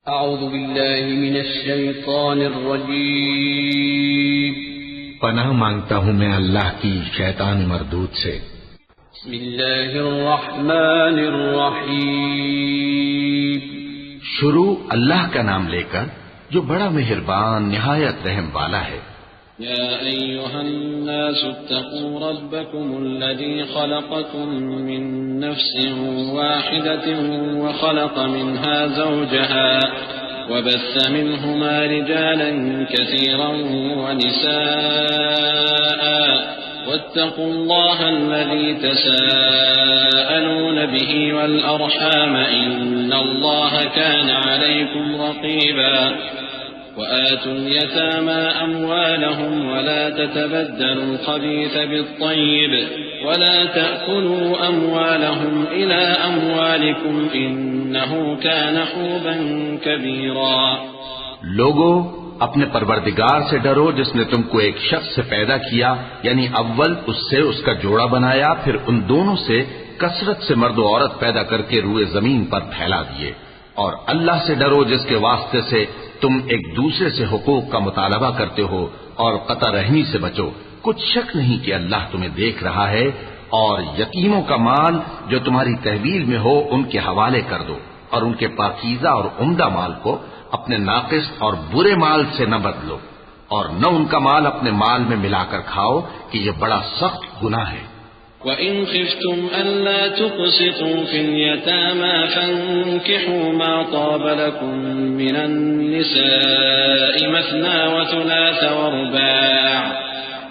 اعوذ باللہ من الشیطان الرجیم پناہ مانگتا ہوں میں اللہ کی شیطان مردود سے۔ بسم اللہ الرحمن الرحیم شروع اللہ کا نام لے کر جو بڑا مہربان نہایت رحم والا ہے۔ یا ایھا الناس اتقوا ربکم الذی خلقکم من نفس واحدة وخلق منها زوجها وبث منهما رجالا كثيرا ونساء واتقوا الله الذي تساءلون به والأرحام إن الله كان عليكم رقيبا وآتوا اليتامى أموالهم ولا تتبدلوا الخبيث بالطيب ولا تأكلوا أموالهم إلى أموالكم إنه كان حوبا كبيرا۔ لوگو اپنے پروردگار سے ڈرو جس نے تم کو ایک شخص سے پیدا کیا، یعنی اول اس سے اس کا جوڑا بنایا، پھر ان دونوں سے کثرت سے مرد و عورت پیدا کر کے روئے زمین پر پھیلا دیے، اور اللہ سے ڈرو جس کے واسطے سے تم ایک دوسرے سے حقوق کا مطالبہ کرتے ہو، اور قطع رحمی سے بچو، کچھ شک نہیں کہ اللہ تمہیں دیکھ رہا ہے۔ اور یتیموں کا مال جو تمہاری تحویل میں ہو ان کے حوالے کر دو، اور ان کے پاکیزہ اور عمدہ مال کو اپنے ناقص اور برے مال سے نہ بدلو، اور نہ ان کا مال اپنے مال میں ملا کر کھاؤ کہ یہ بڑا سخت گناہ ہے۔ وَإِنْ خِفْتُمْ أَلَّا تُقْسِطُوا فِي الْيَتَامَى فَانكِحُوا مَا طَابَ لَكُم مِّنَ النِّسَاءِ مَثْنَىٰ وَثُلَاثَ وَرُبَاعَ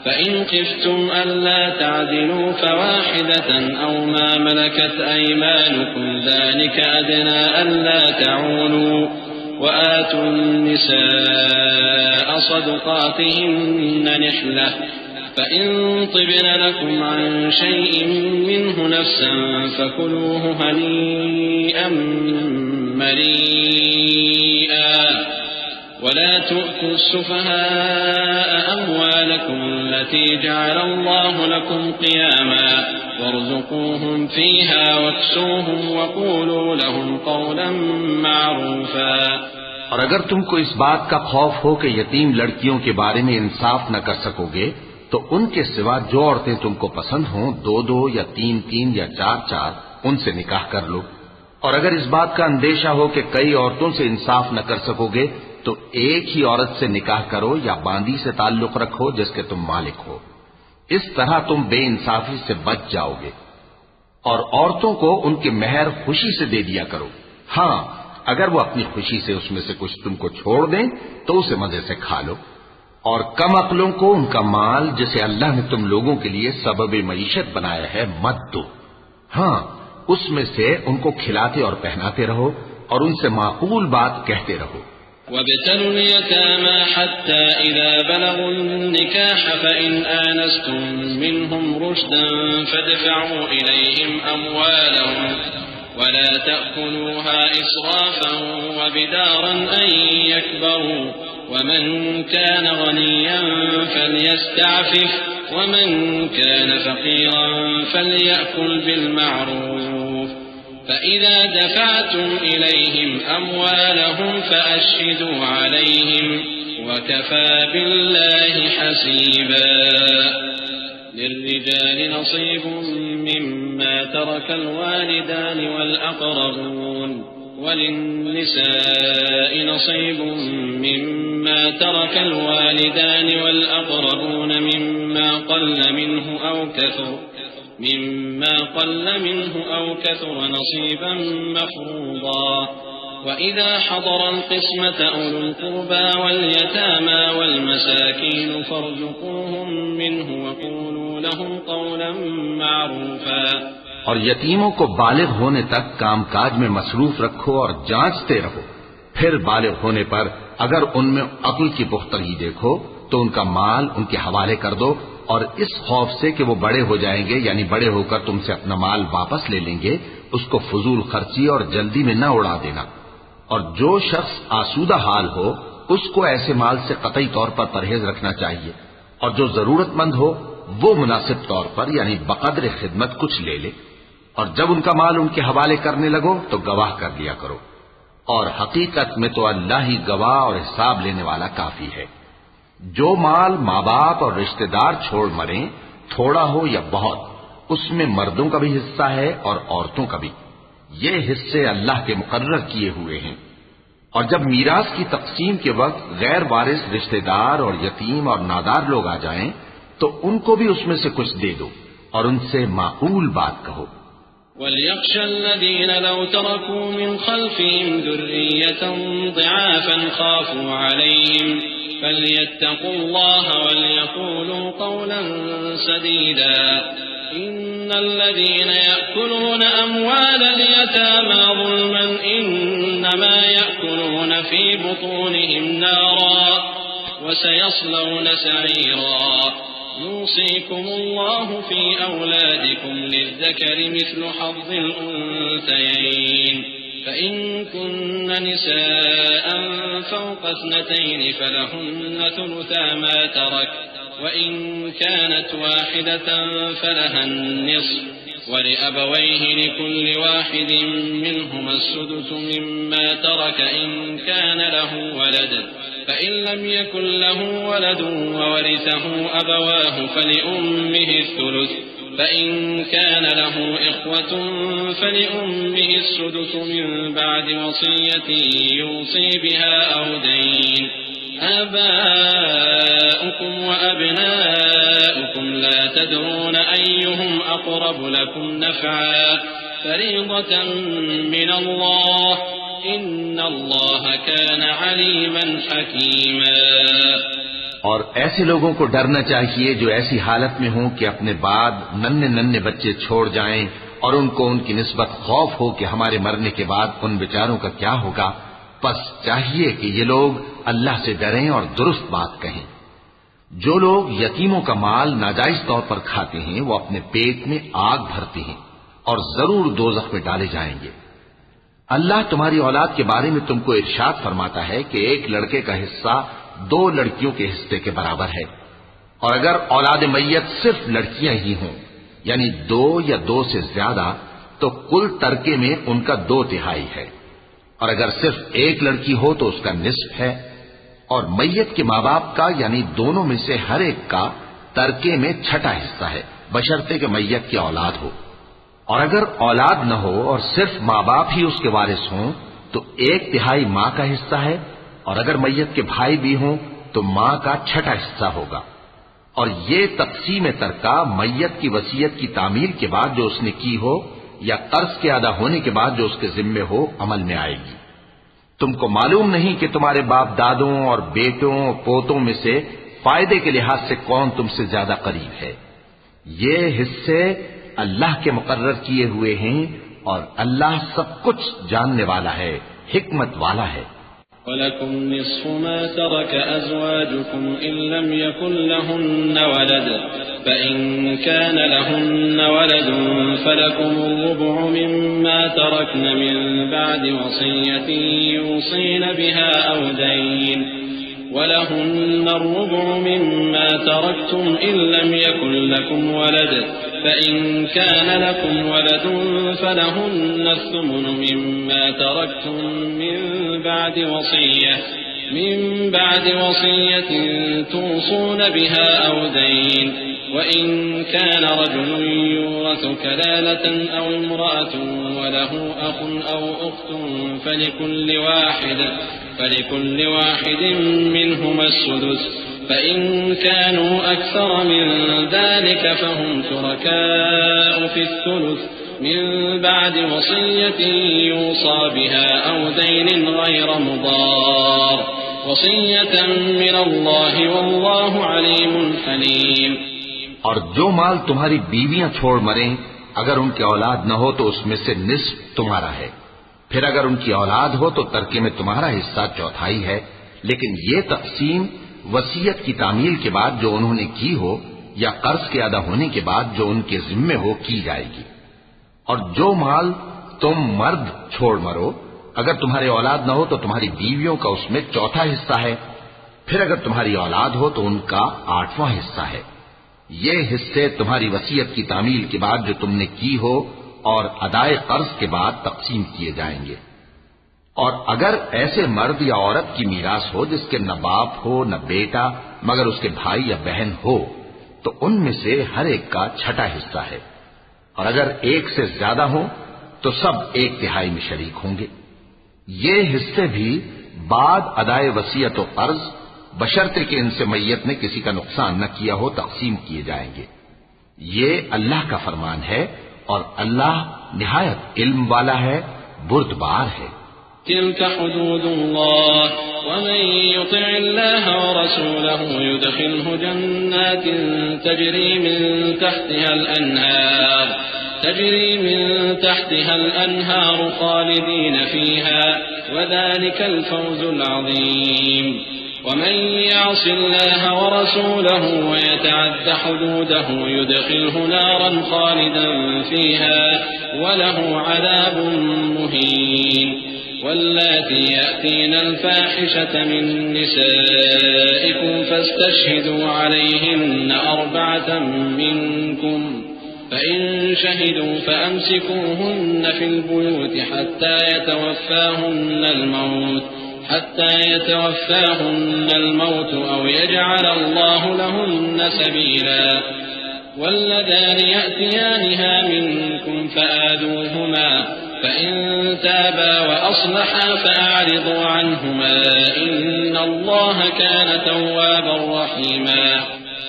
فَإِنْ خِفْتُمْ أَلَّا تَعْدِلُوا فَوَاحِدَةً أَوْ مَا مَلَكَتْ أَيْمَانُكُمْ ذَلِكَ أَدْنَىٰ أَلَّا تَعُولُوا وَآتُوا النِّسَاءَ صَدُقَاتِهِنَّ نِحْلَةً فَإِن طِبْنَ لَكُمْ عَن شَيْءٍ مِّنْهُ نَفْسًا فَكُلُوهُ هَنِيئًا مَّرِيئًا وَلَا تُؤْتُوا السُّفَهَاءَ أَمْوَالَكُمُ الَّتِي جَعَلَ اللَّهُ لَكُمْ قِيَامًا وَارْزُقُوهُمْ فِيهَا وَاكْسُوهُمْ وَقُولُوا لَهُمْ قَوْلًا مَّعْرُوفًا۔ اور اگر تم کو اس بات کا خوف ہو کہ یتیم لڑکیوں کے بارے میں انصاف نہ کر سکو گے تو ان کے سوا جو عورتیں تم کو پسند ہوں، دو دو یا تین تین یا چار چار، ان سے نکاح کر لو۔ اور اگر اس بات کا اندیشہ ہو کہ کئی عورتوں سے انصاف نہ کر سکو گے تو ایک ہی عورت سے نکاح کرو یا باندی سے تعلق رکھو جس کے تم مالک ہو، اس طرح تم بے انصافی سے بچ جاؤ گے۔ اور عورتوں کو ان کے مہر خوشی سے دے دیا کرو، ہاں اگر وہ اپنی خوشی سے اس میں سے کچھ تم کو چھوڑ دیں تو اسے مزے سے کھا لو۔ اور کم عقلوں کو ان کا مال جسے اللہ نے تم لوگوں کے لیے سبب معیشت بنایا ہے مت دو، ہاں اس میں سے ان کو کھلاتے اور پہناتے رہو اور ان سے معقول بات کہتے رہو۔ وَابْتَلُوا الْيَتَامَى حَتَّى إِذَا بَلَغُوا النِّكَاحَ فَإِنْ آنَسْتُم مِّنْهُمْ رُشْدًا فَادْفَعُوا إِلَيْهِمْ أَمْوَالَهُمْ وَلَا تَأْكُلُوهَا إِسْرَافًا وَبِدَارًا أَن يَكْبَرُوا وَمَن كَانَ غَنِيًّا فَلْيَسْتَعْفِفْ وَمَن كَانَ فَقِيرًا فَلْيَأْكُلْ بِالْمَعْرُوفِ فَإِذَا دَفَعْتُمْ إِلَيْهِمْ أَمْوَالَهُمْ فَأَشْهِدُوا عَلَيْهِمْ وَكَفَى بِاللَّهِ حَسِيبًا۔ لِلرِّجَالِ نَصِيبٌ مِّمَّا تَرَكَ الْوَالِدَانِ وَالْأَقْرَبُونَ وَلِلنِّسَاءِ نَصِيبٌ مِّمَّا تَرَكَ الْوَالِدَانِ وَالْأَقْرَبُونَ مِمَّا قَلَّ مِنْهُ أَوْ كَثُرَ نَصِيبًا مَّفْرُوضًا۔ وَإِذَا حَضَرَ الْقِسْمَةَ أُولُو الْقُرْبَى وَالْيَتَامَى وَالْمَسَاكِينُ فَارْزُقُوهُم مِّنْهُ وَقُولُوا لَهُمْ قَوْلًا مَّعْرُوفًا۔ اور یتیموں کو بالغ ہونے تک کام کاج میں مصروف رکھو اور جانچتے رہو، پھر بالغ ہونے پر اگر ان میں عقل کی پختگی دیکھو تو ان کا مال ان کے حوالے کر دو، اور اس خوف سے کہ وہ بڑے ہو جائیں گے، یعنی بڑے ہو کر تم سے اپنا مال واپس لے لیں گے، اس کو فضول خرچی اور جلدی میں نہ اڑا دینا۔ اور جو شخص آسودہ حال ہو اس کو ایسے مال سے قطعی طور پر پرہیز رکھنا چاہیے، اور جو ضرورت مند ہو وہ مناسب طور پر یعنی بقدر خدمت کچھ لے لے، اور جب ان کا مال ان کے حوالے کرنے لگو تو گواہ کر لیا کرو۔ اور حقیقت میں تو اللہ ہی گواہ اور حساب لینے والا کافی ہے۔ جو مال ماں باپ اور رشتہ دار چھوڑ مریں، تھوڑا ہو یا بہت، اس میں مردوں کا بھی حصہ ہے اور عورتوں کا بھی۔ یہ حصے اللہ کے مقرر کیے ہوئے ہیں۔ اور جب میراث کی تقسیم کے وقت غیر وارث رشتہ دار اور یتیم اور نادار لوگ آ جائیں تو ان کو بھی اس میں سے کچھ دے دو اور ان سے معقول بات کہو۔ وَلْيَخْشَ الَّذِينَ لَوْ تَرَكُوا مِنْ خَلْفِهِمْ ذُرِّيَّةً ضِعَافًا خَافُوا عَلَيْهِمْ فَلْيَتَّقُوا اللَّهَ وَلْيَقُولُوا قَوْلًا سَدِيدًا إِنَّ الَّذِينَ يَأْكُلُونَ أَمْوَالَ الْيَتَامَى ظُلْمًا إِنَّمَا يَأْكُلُونَ فِي بُطُونِهِمْ نَارًا وَسَيَصْلَوْنَ سَعِيرًا يوصيكم الله في أولادكم للذكر مثل حظ الأنثيين فإن كن نساء فوق 2 فلهن ثلثا ما ترك وإن كانت واحدة فلها النصف ولأبويه لكل واحد منهما السدس مما ترك إن كان له ولد فإن لم يكن له ولد وورثه أبواه فلأمه الثلث فإن كان له إخوة فلأمه السدس من بعد وصية يوصي بها أو دين آباؤكم وأبناؤكم لا تدرون أيهم أقرب لكم نفعا فريضة من الله ان اللہ کان علیما حکیما۔ اور ایسے لوگوں کو ڈرنا چاہیے جو ایسی حالت میں ہوں کہ اپنے بعد ننھے بچے چھوڑ جائیں اور ان کو ان کی نسبت خوف ہو کہ ہمارے مرنے کے بعد ان بیچاروں کا کیا ہوگا، پس چاہیے کہ یہ لوگ اللہ سے ڈریں اور درست بات کہیں۔ جو لوگ یتیموں کا مال ناجائز طور پر کھاتے ہیں وہ اپنے پیٹ میں آگ بھرتے ہیں اور ضرور دوزخ میں ڈالے جائیں گے۔ اللہ تمہاری اولاد کے بارے میں تم کو ارشاد فرماتا ہے کہ ایک لڑکے کا حصہ 2 لڑکیوں کے حصے کے برابر ہے، اور اگر اولاد میت صرف لڑکیاں ہی ہوں یعنی 2 یا 2 سے زیادہ تو کل ترکے میں ان کا 2/3 ہے، اور اگر صرف ایک لڑکی ہو تو اس کا نصف ہے، اور میت کے ماں باپ کا یعنی دونوں میں سے ہر ایک کا ترکے میں 6واں حصہ ہے بشرطے کہ میت کی اولاد ہو، اور اگر اولاد نہ ہو اور صرف ماں باپ ہی اس کے وارث ہوں تو 1/3 ماں کا حصہ ہے، اور اگر میت کے بھائی بھی ہوں تو ماں کا 6واں حصہ ہوگا۔ اور یہ تقسیم ترکہ میت کی وصیت کی تعمیل کے بعد جو اس نے کی ہو یا قرض کے ادا ہونے کے بعد جو اس کے ذمے ہو عمل میں آئے گی۔ تم کو معلوم نہیں کہ تمہارے باپ دادوں اور بیٹوں اور پوتوں میں سے فائدے کے لحاظ سے کون تم سے زیادہ قریب ہے۔ یہ حصے اللہ کے مقرر کیے ہوئے ہیں اور اللہ سب کچھ جاننے والا ہے، حکمت والا ہے۔ وَلَكُمْ نِصْفُ مَا تَرَكَ أَزْوَاجُكُمْ إِن لَّمْ يَكُن لَّهُنَّ وَلَدٌ فَإِن كَانَ لَهُنَّ وَلَدٌ فَلَكُمُ الرُّبُعُ مِمَّا تَرَكْنَ مِن بَعْدِ وَصِيَّةٍ يُوصِينَ بِهَا أَوْ دَيْنٍ وَلَهُنَّ الرُّبُعُ مِمَّا تَرَكْتُمْ إِن لَّمْ يَكُن لَّكُمْ وَلَدٌ فَإِن كَانَ لَكُمْ وَلَدٌ فَلَهُنَّ الثُّمُنُ مِمَّا تَرَكْتُم مِّن بعد وصية توصون بها أو دين وإن كان رجل يورث كلالة أو امرأة وله أخ أو أخت فلكل واحد منهما السدس فإن كانوا أكثر من ذلك فهم شركاء في الثلث من بعد وصية يوصى بها أو دين غير مضار وصية من الله والله عليم حليم۔ اور جو مال تمہاری بیویاں چھوڑ مریں اگر ان کی اولاد نہ ہو تو اس میں سے نصف تمہارا ہے، پھر اگر ان کی اولاد ہو تو ترکے میں تمہارا حصہ 1/4 ہے، لیکن یہ تقسیم وصیت کی تعمیل کے بعد جو انہوں نے کی ہو یا قرض کے ادا ہونے کے بعد جو ان کے ذمے ہو کی جائے گی۔ اور جو مال تم مرد چھوڑ مرو اگر تمہاری اولاد نہ ہو تو تمہاری بیویوں کا اس میں 1/4 حصہ ہے، پھر اگر تمہاری اولاد ہو تو ان کا 8واں حصہ ہے۔ یہ حصے تمہاری وصیت کی تعمیل کے بعد جو تم نے کی ہو اور ادائے قرض کے بعد تقسیم کیے جائیں گے۔ اور اگر ایسے مرد یا عورت کی میراث ہو جس کے نہ باپ ہو نہ بیٹا مگر اس کے بھائی یا بہن ہو تو ان میں سے ہر ایک کا چھٹا حصہ ہے، اور اگر ایک سے زیادہ ہو تو سب 1/3 میں شریک ہوں گے۔ یہ حصے بھی بعد ادائے وصیت و قرض بشرطے کہ ان سے میت نے کسی کا نقصان نہ کیا ہو تقسیم کیے جائیں گے۔ یہ اللہ کا فرمان ہے اور اللہ نہایت علم والا ہے، بردبار ہے۔ تلك حدود الله ومن يطع الله ورسوله يدخله جنات تجري من تحتها الأنهار خالدين فيها وذلك الفوز العظيم ومن يعص الله ورسوله ويتعد حدوده يدخله نارا خالدا فيها وله عذاب مهين واللاتي يأتين الفاحشة من نسائكم فاستشهدوا عليهن 4 منكم فإن شهدوا فأمسكوهن في البيوت حتى يتوفاهن الموت أو يجعل الله لهن سبيلا واللذان يأتيانها منكم فآذوهما فإن تابا وأصلحا فأعرضوا عنهما إن الله كان توابا رحيما۔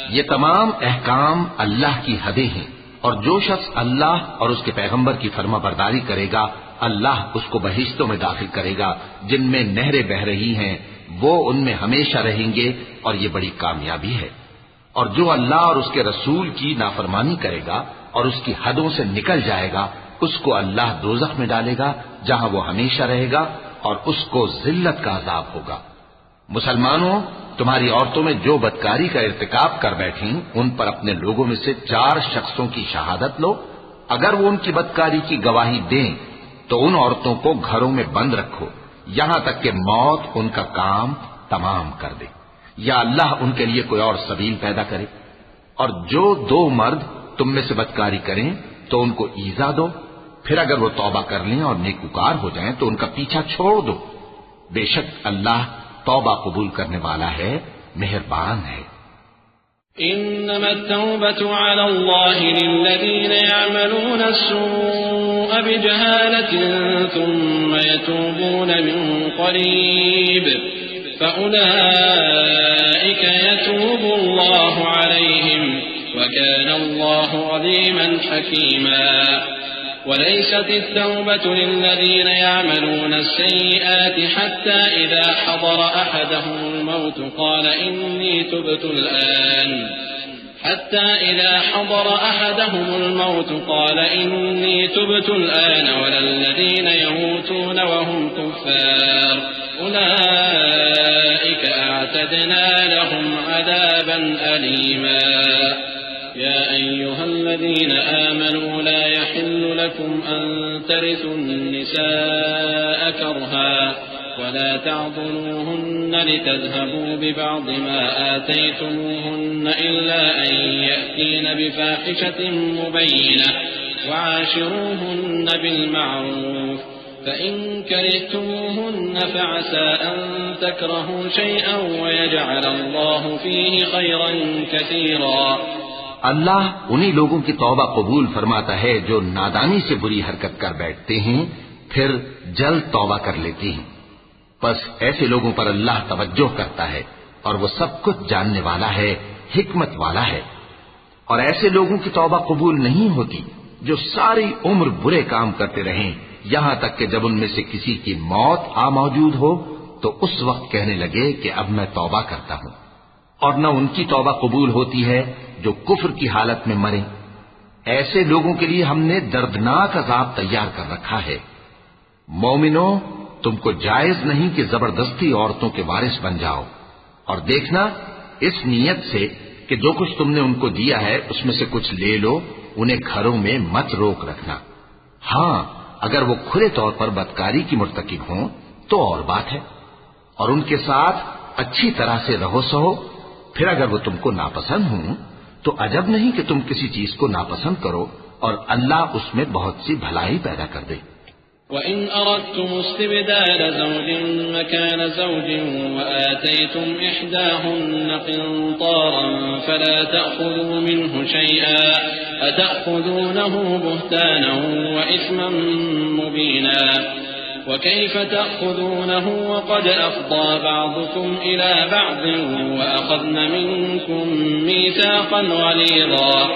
یہ تمام احکام اللہ کی حدیں ہیں، اور جو شخص اللہ اور اس کے پیغمبر کی فرما برداری کرے گا اللہ اس کو بہشتوں میں داخل کرے گا جن میں نہریں بہ رہی ہیں، وہ ان میں ہمیشہ رہیں گے اور یہ بڑی کامیابی ہے۔ اور جو اللہ اور اس کے رسول کی نافرمانی کرے گا اور اس کی حدوں سے نکل جائے گا اس کو اللہ دوزخ میں ڈالے گا جہاں وہ ہمیشہ رہے گا اور اس کو ذلت کا عذاب ہوگا۔ مسلمانوں، تمہاری عورتوں میں جو بدکاری کا ارتکاب کر بیٹھیں ان پر اپنے لوگوں میں سے 4 شخصوں کی شہادت لو۔ اگر وہ ان کی بدکاری کی گواہی دیں تو ان عورتوں کو گھروں میں بند رکھو یہاں تک کہ موت ان کا کام تمام کر دے یا اللہ ان کے لیے کوئی اور سبیل پیدا کرے۔ اور جو 2 مرد تم میں سے بدکاری کریں تو ان کو ایذا دو، پھر اگر وہ توبہ کر لیں اور نیکوکار ہو جائیں تو ان کا پیچھا چھوڑ دو، بے شک اللہ توبہ قبول کرنے والا ہے، مہربان ہے۔ إنما التوبة على الله للذين يعملون السوء بجهالة ثم يتوبون من قريب فأولئك يتوب الله عليهم وكان الله عليما حكيما وليست التوبة للذين يعملون السيئات حتى إذا حضر أحدهم الموت قال إني تبت الآن ولا الذين يموتون وهم كفار أولئك أعتدنا لهم عذابا أليما يا أيها الذين آمنوا لا يحل لكم أن ترثوا النساء كرها ولا تعضلوهن لتذهبوا ببعض ما آتيتموهن إلا أن يأتين بفاحشة مبينة وعاشروهن بالمعروف فإن كرهتموهن فعسى أن تكرهوا شيئا ويجعل الله فيه خيرا كثيرا۔ اللہ انہی لوگوں کی توبہ قبول فرماتا ہے جو نادانی سے بری حرکت کر بیٹھتے ہیں پھر جلد توبہ کر لیتے ہیں، بس ایسے لوگوں پر اللہ توجہ کرتا ہے اور وہ سب کچھ جاننے والا ہے، حکمت والا ہے۔ اور ایسے لوگوں کی توبہ قبول نہیں ہوتی جو ساری عمر برے کام کرتے رہیں یہاں تک کہ جب ان میں سے کسی کی موت آ موجود ہو تو اس وقت کہنے لگے کہ اب میں توبہ کرتا ہوں، اور نہ ان کی توبہ قبول ہوتی ہے جو کفر کی حالت میں مریں۔ ایسے لوگوں کے لیے ہم نے دردناک عذاب تیار کر رکھا ہے۔ مومنوں، تم کو جائز نہیں کہ زبردستی عورتوں کے وارث بن جاؤ، اور دیکھنا اس نیت سے کہ جو کچھ تم نے ان کو دیا ہے اس میں سے کچھ لے لو، انہیں گھروں میں مت روک رکھنا۔ ہاں، اگر وہ کھلے طور پر بدکاری کی مرتکب ہوں تو اور بات ہے، اور ان کے ساتھ اچھی طرح سے رہو سہو۔ پھر اگر وہ تم کو ناپسند ہوں تو عجب نہیں کہ تم کسی چیز کو ناپسند کرو اور اللہ اس میں بہت سی بھلائی پیدا کر دے۔ وإن أردتم استبدال زوج مكان زوج وآتيتم إحداهن قنطارا فلا تأخذوا منه شيئا أتأخذونه بهتانا وإثما مبينا وكيف تأخذونه وقد أفضى بعضكم إلى بعض وأخذن منكم ميثاقا غليظا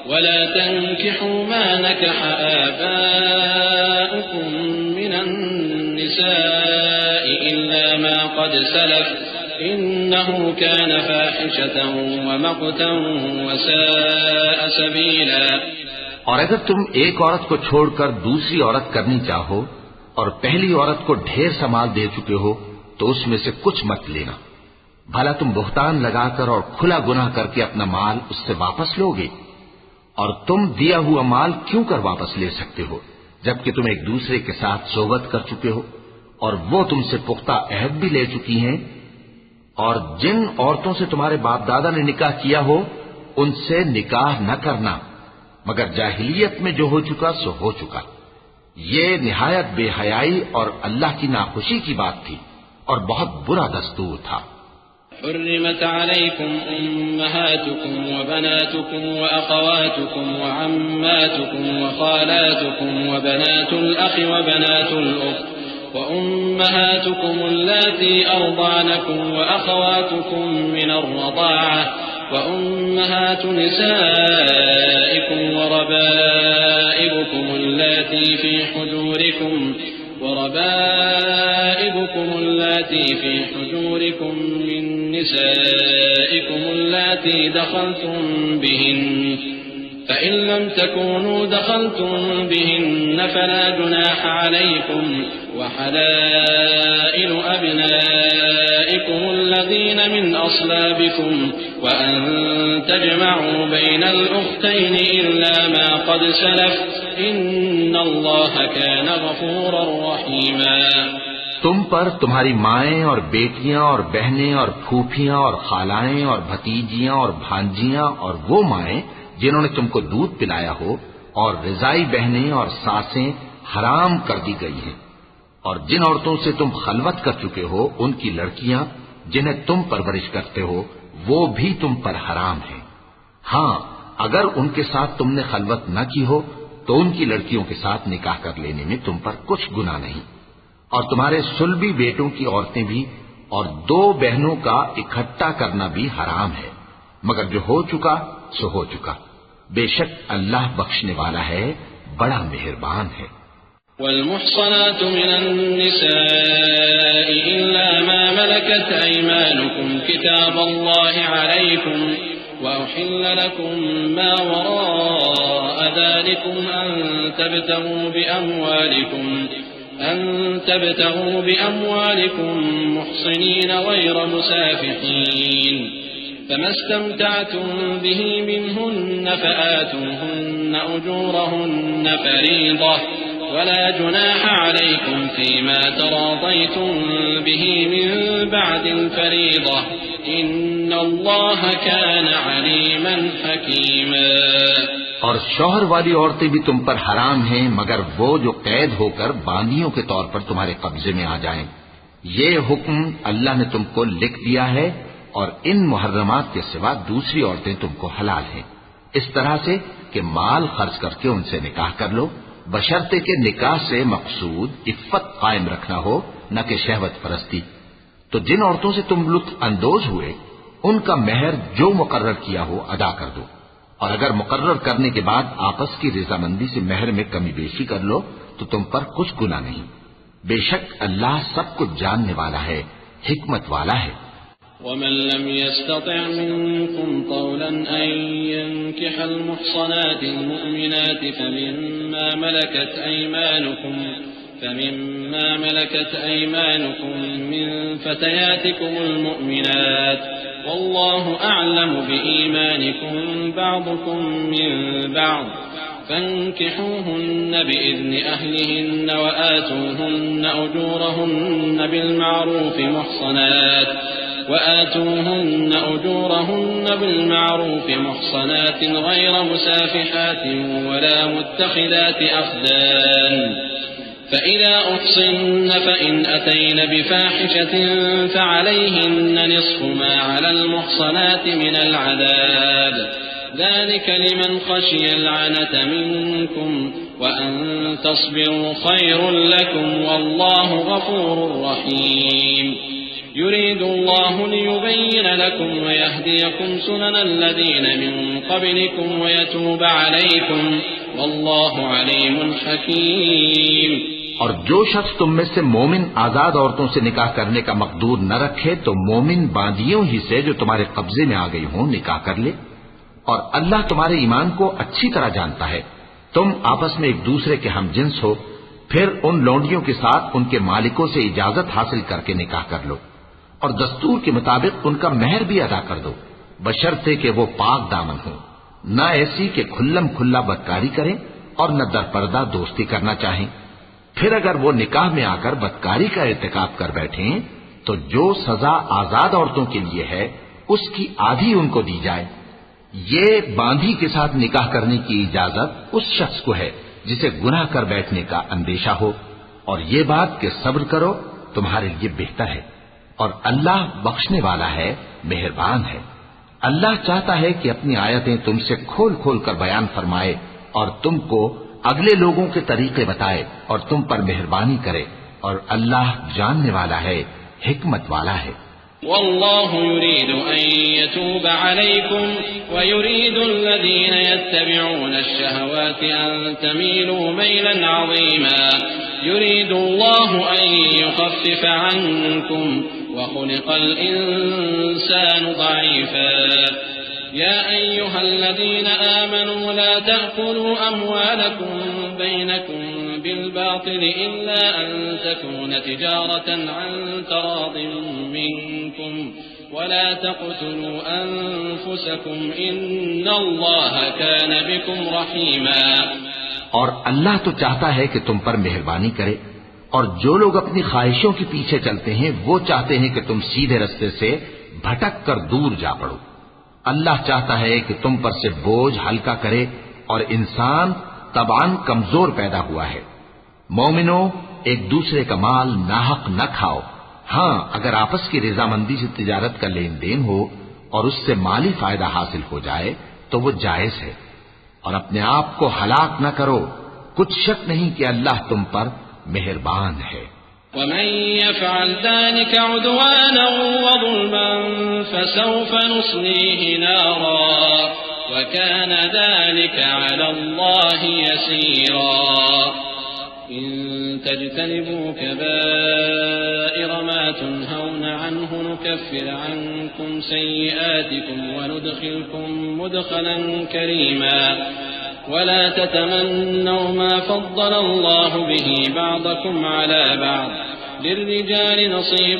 ولا تنكحوا ما نكح آباؤكم من النساء إلا ما قد سلف إنه كان فاحشة ومقتا وساء سبيلا. اور اگر تم ایک عورت کو چھوڑ کر دوسری عورت کرنی چاہو اور پہلی عورت کو ڈھیر سا مال دے چکے ہو تو اس میں سے کچھ مت لینا. بھلا تم بہتان لگا کر اور کھلا گناہ کر کے اپنا مال اس سے واپس لو گے؟ اور تم دیا ہوا مال کیوں کر واپس لے سکتے ہو جبکہ تم ایک دوسرے کے ساتھ صحبت کر چکے ہو اور وہ تم سے پختہ عہد بھی لے چکی ہیں؟ اور جن عورتوں سے تمہارے باپ دادا نے نکاح کیا ہو ان سے نکاح نہ کرنا مگر جاہلیت میں جو ہو چکا سو ہو چکا. یہ نہایت بے حیائی اور اللہ کی ناخوشی کی بات تھی اور بہت برا دستور تھا. حرمت عليكم أمهاتكم وبناتكم وأخواتكم وعماتكم وخالاتكم وبنات الأخ وبنات الأخت وأمهاتكم اللاتي أرضعنكم وأخواتكم من الرضاعة وأمهات نسائكم وربائبكم اللاتي في حجوركم من نسائكم اللاتي دخلتم بهن فإن لم تكونوا دخلتم بهن فلا جناح عليكم وحلائل أبنائكم الذين من أصلابكم وأن تجمعوا بين الأختين إلا ما قد سلف إن الله كان غفورا رحيما. تم پر تمہاری مائیں اور بیٹیاں اور بہنیں اور پھوپھیاں اور خالائیں اور بھتیجیاں اور بھانجیاں اور وہ مائیں جنہوں نے تم کو دودھ پلایا ہو اور رضائی بہنیں اور ساسیں حرام کر دی گئی ہیں. اور جن عورتوں سے تم خلوت کر چکے ہو ان کی لڑکیاں جنہیں تم پرورش کرتے ہو وہ بھی تم پر حرام ہیں. ہاں اگر ان کے ساتھ تم نے خلوت نہ کی ہو تو ان کی لڑکیوں کے ساتھ نکاح کر لینے میں تم پر کچھ گناہ نہیں. اور تمہارے صلبی بیٹوں کی عورتیں بھی اور دو بہنوں کا اکٹھا کرنا بھی حرام ہے مگر جو ہو چکا سو ہو چکا. بے شک اللہ بخشنے والا ہے بڑا مہربان ہے. والمحصنات من النساء إلا ما ملكت أيمانكم كتاب الله عليكم وأحل لكم ما وراء ذلكم أن تبتغوا بأموالكم محصنين غير مسافحين فما استمتعتم به منهن فآتوهن أجورهن فريضة ولا جناح عليكم فيما تراضيتم به من بعد الفريضة إن الله كان عليما حكيما. اور شوہر والی عورتیں بھی تم پر حرام ہیں مگر وہ جو قید ہو کر باندیوں کے طور پر تمہارے قبضے میں آ جائیں. یہ حکم اللہ نے تم کو لکھ دیا ہے اور ان محرمات کے سوا دوسری عورتیں تم کو حلال ہیں اس طرح سے کہ مال خرچ کر کے ان سے نکاح کر لو بشرطے کہ نکاح سے مقصود عفت قائم رکھنا ہو نہ کہ شہوت پرستی. تو جن عورتوں سے تم لطف اندوز ہوئے ان کا مہر جو مقرر کیا ہو ادا کر دو اور اگر مقرر کرنے کے بعد آپس کی رضامندی سے مہر میں کمی بیشی کر لو تو تم پر کچھ گناہ نہیں. بے شک اللہ سب کچھ جاننے والا ہے حکمت والا ہے. ومن لم يستطع منكم طولا أن ينكح المحصنات المؤمنات فمما ملكت أيمانكم من فتياتكم المؤمنات والله أعلم بإيمانكم بعضكم من بعض فانكحوهن بإذن أهلهن وآتوهن أجورهن بالمعروف محصنات غير مسافحات ولا متخذات أخدان فإذا أحصن فإن أتين بفاحشة فعليهن نصف ما على المحصنات من العذاب ذلك لمن خشي العنة منكم وأن تصبروا خير لكم والله غفور رحيم يريد الله ليبين لكم ويهديكم سنن الذين من قبلكم ويتوب عليكم والله عليم حكيم. اور جو شخص تم میں سے مومن آزاد عورتوں سے نکاح کرنے کا مقدور نہ رکھے تو مومن باندیوں ہی سے جو تمہارے قبضے میں آ گئی ہوں نکاح کر لے. اور اللہ تمہارے ایمان کو اچھی طرح جانتا ہے. تم آپس میں ایک دوسرے کے ہم جنس ہو، پھر ان لونڈیوں کے ساتھ ان کے مالکوں سے اجازت حاصل کر کے نکاح کر لو اور دستور کے مطابق ان کا مہر بھی ادا کر دو، بشرطے کہ وہ پاک دامن ہوں، نہ ایسی کہ کھلم کھلا بدکاری کریں اور نہ درپردہ دوستی کرنا چاہیں. پھر اگر وہ نکاح میں آ کر بدکاری کا ارتکاب کر بیٹھیں تو جو سزا آزاد عورتوں کے لیے ہے اس کی آدھی ان کو دی جائے. یہ باندھی کے ساتھ نکاح کرنے کی اجازت اس شخص کو ہے جسے گناہ کر بیٹھنے کا اندیشہ ہو، اور یہ بات کہ صبر کرو تمہارے لیے بہتر ہے، اور اللہ بخشنے والا ہے، مہربان ہے. اللہ چاہتا ہے کہ اپنی آیتیں تم سے کھول کھول کر بیان فرمائے اور تم کو اگلے لوگوں کے طریقے بتائے اور تم پر مہربانی کرے، اور اللہ جاننے والا ہے، حکمت والا ہے. والله يريد أن يتوب عليكم ويريد الذين يتبعون الشهوات أن تميلوا ميلا عظيما يريد الله أن يخفف عنكم وخلق الإنسان ضعيفا يا أيها الذين آمنوا لا تأكلوا أموالكم بينكم بالباطل إلا أن تكون تجارة عن تراض منكم ولا تقتلوا أنفسكم إن الله كان بكم رحيما. اور اللہ تو چاہتا ہے کہ تم پر مہربانی کرے، اور جو لوگ اپنی خواہشوں کے پیچھے چلتے ہیں وہ چاہتے ہیں کہ تم سیدھے رستے سے بھٹک کر دور جا پڑو. اللہ چاہتا ہے کہ تم پر سے بوجھ ہلکا کرے، اور انسان طبعاً کمزور پیدا ہوا ہے. مومنوں، ایک دوسرے کا مال ناحق نہ کھاؤ. ہاں، اگر آپس کی رضامندی سے تجارت کا لین دین ہو اور اس سے مالی فائدہ حاصل ہو جائے تو وہ جائز ہے. اور اپنے آپ کو ہلاک نہ کرو، کچھ شک نہیں کہ اللہ تم پر مہربان ہے. ومن يفعل ذلك عدوانا وظلما فسوف نصليه نارا وكان ذلك على الله يسيرا. إن تجتنبوا كبائر ما تنهون عنه نكفر عنكم سيئاتكم وندخلكم مدخلا كريما. ولا تتمنوا ما فضل الله به بعضكم على بعض للرجال نصيب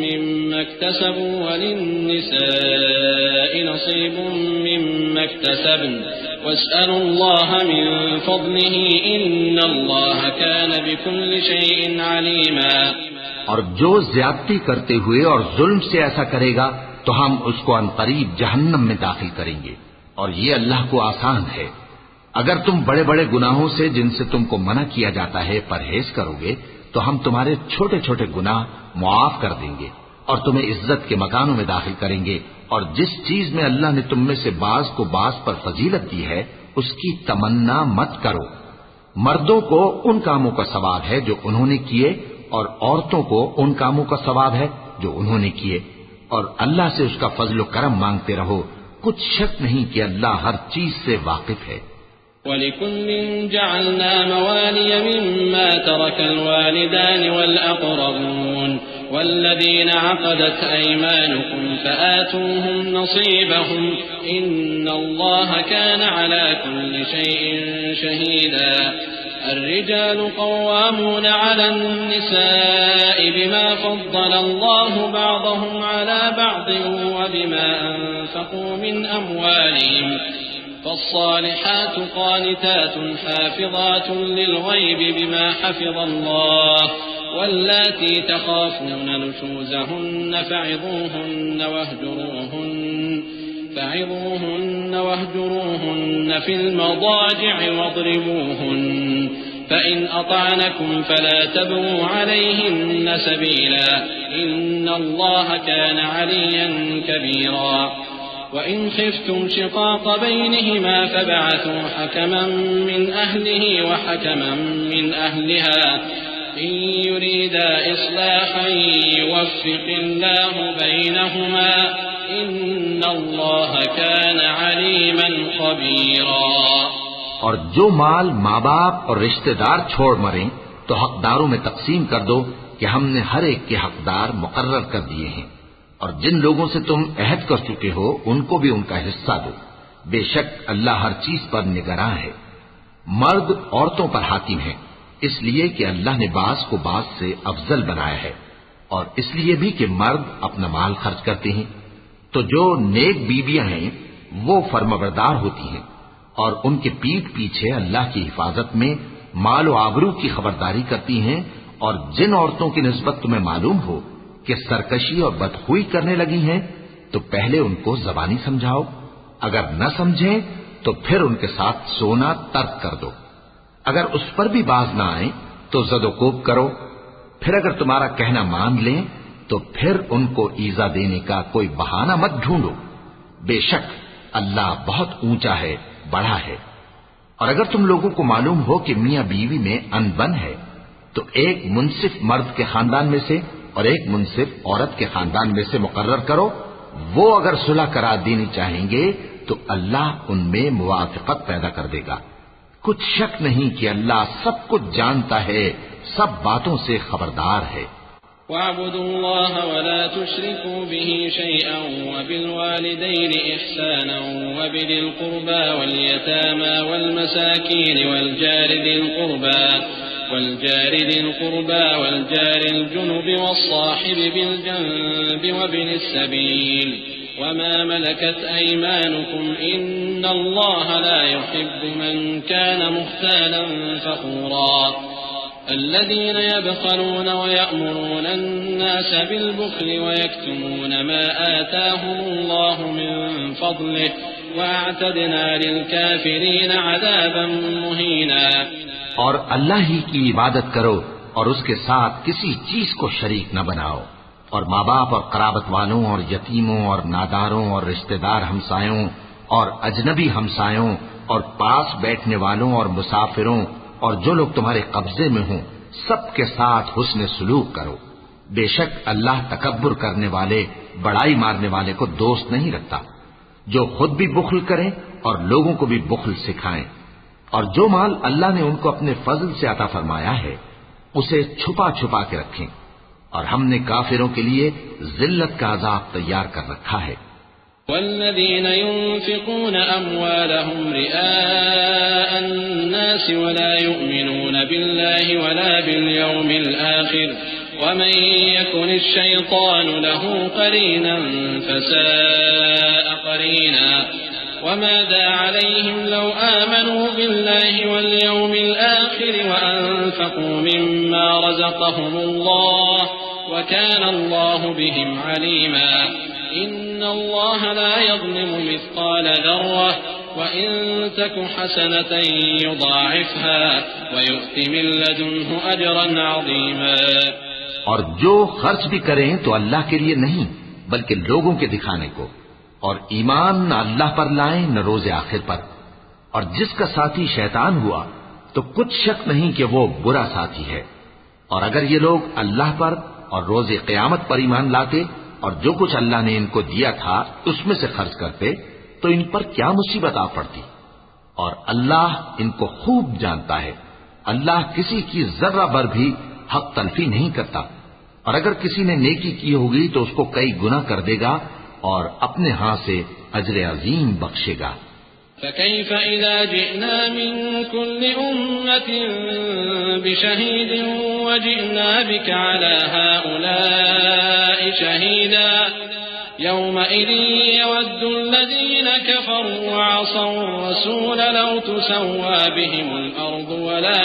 مما اكتسبوا وللنساء نصيب مما اكتسبن واسألوا الله من فضله إن الله كان بكل شيء عليما. اور جو زیادتی کرتے ہوئے اور ظلم سے ایسا کرے گا تو ہم اس کو عنقریب جہنم میں داخل کریں گے، اور یہ اللہ کو آسان ہے. اگر تم بڑے بڑے گناہوں سے جن سے تم کو منع کیا جاتا ہے پرہیز کرو گے تو ہم تمہارے چھوٹے چھوٹے گناہ معاف کر دیں گے اور تمہیں عزت کے مکانوں میں داخل کریں گے. اور جس چیز میں اللہ نے تم میں سے بعض کو بعض پر فضیلت دی ہے اس کی تمنا مت کرو. مردوں کو ان کاموں کا ثواب ہے جو انہوں نے کیے، اور عورتوں کو ان کاموں کا ثواب ہے جو انہوں نے کیے، اور اللہ سے اس کا فضل و کرم مانگتے رہو. کچھ شک نہیں کہ اللہ ہر چیز سے واقف ہے. وَلِكُلٍّ جَعَلْنَا مَوَالِيَ مِمَّا تَرَكَ الْوَالِدَانِ وَالْأَقْرَبُونَ وَالَّذِينَ عَقَدَتْ أَيْمَانُكُمْ فَآتُوهُمْ نَصِيبَهُمْ إِنَّ اللَّهَ كَانَ عَلَى كُلِّ شَيْءٍ شَهِيدًا. الرجال قوامون على النساء بما فضل الله بعضهم على بعض وبما أنفقوا من أموالهم فالصالحات قانتات حافظات للغيب بما حفظ الله واللاتي تخافون نشوزهن فعظوهن واهجروهن في المضاجع واضربوهن فإن أطعنكم فلا تبغوا عليهن سبيلا إن الله كان عليا كبيرا وإن خفتم شقاق بينهما فابعثوا حكما من أهله وحكما من أهلها إن يريدا إصلاحا يوفق الله بينهما إن الله كان عليما خبيرا۔ اور جو مال ماں باپ اور رشتہ دار چھوڑ مریں تو حقداروں میں تقسیم کر دو کہ ہم نے ہر ایک کے حقدار مقرر کر دیے ہیں، اور جن لوگوں سے تم عہد کر چکے ہو ان کو بھی ان کا حصہ دو، بے شک اللہ ہر چیز پر نگراں ہے۔ مرد عورتوں پر حاکم ہیں اس لیے کہ اللہ نے بعض کو بعض سے افضل بنایا ہے، اور اس لیے بھی کہ مرد اپنا مال خرچ کرتے ہیں، تو جو نیک بیویاں ہیں وہ فرمانبردار ہوتی ہیں اور ان کے پیٹھ پیچھے اللہ کی حفاظت میں مال و آبرو کی خبرداری کرتی ہیں، اور جن عورتوں کی نسبت تمہیں معلوم ہو کہ سرکشی اور بدخوئی کرنے لگی ہیں تو پہلے ان کو زبانی سمجھاؤ، اگر نہ سمجھیں تو پھر ان کے ساتھ سونا ترک کر دو، اگر اس پر بھی باز نہ آئیں تو زد و کوب کرو، پھر اگر تمہارا کہنا مان لیں تو پھر ان کو ایذا دینے کا کوئی بہانہ مت ڈھونڈو، بے شک اللہ بہت اونچا ہے، بڑا ہے۔ اور اگر تم لوگوں کو معلوم ہو کہ میاں بیوی میں ان بن ہے تو ایک منصف مرد کے خاندان میں سے اور ایک منصف عورت کے خاندان میں سے مقرر کرو، وہ اگر صلح کرا دینی چاہیں گے تو اللہ ان میں موافقت پیدا کر دے گا۔ کچھ شک نہیں کہ اللہ سب کچھ جانتا ہے، سب باتوں سے خبردار ہے۔ وَاعْبُدُوا اللَّهَ وَلَا تُشْرِكُوا بِهِ شَيْئًا وَبِالْوَالِدَيْنِ إِحْسَانًا وَبِذِي الْقُرْبَى وَالْيَتَامَى وَالْمَسَاكِينِ وَالْجَارِ ذِي الْقُرْبَى وَالْجَارِ الْجُنُبِ وَالصَّاحِبِ بِالْجَنبِ وَابْنِ السَّبِيلِ وَمَا مَلَكَتْ أَيْمَانُكُمْ إِنَّ اللَّهَ لَا يُحِبُّ مَنْ كَانَ مُخْتَالًا فَخُورًا الذين يبخلون ويأمرون الناس بالبخل ويكتمون ما آتاهم الله من فضله وأعتدنا للكافرين عذابا مهينا۔ اور اللہ ہی کی عبادت کرو اور اس کے ساتھ کسی چیز کو شریک نہ بناؤ، اور ماں باپ اور قرابت والوں اور یتیموں اور ناداروں اور رشتہ دار ہمسایوں اور اجنبی ہمسایوں اور پاس بیٹھنے والوں اور مسافروں اور جو لوگ تمہارے قبضے میں ہوں سب کے ساتھ حسن سلوک کرو، بے شک اللہ تکبر کرنے والے بڑائی مارنے والے کو دوست نہیں رکھتا۔ جو خود بھی بخل کریں اور لوگوں کو بھی بخل سکھائیں، اور جو مال اللہ نے ان کو اپنے فضل سے عطا فرمایا ہے اسے چھپا چھپا کے رکھیں، اور ہم نے کافروں کے لیے ذلت کا عذاب تیار کر رکھا ہے۔ والذين ينفقون أموالهم رئاء الناس ولا يؤمنون بالله ولا باليوم الآخر ومن يكن الشيطان له قرينا فساء قرينا وماذا عليهم لو آمنوا بالله واليوم الآخر وأنفقوا مما رزقهم الله وكان الله بهم عليما إن الله لا يظلم مثقال ذرة وإن تك حسنة يضاعفها ويؤت من لدنه أجرا عظيما۔ اور جو خرچ بھی کریں تو اللہ کے لیے نہیں بلکہ لوگوں کے دکھانے کو، اور ایمان نہ اللہ پر لائیں نہ روز آخر پر، اور جس کا ساتھی شیطان ہوا تو کچھ شک نہیں کہ وہ برا ساتھی ہے۔ اور اگر یہ لوگ اللہ پر اور روز قیامت پر ایمان لاتے اور جو کچھ اللہ نے ان کو دیا تھا اس میں سے خرچ کرتے تو ان پر کیا مصیبت آ پڑتی، اور اللہ ان کو خوب جانتا ہے۔ اللہ کسی کی ذرہ بھر بھی حق تلفی نہیں کرتا، اور اگر کسی نے نیکی کی ہوگی تو اس کو کئی گنا کر دے گا اور اپنے ہاں سے اجر عظیم بخشے گا۔ فكيف إذا جئنا من كل أمة بشهيد وجئنا بك على هؤلاء شهيدا يومئذ يود الذين كفروا وعصوا الرسول لو تسوى بهم الأرض ولا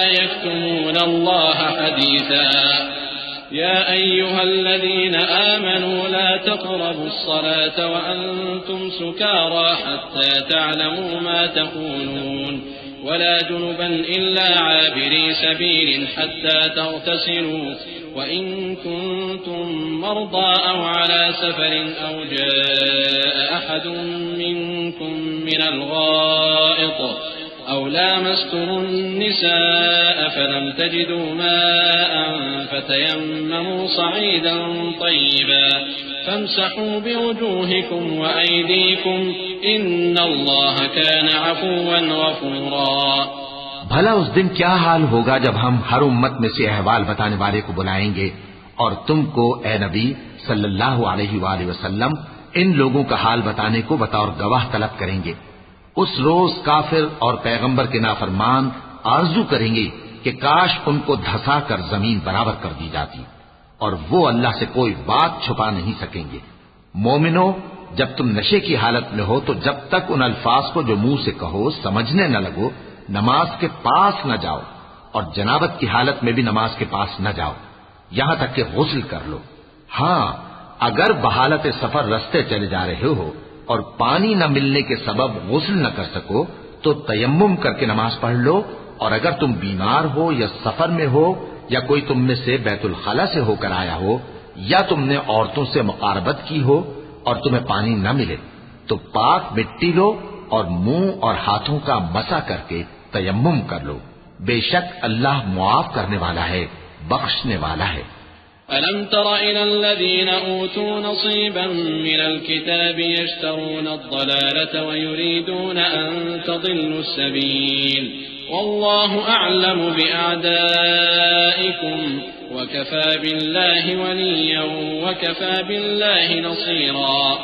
يكتمون الله حديثا يا أيها الذين آمنوا لا تقربوا الصلاة وأنتم سكارى حتى تعلموا ما تقولون ولا جنبا إلا عابري سبيل حتى تغتسلوا وإن كنتم مرضى أو على سفر أو جاء أحد منكم من الغائط أو لامستم النساء فلم تجدوا ماء فتيمموا صعيدا طيبا فامسحوا بوجوهكم وأيديكم إن الله كان عفوا غفورا۔ بھلا اس دن کیا حال ہوگا جب ہم ہر امت میں سے احوال بتانے والے کو بلائیں گے اور تم کو اے نبی صلی اللہ علیہ وآلہ وسلم ان لوگوں کا حال بتانے کو بطور گواہ طلب کریں گے۔ اس روز کافر اور پیغمبر کے نافرمان آرزو کریں گے کہ کاش ان کو دھسا کر زمین برابر کر دی جاتی، اور وہ اللہ سے کوئی بات چھپا نہیں سکیں گے۔ مومنو، جب تم نشے کی حالت میں ہو تو جب تک ان الفاظ کو جو منہ سے کہو سمجھنے نہ لگو نماز کے پاس نہ جاؤ، اور جنابت کی حالت میں بھی نماز کے پاس نہ جاؤ یہاں تک کہ غسل کر لو۔ ہاں، اگر بحالت سفر رستے چلے جا رہے ہو اور پانی نہ ملنے کے سبب غسل نہ کر سکو تو تیمم کر کے نماز پڑھ لو، اور اگر تم بیمار ہو یا سفر میں ہو یا کوئی تم میں سے بیت الخلا سے ہو کر آیا ہو یا تم نے عورتوں سے مقاربت کی ہو اور تمہیں پانی نہ ملے تو پاک مٹی لو اور منہ اور ہاتھوں کا مسح کر کے تیمم کر لو، بے شک اللہ معاف کرنے والا ہے، بخشنے والا ہے۔ ألم تر إلى الذين أوتوا نصيبا من الكتاب يشترون الضلالة ويريدون أن تضلوا السبيل والله أعلم بأعدائكم وكفى بالله وليا وكفى بالله نصيرا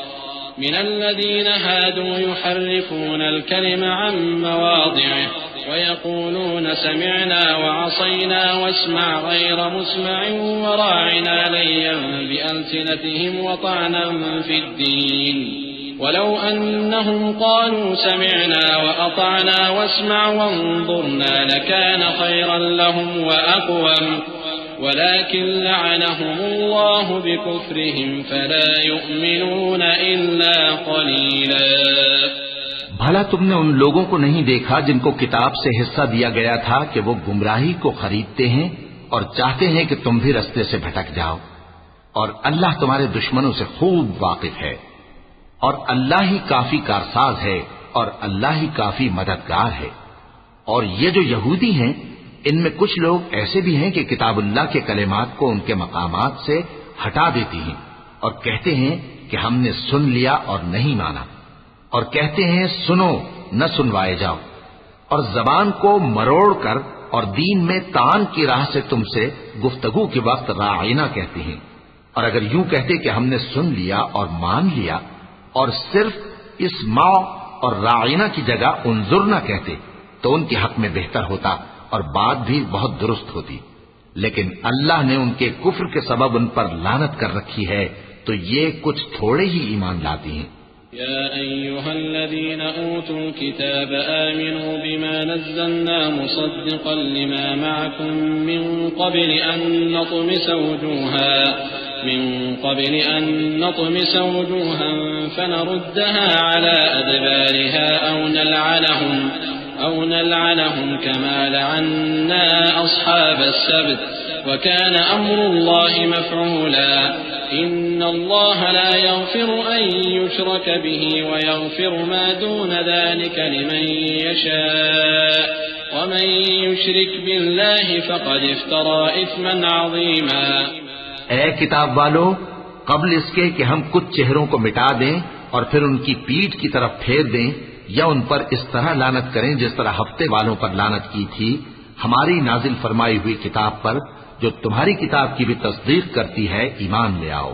من الذين هادوا يحرفون الكلم عن مواضعه ويقولون سمعنا وعصينا واسمع غير مسمع وراعنا ليا بألسنتهم وطعنا في الدين ولو أنهم قالوا سمعنا وأطعنا واسمع وانظرنا لكان خيرا لهم وأقوم ولكن لعنهم الله بكفرهم فلا يؤمنون إلا قليلا۔ بھلا تم نے ان لوگوں کو نہیں دیکھا جن کو کتاب سے حصہ دیا گیا تھا کہ وہ گمراہی کو خریدتے ہیں اور چاہتے ہیں کہ تم بھی رستے سے بھٹک جاؤ، اور اللہ تمہارے دشمنوں سے خوب واقف ہے، اور اللہ ہی کافی کارساز ہے اور اللہ ہی کافی مددگار ہے۔ اور یہ جو یہودی ہیں ان میں کچھ لوگ ایسے بھی ہیں کہ کتاب اللہ کے کلمات کو ان کے مقامات سے ہٹا دیتی ہیں اور کہتے ہیں کہ ہم نے سن لیا اور نہیں مانا، اور کہتے ہیں سنو نہ سنوائے جاؤ، اور زبان کو مروڑ کر اور دین میں تان کی راہ سے تم سے گفتگو کے وقت راعینا کہتے ہیں، اور اگر یوں کہتے کہ ہم نے سن لیا اور مان لیا اور صرف اسمع اور راعینا کی جگہ انظر نہ کہتے تو ان کے حق میں بہتر ہوتا اور بات بھی بہت درست ہوتی، لیکن اللہ نے ان کے کفر کے سبب ان پر لعنت کر رکھی ہے تو یہ کچھ تھوڑے ہی ایمان لاتی ہیں۔ يا أيها الذين أوتوا الكتاب آمنوا بما نزلنا مصدقا لما معكم من قبل أن نطمس وجوها فنردها على أدبارها أو نلعنهم كما لعنا أصحاب السبت وكان أمر الله مفعولا إن الله لا يغفر أن يشرك به ويغفر ما دون ذلك لمن يشاء ومن يشرك بالله فقد افترى إثما عظيما۔ اے کتاب والو، قبل اس کے کہ ہم کچھ چہروں کو مٹا دیں اور پھر ان کی پیٹھ کی طرف پھیر دیں یا ان پر اس طرح لعنت کریں جس طرح ہفتے والوں پر لعنت کی تھی، ہماری نازل فرمائی ہوئی کتاب پر جو تمہاری کتاب کی بھی تصدیق کرتی ہے ایمان لے آؤ،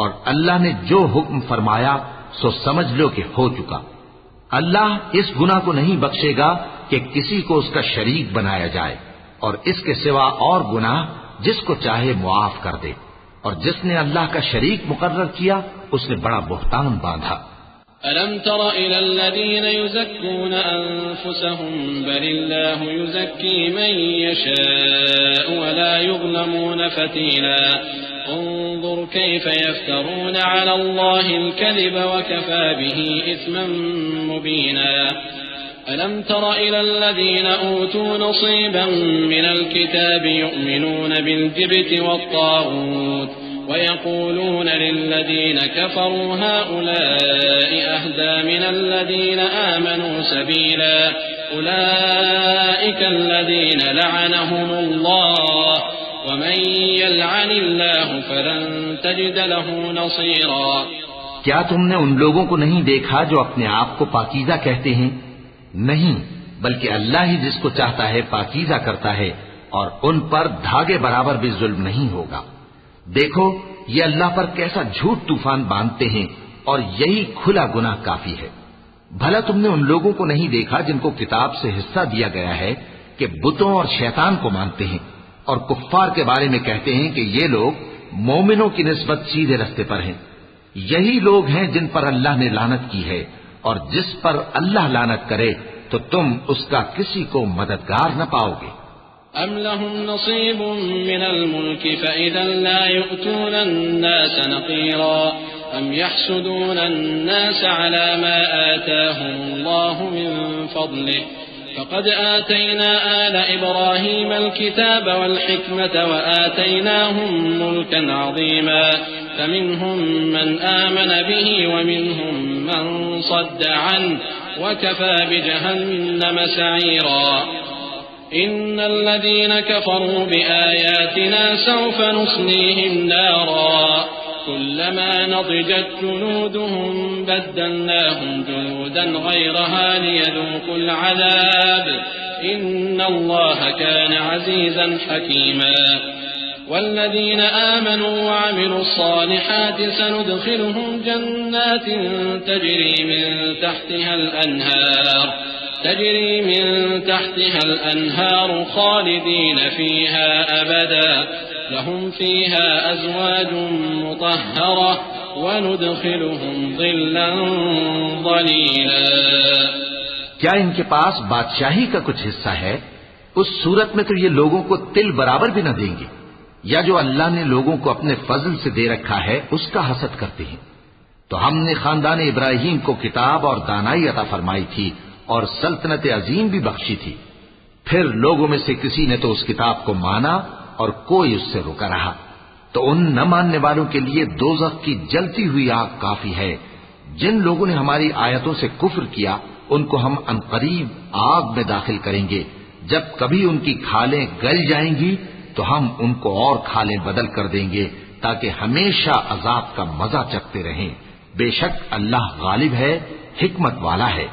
اور اللہ نے جو حکم فرمایا سو سمجھ لو کہ ہو چکا۔ اللہ اس گناہ کو نہیں بخشے گا کہ کسی کو اس کا شریک بنایا جائے، اور اس کے سوا اور گناہ جس کو چاہے معاف کر دے، اور جس نے اللہ کا شریک مقرر کیا اس نے بڑا بہتان باندھا۔ ألم تر إلى الذين يزكون أنفسهم بل الله يزكي من يشاء ولا يظلمون فتيلا انظر كيف يفترون على الله الكذب وكفى به إثما مبينا ألم تر إلى الذين أوتوا نصيبا من الكتاب يؤمنون بالجبت والطاغوت ويقولون للذين كفروا هؤلاء أهدى من الذين آمنوا سبيلا أولئك الذين لعنهم الله ومن يلعن الله فلن تجد له نصيرا. کیا تم نے ان لوگوں کو نہیں دیکھا جو اپنے آپ کو پاکیزہ کہتے ہیں؟ نہیں، بلکہ اللہ ہی جس کو چاہتا ہے پاکیزہ کرتا ہے، اور ان پر دھاگے برابر بھی ظلم نہیں ہوگا. دیکھو یہ اللہ پر کیسا جھوٹ طوفان باندھتے ہیں، اور یہی کھلا گناہ کافی ہے. بھلا تم نے ان لوگوں کو نہیں دیکھا جن کو کتاب سے حصہ دیا گیا ہے کہ بتوں اور شیطان کو مانتے ہیں، اور کفار کے بارے میں کہتے ہیں کہ یہ لوگ مومنوں کی نسبت سیدھے رستے پر ہیں. یہی لوگ ہیں جن پر اللہ نے لعنت کی ہے، اور جس پر اللہ لعنت کرے تو تم اس کا کسی کو مددگار نہ پاؤ گے. أم لهم نصيب من الملك فإذا لا يؤتون الناس نقيرا أم يحسدون الناس على ما آتاهم الله من فضله فقد آتينا آل إبراهيم الكتاب والحكمة وآتيناهم ملكا عظيما فمنهم من آمن به ومنهم من صد عنه وكفى بجهنم سعيرا. إن الذين كفروا بآياتنا سوف نصليهم نارا كلما نضجت جلودهم بدلناهم جلودا غيرها ليذوقوا العذاب إن الله كان عزيزا حكيما. والذين آمنوا وعملوا الصالحات سندخلهم جنات تجري من تحتها الأنهار خالدين فيها أبدا لهم فيها أزواج مطهرة وندخلهم ظلا ظليلا. کیا ان کے پاس بادشاہی کا کچھ حصہ ہے؟ اس صورت میں تو یہ لوگوں کو تل برابر بھی نہ دیں گے. یا جو اللہ نے لوگوں کو اپنے فضل سے دے رکھا ہے اس کا حسد کرتے ہیں. تو ہم نے خاندان ابراہیم کو کتاب اور دانائی عطا فرمائی تھی اور سلطنت عظیم بھی بخشی تھی. پھر لوگوں میں سے کسی نے تو اس کتاب کو مانا اور کوئی اس سے رکا رہا. تو ان نہ ماننے والوں کے لیے دوزخ کی جلتی ہوئی آگ کافی ہے. جن لوگوں نے ہماری آیتوں سے کفر کیا ان کو ہم عنقریب آگ میں داخل کریں گے. جب کبھی ان کی کھالیں گل جائیں گی تو ہم ان کو اور کھالیں بدل کر دیں گے تاکہ ہمیشہ عذاب کا مزہ چکھتے رہیں. بے شک اللہ غالب ہے، حکمت والا ہے.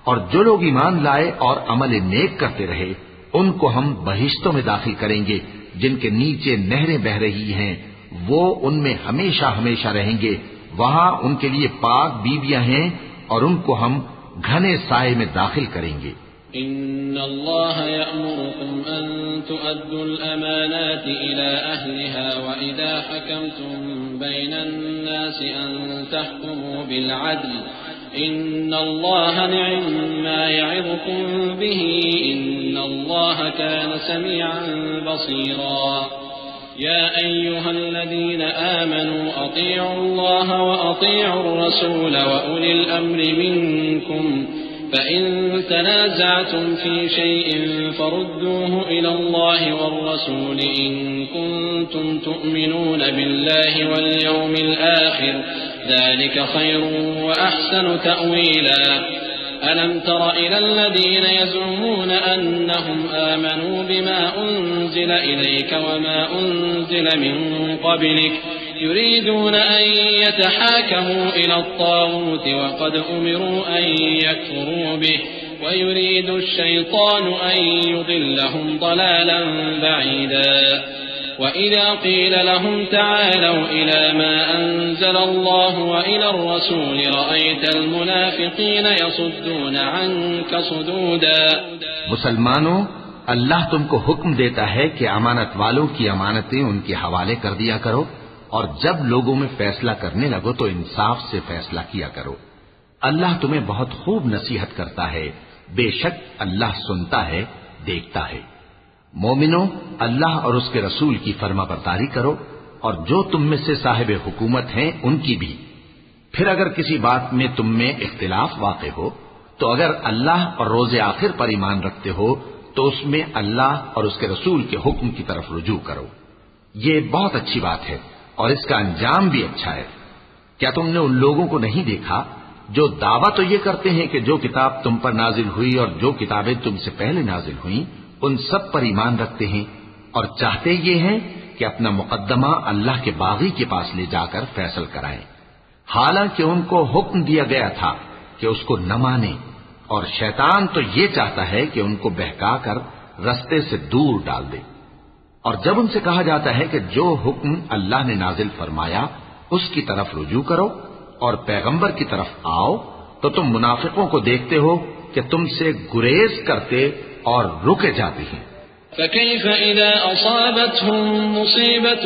اور جو لوگ ایمان لائے اور عمل نیک کرتے رہے ان کو ہم بہشتوں میں داخل کریں گے جن کے نیچے نہریں بہ رہی ہیں. وہ ان میں ہمیشہ ہمیشہ رہیں گے. وہاں ان کے لیے پاک بیویاں ہیں اور ان کو ہم گھنے سائے میں داخل کریں گے. إن الله يأمركم أن تؤدوا الأمانات إلى أهلها وإذا حكمتم بين الناس أن تحكموا بالعدل إن الله نعم ما يعظكم به إن الله كان سميعا بصيرا. يا أيها الذين آمنوا أطيعوا الله وأطيعوا الرسول وأولي الأمر منكم فإن تنازعتم في شيء فردوه إلى الله والرسول إن كنتم تؤمنون بالله واليوم الآخر ذلك خير وأحسن تأويلا. ألم تر إلى الذين يزعمون أنهم آمنوا بما أنزل إليك وما أنزل من قبلك يريدون أن يتحاكموا إلى الطاغوت وقد أمروا أن يكفروا به ويريد الشيطان أن يضلهم ضلالا بعيدا. وإذا قيل لهم تعالوا إلى ما أنزل الله وإلى الرسول رأيت المنافقين يصدون عنك صدودا. مسلمانوں، اللہ تم کو حکم دیتا ہے کہ امانت والوں کی امانتیں ان کے حوالے کر دیا کرو اور جب لوگوں میں فیصلہ کرنے لگو تو انصاف سے فیصلہ کیا کرو. اللہ تمہیں بہت خوب نصیحت کرتا ہے. بے شک اللہ سنتا ہے، دیکھتا ہے. مومنو، اللہ اور اس کے رسول کی فرما برداری کرو اور جو تم میں سے صاحب حکومت ہیں ان کی بھی. پھر اگر کسی بات میں تم میں اختلاف واقع ہو تو تو اگر اللہ اور روز آخر پر ایمان رکھتے ہو تو اس میں اللہ اور اس کے رسول کے حکم کی طرف رجوع کرو. یہ بہت اچھی بات ہے اور اس کا انجام بھی اچھا ہے. کیا تم نے ان لوگوں کو نہیں دیکھا جو دعویٰ تو یہ کرتے ہیں کہ جو کتاب تم پر نازل ہوئی اور جو کتابیں تم سے پہلے نازل ہوئیں ان سب پر ایمان رکھتے ہیں اور چاہتے یہ ہیں کہ اپنا مقدمہ اللہ کے باغی کے پاس لے جا کر فیصل کرائیں، حالانکہ ان کو حکم دیا گیا تھا کہ اس کو نہ مانیں، اور شیطان تو یہ چاہتا ہے کہ ان کو بہکا کر رستے سے دور ڈال دے. اور جب ان سے کہا جاتا ہے کہ جو حکم اللہ نے نازل فرمایا اس کی طرف رجوع کرو اور پیغمبر کی طرف آؤ تو تم منافقوں کو دیکھتے ہو کہ تم سے گریز کرتے اور رکے جاتے ہیں. فكيف إذا أصابتهم مصيبة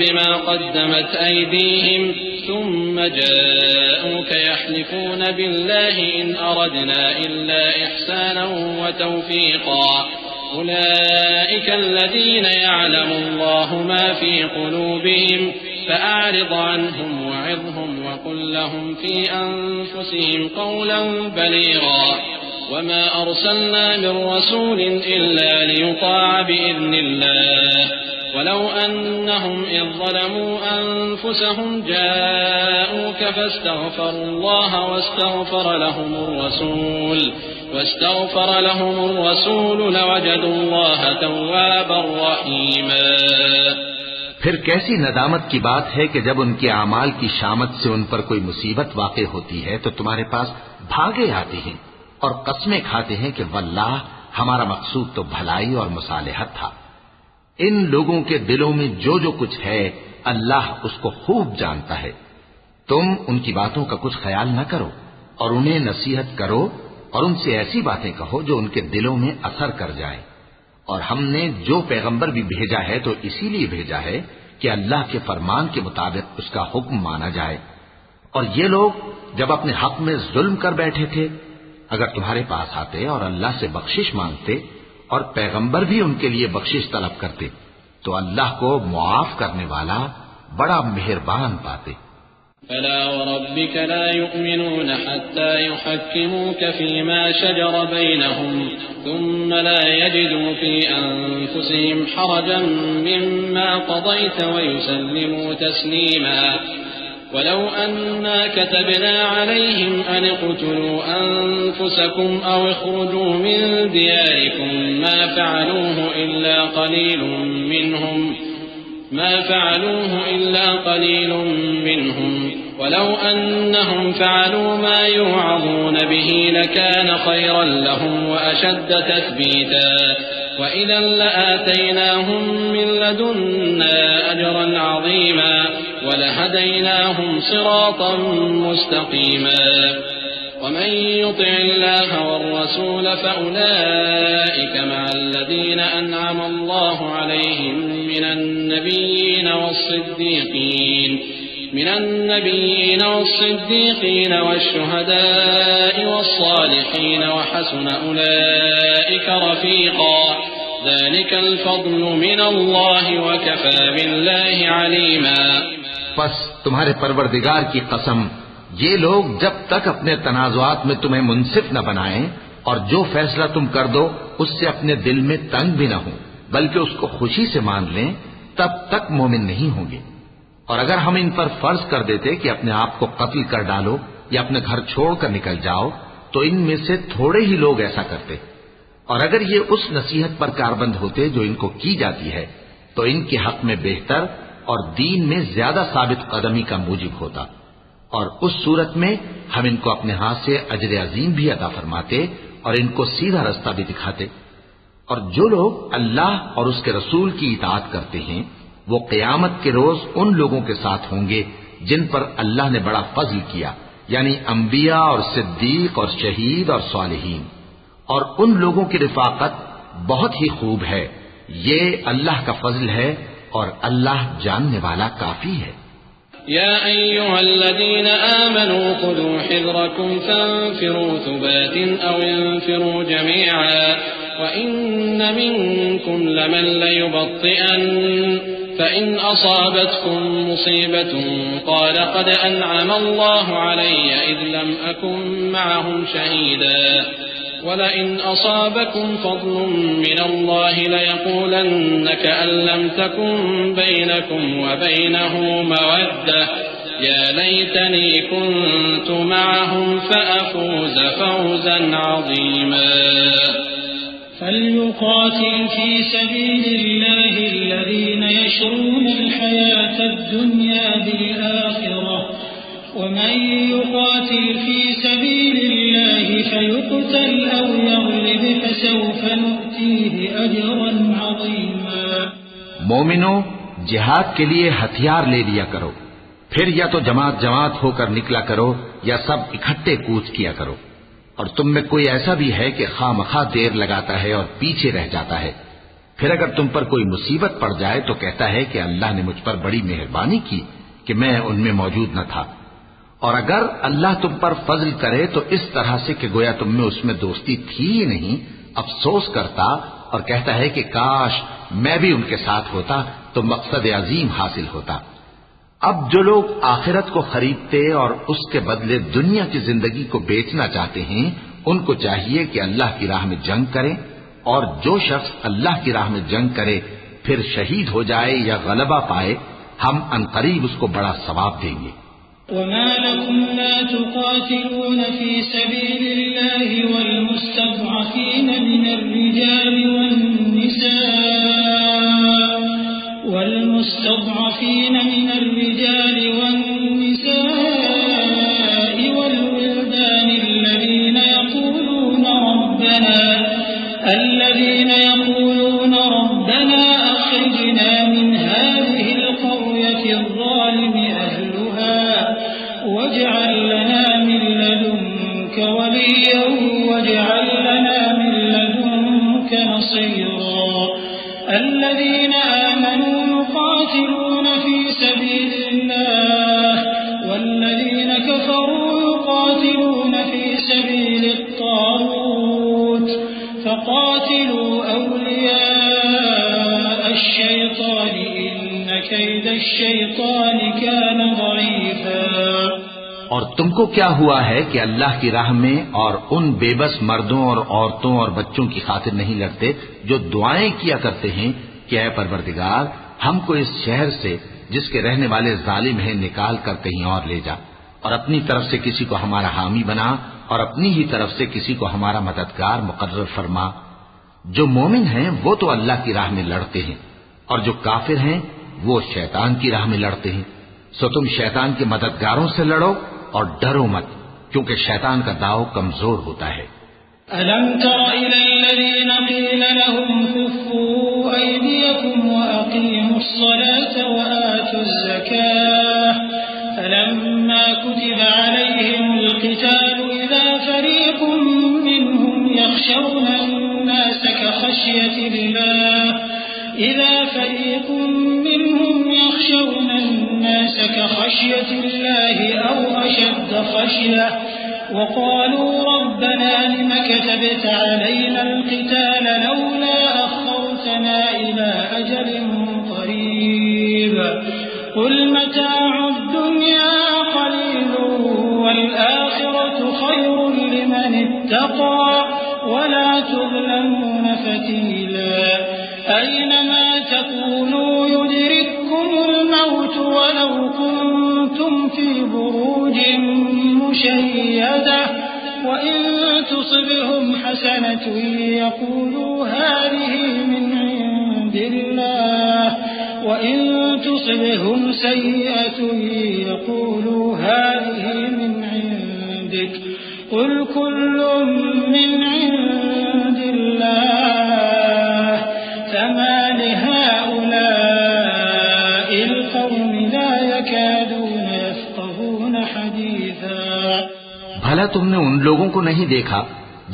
بما قدمت أيديهم ثم جاءوك يحلفون بالله إن أردنا إلا إحسانا وتوفيقا أولئك الذين يعلم الله ما في قلوبهم فأعرض عنهم وعظهم وقل لهم في أنفسهم قولا بليغا وما أرسلنا من رسول إلا ليطاع بإذن الله ولو أنهم إذ ظلموا أنفسهم جاءوك فاستغفروا الله واستغفر لهم الرسول لوجدوا الله توابا رحيما. پھر کیسی ندامت کی بات ہے کہ جب ان کے اعمال کی شامت سے ان پر کوئی مصیبت واقع ہوتی ہے تو تمہارے پاس بھاگے آتے ہیں اور قسمیں کھاتے ہیں کہ واللہ ہمارا مقصود تو بھلائی اور مصالحت تھا. ان لوگوں کے دلوں میں جو جو کچھ ہے اللہ اس کو خوب جانتا ہے. تم ان کی باتوں کا کچھ خیال نہ کرو اور انہیں نصیحت کرو اور ان سے ایسی باتیں کہو جو ان کے دلوں میں اثر کر جائیں. اور ہم نے جو پیغمبر بھی بھیجا ہے تو اسی لیے بھیجا ہے کہ اللہ کے فرمان کے مطابق اس کا حکم مانا جائے. اور یہ لوگ جب اپنے حق میں ظلم کر بیٹھے تھے اگر تمہارے پاس آتے اور اللہ سے بخشش مانگتے اور پیغمبر بھی ان کے لیے بخشش طلب کرتے تو اللہ کو معاف کرنے والا بڑا مہربان پاتے. فلا وربك لا يؤمنون حتى يحكموك فيما شجر بينهم ثم لا يجدوا في أنفسهم حرجا مما قضيت ويسلموا تسليما. ولو أنا كتبنا عليهم أن اقتلوا أنفسكم أو اخرجوا من دياركم ما فعلوه إلا قليل منهم ولو أنهم فعلوا ما يوعظون به لكان خيرا لهم وأشد تثبيتا وإذا لآتيناهم من لدنا أجرا عظيما ولهديناهم صراطا مستقيما. ومن يطع الله والرسول فأولئك مع الذين أنعم الله عليهم من النبيين والصديقين والشهداء والصالحين وحسن أولئك رفيقا. ذلك الفضل من الله وكفى بالله عليما. پس تمہارے پروردگار کی قسم یہ لوگ جب تک اپنے تنازعات میں تمہیں منصف نہ بنائیں اور جو فیصلہ تم کر دو اس سے اپنے دل میں تنگ بھی نہ ہوں بلکہ اس کو خوشی سے مان لیں تب تک مومن نہیں ہوں گے. اور اگر ہم ان پر فرض کر دیتے کہ اپنے آپ کو قتل کر ڈالو یا اپنے گھر چھوڑ کر نکل جاؤ تو ان میں سے تھوڑے ہی لوگ ایسا کرتے. اور اگر یہ اس نصیحت پر کاربند ہوتے جو ان کو کی جاتی ہے تو ان کے حق میں بہتر اور دین میں زیادہ ثابت قدمی کا موجب ہوتا. اور اس صورت میں ہم ان کو اپنے ہاتھ سے اجر عظیم بھی عطا فرماتے اور ان کو سیدھا رستہ بھی دکھاتے. اور جو لوگ اللہ اور اس کے رسول کی اطاعت کرتے ہیں وہ قیامت کے روز ان لوگوں کے ساتھ ہوں گے جن پر اللہ نے بڑا فضل کیا یعنی انبیاء اور صدیق اور شہید اور صالحین. اور ان لوگوں کی رفاقت بہت ہی خوب ہے. یہ اللہ کا فضل ہے اور اللہ جاننے والا کافی ہے. يا أيها الذين آمنوا خذوا حذركم فانفروا ثبات أو انفروا جميعا وإن منكم لمن ليبطئن فإن أصابتكم مصيبة قال قد أنعم الله علي إذ لم أكن معهم شهيدا ولئن أصابكم فضل من الله ليقولن كأن لم تكن بينكم وبينه مودة يا ليتني كنت معهم فأفوز فوزا عظيما فليقاتل في سبيل الله الذين يشرون الحياة الدنيا بالآخرة ومن يقاتل في سبيل الله فيقتل أو يغلب فسوف نؤتيه أجرا عظيما مومنو جہاد کے لیے ہتھیار لے لیا کرو، پھر یا تو جماعت جماعت ہو کر نکلا کرو یا سب اکٹھے کوچ کیا کرو، اور تم میں کوئی ایسا بھی ہے کہ خواہ مخواہ دیر لگاتا ہے اور پیچھے رہ جاتا ہے، پھر اگر تم پر کوئی مصیبت پڑ جائے تو کہتا ہے کہ اللہ نے مجھ پر بڑی مہربانی کی کہ میں ان میں موجود نہ تھا، اور اگر اللہ تم پر فضل کرے تو اس طرح سے کہ گویا تم میں اس میں دوستی تھی ہی نہیں، افسوس کرتا اور کہتا ہے کہ کاش میں بھی ان کے ساتھ ہوتا تو مقصد عظیم حاصل ہوتا۔ اب جو لوگ آخرت کو خریدتے اور اس کے بدلے دنیا کی زندگی کو بیچنا چاہتے ہیں ان کو چاہیے کہ اللہ کی راہ میں جنگ کریں، اور جو شخص اللہ کی راہ میں جنگ کرے پھر شہید ہو جائے یا غلبہ پائے ہم عنقریب اس کو بڑا ثواب دیں گے۔ وما لكم لا تقاتلون في سبيل الله والمستضعفين من الرجال والنساء والولدان الذين يقولون ربنا أخرجنا من هذه القرية الظالم أهلها واجعل لنا من لدنك وليا واجعل لنا من لدنك نصيرا الذين آمنوا يقاتلون في سبيل الله والذين كفروا يقاتلون في سبيل الطاغوت فقاتلوا أولياء الشيطان إن كيد الشيطان كان ضعيفا۔ اور تم کو کیا ہوا ہے کہ اللہ کی راہ میں اور ان بے بس مردوں اور عورتوں اور بچوں کی خاطر نہیں لڑتے جو دعائیں کیا کرتے ہیں کہ اے پروردگار ہم کو اس شہر سے جس کے رہنے والے ظالم ہیں نکال کر کہیں اور لے جا، اور اپنی طرف سے کسی کو ہمارا حامی بنا اور اپنی ہی طرف سے کسی کو ہمارا مددگار مقرر فرما۔ جو مومن ہیں وہ تو اللہ کی راہ میں لڑتے ہیں، اور جو کافر ہیں وہ شیطان کی راہ میں لڑتے ہیں، سو تم شیطان کے مددگاروں سے لڑو اور ڈرو مت، کیونکہ شیطان کا داؤ کمزور ہوتا ہے۔ أَلَمْ تَرَ إِلَى الَّذِينَ قِيلَ لَهُمْ كُفُّوا أَيْدِيَكُمْ وَأَقِيمُوا الصَّلَاةَ وَآتُوا الزَّكَاةَ فَلَمَّا كُتِبَ عَلَيْهِمُ الْقِتَالُ إِذَا فَرِيقٌ مِّنْهُمْ يَخْشَوْنَ النَّاسَ كَخَشْيَةِ اللَّهِ أَوْ أَشَدَّ خَشْيَةً وقالوا ربنا لم كتبت علينا القتال لولا أخرتنا إلى أجل قريب قل متاع الدنيا قليل والآخرة خير لمن اتقى ولا تظلمون فتيلا أينما تكونوا يدرككم الموت ولو كنتم في بروج مشيدة وإن تصبهم حسنة يقولوا هذه من عند الله وإن تصبهم سيئة يقولوا هذه من عندك قل كل من عند الله فما لهؤلاء القوم لا يكادون يفقهون حديثا۔ بھلا تم نے ان لوگوں کو نہیں دیکھا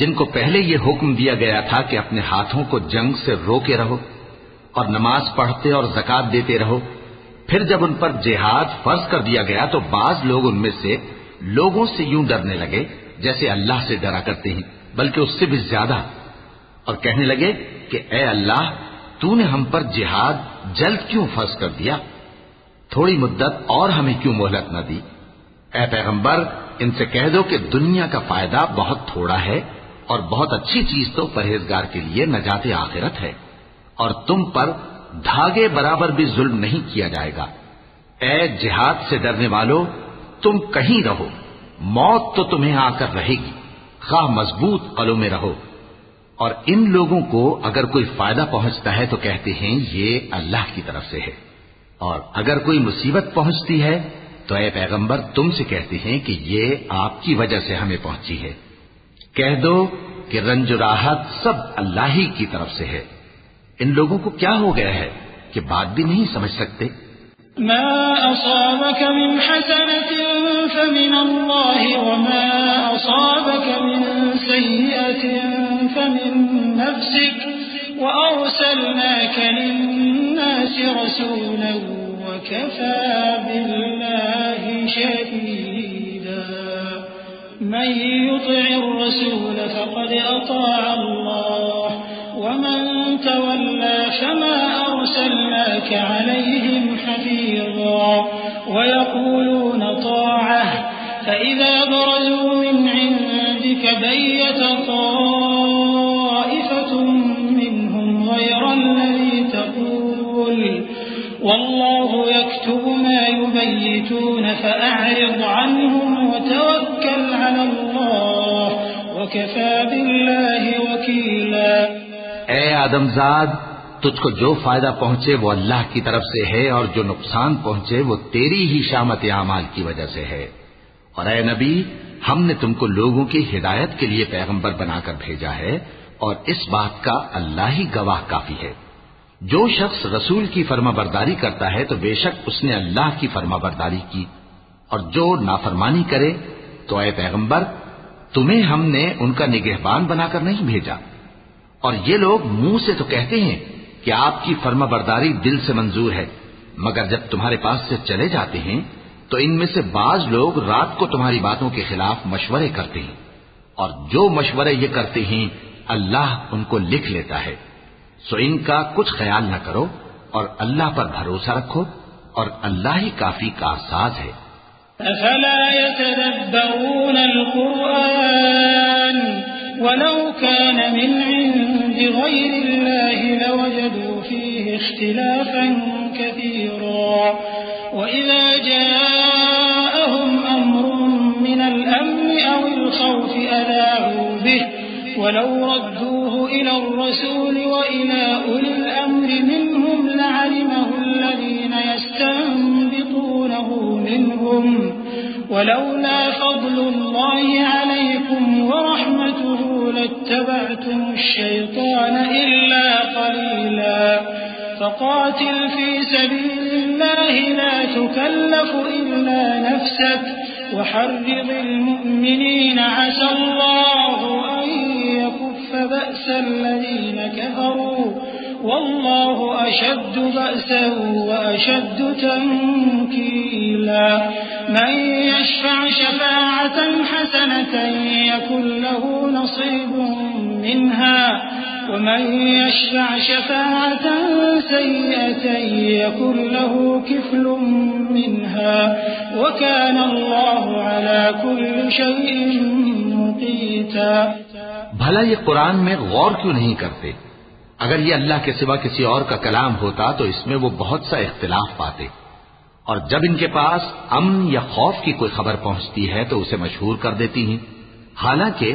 جن کو پہلے یہ حکم دیا گیا تھا کہ اپنے ہاتھوں کو جنگ سے روکے رہو اور نماز پڑھتے اور زکوٰۃ دیتے رہو، پھر جب ان پر جہاد فرض کر دیا گیا تو بعض لوگ ان میں سے لوگوں سے یوں ڈرنے لگے جیسے اللہ سے ڈرا کرتے ہیں بلکہ اس سے بھی زیادہ، اور کہنے لگے کہ اے اللہ تو نے ہم پر جہاد جلد کیوں فرض کر دیا؟ تھوڑی مدت اور ہمیں کیوں مہلت نہ دی؟ اے پیغمبر ان سے کہہ دو کہ دنیا کا فائدہ بہت تھوڑا ہے اور بہت اچھی چیز تو پرہیزگار کے لیے نجات آخرت ہے، اور تم پر دھاگے برابر بھی ظلم نہیں کیا جائے گا۔ اے جہاد سے ڈرنے والو، تم کہیں رہو، موت تو تمہیں آ کر رہے گی، خواہ مضبوط قلعوں میں رہو۔ اور ان لوگوں کو اگر کوئی فائدہ پہنچتا ہے تو کہتے ہیں یہ اللہ کی طرف سے ہے، اور اگر کوئی مصیبت پہنچتی ہے تو اے پیغمبر تم سے کہتے ہیں کہ یہ آپ کی وجہ سے ہمیں پہنچی ہے۔ کہہ دو کہ رنج و راحت سب اللہ ہی کی طرف سے ہے۔ ان لوگوں کو کیا ہو گیا ہے کہ بات بھی نہیں سمجھ سکتے؟ ما أصابك من حسنة فمن الله وما أصابك من سيئة فمن نفسك وأرسلناك للناس رسولا وكفى بالله شهيدا من يطع الرسول فقد أطاع الله ومن تولى فما أرسلناك عليهم حفيظا ويقولون طاعة فإذا برزوا من عندك بيت طائفة منهم غير الذي تقول والله يكتب ما يبيتون فأعرض عنهم وتوكل على الله وكفى بالله وكيلا۔ اے آدم زاد، تجھ کو جو فائدہ پہنچے وہ اللہ کی طرف سے ہے، اور جو نقصان پہنچے وہ تیری ہی شامت اعمال کی وجہ سے ہے۔ اور اے نبی، ہم نے تم کو لوگوں کی ہدایت کے لیے پیغمبر بنا کر بھیجا ہے، اور اس بات کا اللہ ہی گواہ کافی ہے۔ جو شخص رسول کی فرما برداری کرتا ہے تو بے شک اس نے اللہ کی فرما برداری کی، اور جو نافرمانی کرے تو اے پیغمبر تمہیں ہم نے ان کا نگہبان بنا کر نہیں بھیجا۔ اور یہ لوگ منہ سے تو کہتے ہیں کہ آپ کی فرما برداری دل سے منظور ہے، مگر جب تمہارے پاس سے چلے جاتے ہیں تو ان میں سے بعض لوگ رات کو تمہاری باتوں کے خلاف مشورے کرتے ہیں، اور جو مشورے یہ کرتے ہیں اللہ ان کو لکھ لیتا ہے۔ سو ان کا کچھ خیال نہ کرو اور اللہ پر بھروسہ رکھو، اور اللہ ہی کافی کارساز ہے۔ افلا يتدبرون القرآن ولو كان من عند غير الله لوجدوا فيه اختلافا كثيرا وإذا جاءهم أمر من الأمن أو الخوف أذاعوا به ولو ردوه إلى الرسول وإلى أولي الأمر منهم لعلمه الذين يستنبطونه منهم ولولا فضل الله عليكم ورحمته لاتبعتم الشيطان إلا قليلا فقاتل في سبيل الله لا تكلف إلا نفسك وحرض المؤمنين عسى الله أن يكف بأس الذين كفروا والله أشد بأسا وأشد تنكيلا من يشفع شفاعة حسنة يكن له نصيب منها ومن يشفع شفاعة سيئة يكن له كفل منها وكان الله على كل شيء مقيتا۔ بھلا یہ قرآن میں غور کیوں نہیں کرتے؟ اگر یہ اللہ کے سوا کسی اور کا کلام ہوتا تو اس میں وہ بہت سا اختلاف پاتے، اور جب ان کے پاس امن یا خوف کی کوئی خبر پہنچتی ہے تو اسے مشہور کر دیتی ہیں، حالانکہ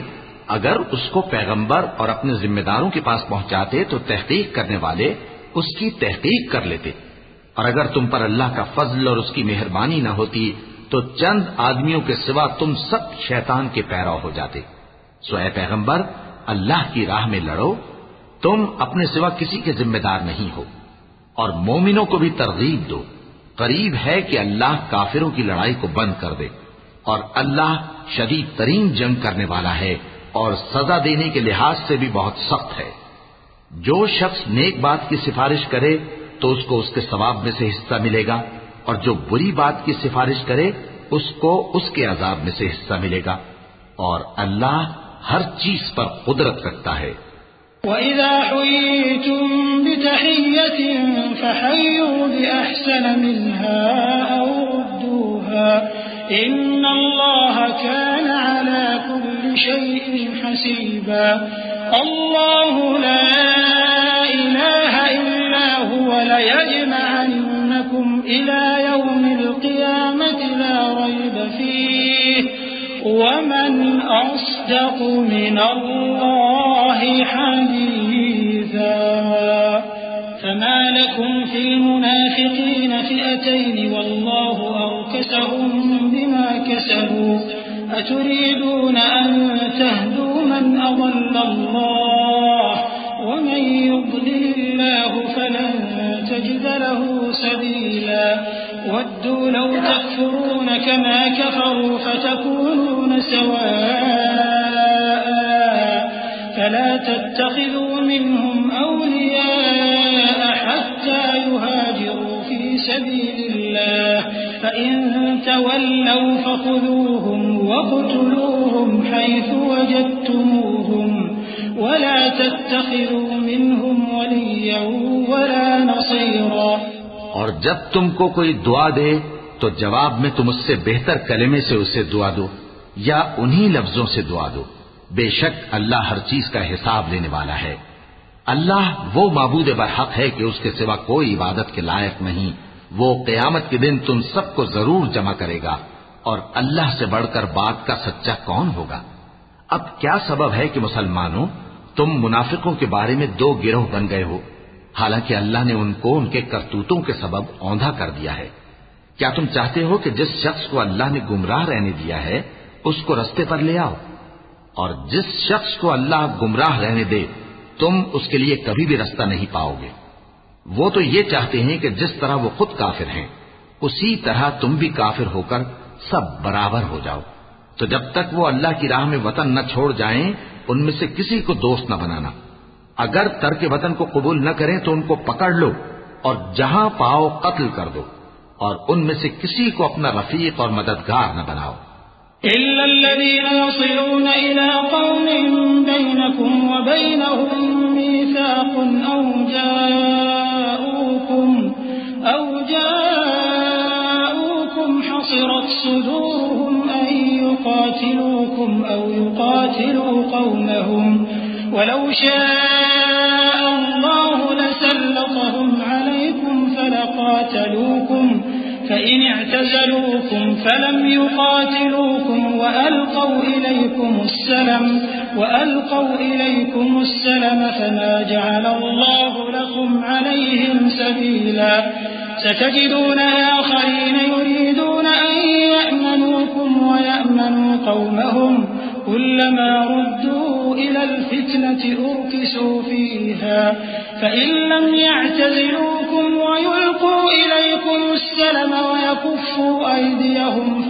اگر اس کو پیغمبر اور اپنے ذمہ داروں کے پاس پہنچاتے تو تحقیق کرنے والے اس کی تحقیق کر لیتے، اور اگر تم پر اللہ کا فضل اور اس کی مہربانی نہ ہوتی تو چند آدمیوں کے سوا تم سب شیطان کے پیرو ہو جاتے۔ سو اے پیغمبر اللہ کی راہ میں لڑو، تم اپنے سوا کسی کے ذمہ دار نہیں ہو، اور مومنوں کو بھی ترغیب دو، قریب ہے کہ اللہ کافروں کی لڑائی کو بند کر دے، اور اللہ شدید ترین جنگ کرنے والا ہے اور سزا دینے کے لحاظ سے بھی بہت سخت ہے۔ جو شخص نیک بات کی سفارش کرے تو اس کو اس کے ثواب میں سے حصہ ملے گا، اور جو بری بات کی سفارش کرے اس کو اس کے عذاب میں سے حصہ ملے گا، اور اللہ ہر چیز پر قدرت رکھتا ہے۔ وَإِذَا حُيِّيتُم بِتَحِيَّةٍ فَحَيُّوا بِأَحْسَنَ مِنْهَا أَوْ رُدُّوهَا إِنَّ اللَّهَ كَانَ عَلَى كُلِّ شَيْءٍ حَسِيبًا اللَّهُ لَا إِلَٰهَ إِلَّا هُوَ لَيَجْمَعَنَّكُمْ إِلَىٰ يَوْمِ الْقِيَامَةِ لَا رَيْبَ فِيهِ وَمَنْ أَصْدَقُ مِنَ اللَّهِ حَدِيثًا فَمَا لَكُمْ فِي الْمُنَافِقِينَ فِئَتَيْنِ وَاللَّهُ أَرْكَسَهُم بِمَا كَسَبُوا أَتُرِيدُونَ أَن تَهْدُوا مَنْ أَضَلَّ اللَّهُ وَمَن يُضْلِلِ اللَّهُ فَلَن تَجِدَ لَهُ سَبِيلًا وَدُّوا لَوْ تَكْفُرُونَ كَمَا كَفَرُوا فَتَكُونُونَ سَوَاءً فَلَا تَتَّخِذُوا مِنْهُمْ أَوْلِيَاءَ حَتَّى يُهَاجِرُوا فِي سَبِيلِ اللَّهِ فَإِن تَوَلَّوْا فَخُذُوهُمْ وَاقْتُلُوهُمْ حَيْثُ وَجَدتُّمُوهُمْ وَلَا تَتَّخِذُوا مِنْهُمْ وَلِيًّا وَلَا نَصِيرًا اور جب تم کو کوئی دعا دے تو جواب میں تم اس سے بہتر کلمے سے اسے دعا دو یا انہی لفظوں سے دعا دو بے شک اللہ ہر چیز کا حساب لینے والا ہے اللہ وہ معبود برحق ہے کہ اس کے سوا کوئی عبادت کے لائق نہیں وہ قیامت کے دن تم سب کو ضرور جمع کرے گا اور اللہ سے بڑھ کر بات کا سچا کون ہوگا اب کیا سبب ہے کہ مسلمانوں تم منافقوں کے بارے میں دو گروہ بن گئے ہو حالانکہ اللہ نے ان کو ان کے کرتوتوں کے سبب اوندھا کر دیا ہے کیا تم چاہتے ہو کہ جس شخص کو اللہ نے گمراہ رہنے دیا ہے اس کو رستے پر لے آؤ اور جس شخص کو اللہ گمراہ رہنے دے تم اس کے لیے کبھی بھی رستہ نہیں پاؤ گے وہ تو یہ چاہتے ہیں کہ جس طرح وہ خود کافر ہیں اسی طرح تم بھی کافر ہو کر سب برابر ہو جاؤ تو جب تک وہ اللہ کی راہ میں وطن نہ چھوڑ جائیں ان میں سے کسی کو دوست نہ بنانا اگر ترک وطن کو قبول نہ کریں تو ان کو پکڑ لو اور جہاں پاؤ قتل کر دو اور ان میں سے کسی کو اپنا رفیق اور مددگار نہ بناؤ إِلَّا الَّذِينَ يَصِلُونَ إِلَىٰ قَوْمٍ بَيْنَكُمْ وَبَيْنَهُم مِّيثَاقٌ أَوْ جَاءُوكُمْ حَصِرَتْ صُدُورُهُمْ أَن يُقَاتِلُوكُمْ أَوْ يُقَاتِلُوا قَوْمَهُمْ وَلَوْ شَاءَ اللَّهُ لَسَلَّطَهُمْ عَلَيْكُمْ فَلَقَاتَلُوكُمْ فَإِنِ اعْتَزَلُوكُمْ فَلَمْ يُقَاتِلُوكُمْ وَأَلْقَوْا إِلَيْكُمُ السَّلَمَ فَمَا جَعَلَ اللَّهُ لَكُمْ عَلَيْهِمْ سَبِيلًا سَتَجِدُونَ آخَرِينَ يُرِيدُونَ أَن يَأْمَنُوكُمْ وَيَأْمَنُوا قَوْمَهُمْ كُلَّمَا رُدُّوا إِلَى الْفِتْنَةِ أُرْكِسُوا فِيهَا فَإِن لَّمْ يَعْتَزِلُوكُمْ وَيُلْقُوا إِلَيْكُمُ السَّلَمَ وَيَكُفُّوا أَيْدِيَهُمْ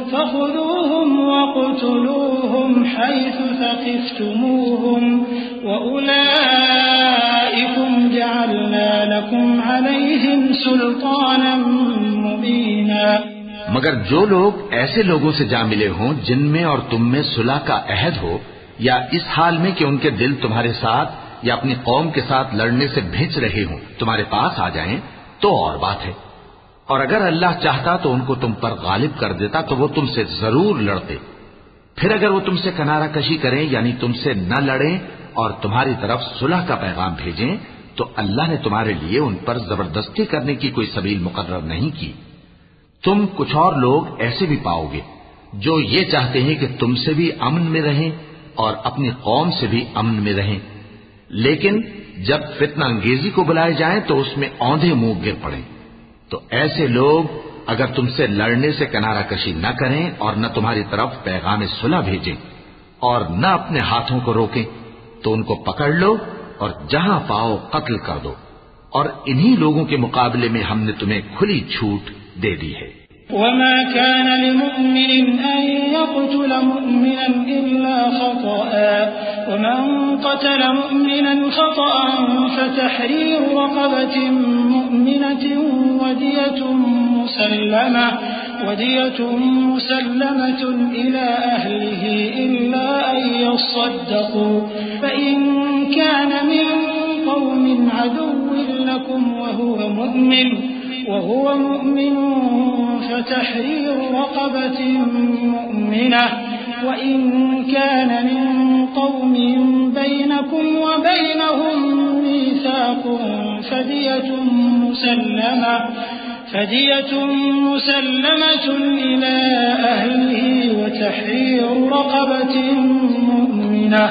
فَخُذُوهُمْ وَاقْتُلُوهُمْ حَيْثُ ثَقِفْتُمُوهُمْ وَأُولَٰئِكُمْ جَعَلْنَا لَكُمْ عَلَيْهِمْ سُلْطَانًا مُّبِينًا مگر جو لوگ ایسے لوگوں سے جا ملے ہوں جن میں اور تم میں صلح کا عہد ہو یا اس حال میں کہ ان کے دل تمہارے ساتھ یا اپنی قوم کے ساتھ لڑنے سے بھج رہے ہوں تمہارے پاس آ جائیں تو اور بات ہے اور اگر اللہ چاہتا تو ان کو تم پر غالب کر دیتا تو وہ تم سے ضرور لڑتے پھر اگر وہ تم سے کنارہ کشی کریں یعنی تم سے نہ لڑیں اور تمہاری طرف صلح کا پیغام بھیجیں تو اللہ نے تمہارے لیے ان پر زبردستی کرنے کی کوئی سبیل مقرر نہیں کی تم کچھ اور لوگ ایسے بھی پاؤ گے جو یہ چاہتے ہیں کہ تم سے بھی امن میں رہیں اور اپنی قوم سے بھی امن میں رہیں لیکن جب فتنہ انگیزی کو بلائے جائیں تو اس میں اوندھے منہ گر پڑیں تو ایسے لوگ اگر تم سے لڑنے سے کنارہ کشی نہ کریں اور نہ تمہاری طرف پیغام صلح بھیجیں اور نہ اپنے ہاتھوں کو روکیں تو ان کو پکڑ لو اور جہاں پاؤ قتل کر دو اور انہی لوگوں کے مقابلے میں ہم نے تمہیں کھلی چھوٹ دے دی ہے وما كان لمؤمن أن يقتل مؤمنا إلا خطأ ومن قتل مؤمنا خطأ فتحرير رقبة مؤمنة ودية ودية مسلمة إلى أهله إلا أن يصدقوا فإن كان من قوم عدو لكم وهو مؤمن فتحرير رقبة مؤمنة وإن كان من قوم بينكم وبينهم ميثاق فدية مسلمة إلى أهله وتحرير رقبة مؤمنة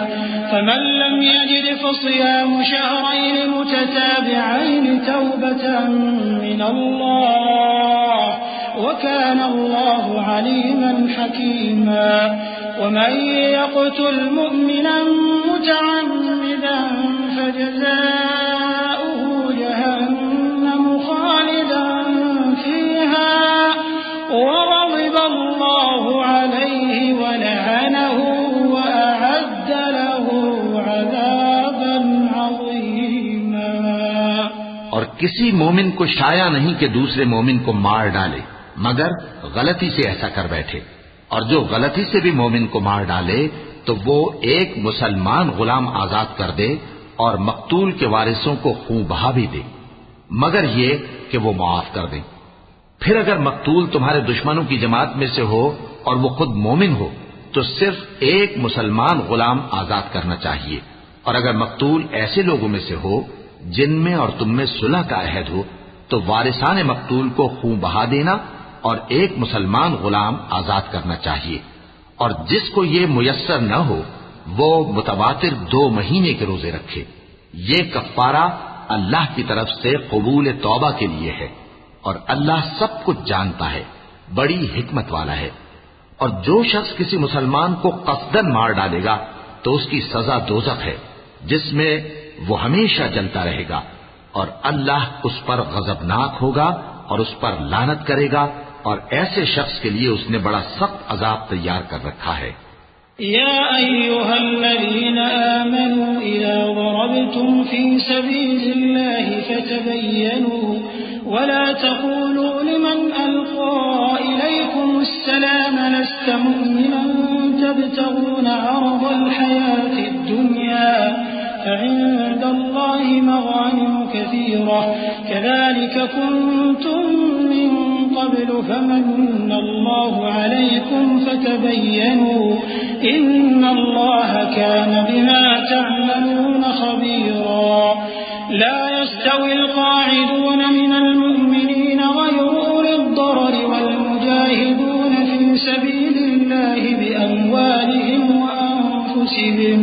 فمن لم يجد فصيام شهرين متتابعين توبة من الله وكان الله عليما حكيما ومن يقتل مؤمنا متعمدا فجزاؤه جهنم خالدا فيها وغضب الله عليه ولعنه وأعد له عذابا عظيما. اور کسی مومن کو شایع نہیں کہ دوسرے مومن کو مار ڈالے مگر غلطی سے ایسا کر بیٹھے، اور جو غلطی سے بھی مومن کو مار ڈالے تو وہ ایک مسلمان غلام آزاد کر دے اور مقتول کے وارثوں کو خون بہا بھی دے، مگر یہ کہ وہ معاف کر دیں. پھر اگر مقتول تمہارے دشمنوں کی جماعت میں سے ہو اور وہ خود مومن ہو تو صرف ایک مسلمان غلام آزاد کرنا چاہیے، اور اگر مقتول ایسے لوگوں میں سے ہو جن میں اور تم میں صلح کا عہد ہو تو وارثان مقتول کو خون بہا دینا اور ایک مسلمان غلام آزاد کرنا چاہیے. اور جس کو یہ میسر نہ ہو وہ متواتر 2 مہینے کے روزے رکھے. یہ کفارہ اللہ کی طرف سے قبول توبہ کے لیے ہے، اور اللہ سب کچھ جانتا ہے، بڑی حکمت والا ہے. اور جو شخص کسی مسلمان کو قصدن مار ڈالے گا تو اس کی سزا دوزخ ہے جس میں وہ ہمیشہ جلتا رہے گا، اور اللہ اس پر غضبناک ہوگا اور اس پر لعنت کرے گا، اور ایسے شخص کے لیے اس نے بڑا سخت عذاب تیار کر رکھا ہے. يا أيها الذين آمنوا إذا ضربتم في سبيل الله فتبينوا ولا تقولوا لمن ألقى إليكم السلام لست مؤمنا تبتغون عرض الحياة الدنيا فعند الله مغانم كثيرة كذلك كنتم من قبل فمن الله عليكم فتبينوا إن الله كان بما تعملون خبيرا. لا يستوي القاعدون من المؤمنين غير أولي الضرر والمجاهدون في سبيل الله بأموالهم وأنفسهم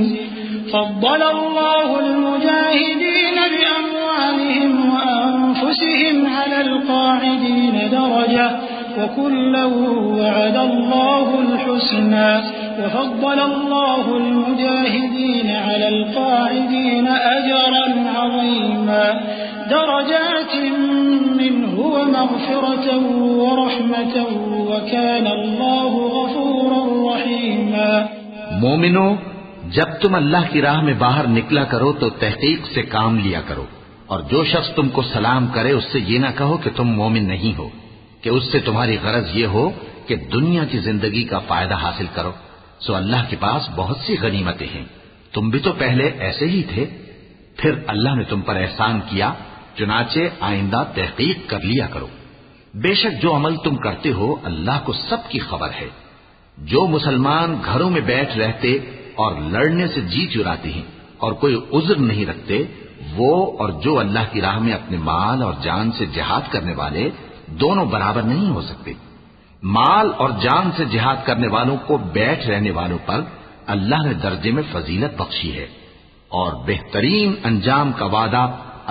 فضل الله المجاهدين بأموالهم وأنفسهم على القاعدين درجة وكلا وعد الله الحسنى وفضل الله المجاهدين على القاعدين أجرا عظيما درجات منه ومغفرة ورحمة وكان الله غفورا رحيما. مومنو، جب تم اللہ کی راہ میں باہر نکلا کرو تو تحقیق سے کام لیا کرو، اور جو شخص تم کو سلام کرے اس سے یہ نہ کہو کہ تم مومن نہیں ہو، کہ اس سے تمہاری غرض یہ ہو کہ دنیا کی زندگی کا فائدہ حاصل کرو. سو اللہ کے پاس بہت سی غنیمتیں ہیں، تم بھی تو پہلے ایسے ہی تھے، پھر اللہ نے تم پر احسان کیا، چنانچہ آئندہ تحقیق کر لیا کرو. بے شک جو عمل تم کرتے ہو اللہ کو سب کی خبر ہے. جو مسلمان گھروں میں بیٹھ رہتے اور لڑنے سے جی چراتے ہیں اور کوئی عذر نہیں رکھتے، وہ اور جو اللہ کی راہ میں اپنے مال اور جان سے جہاد کرنے والے دونوں برابر نہیں ہو سکتے. مال اور جان سے جہاد کرنے والوں کو بیٹھ رہنے والوں پر اللہ نے درجے میں فضیلت بخشی ہے، اور بہترین انجام کا وعدہ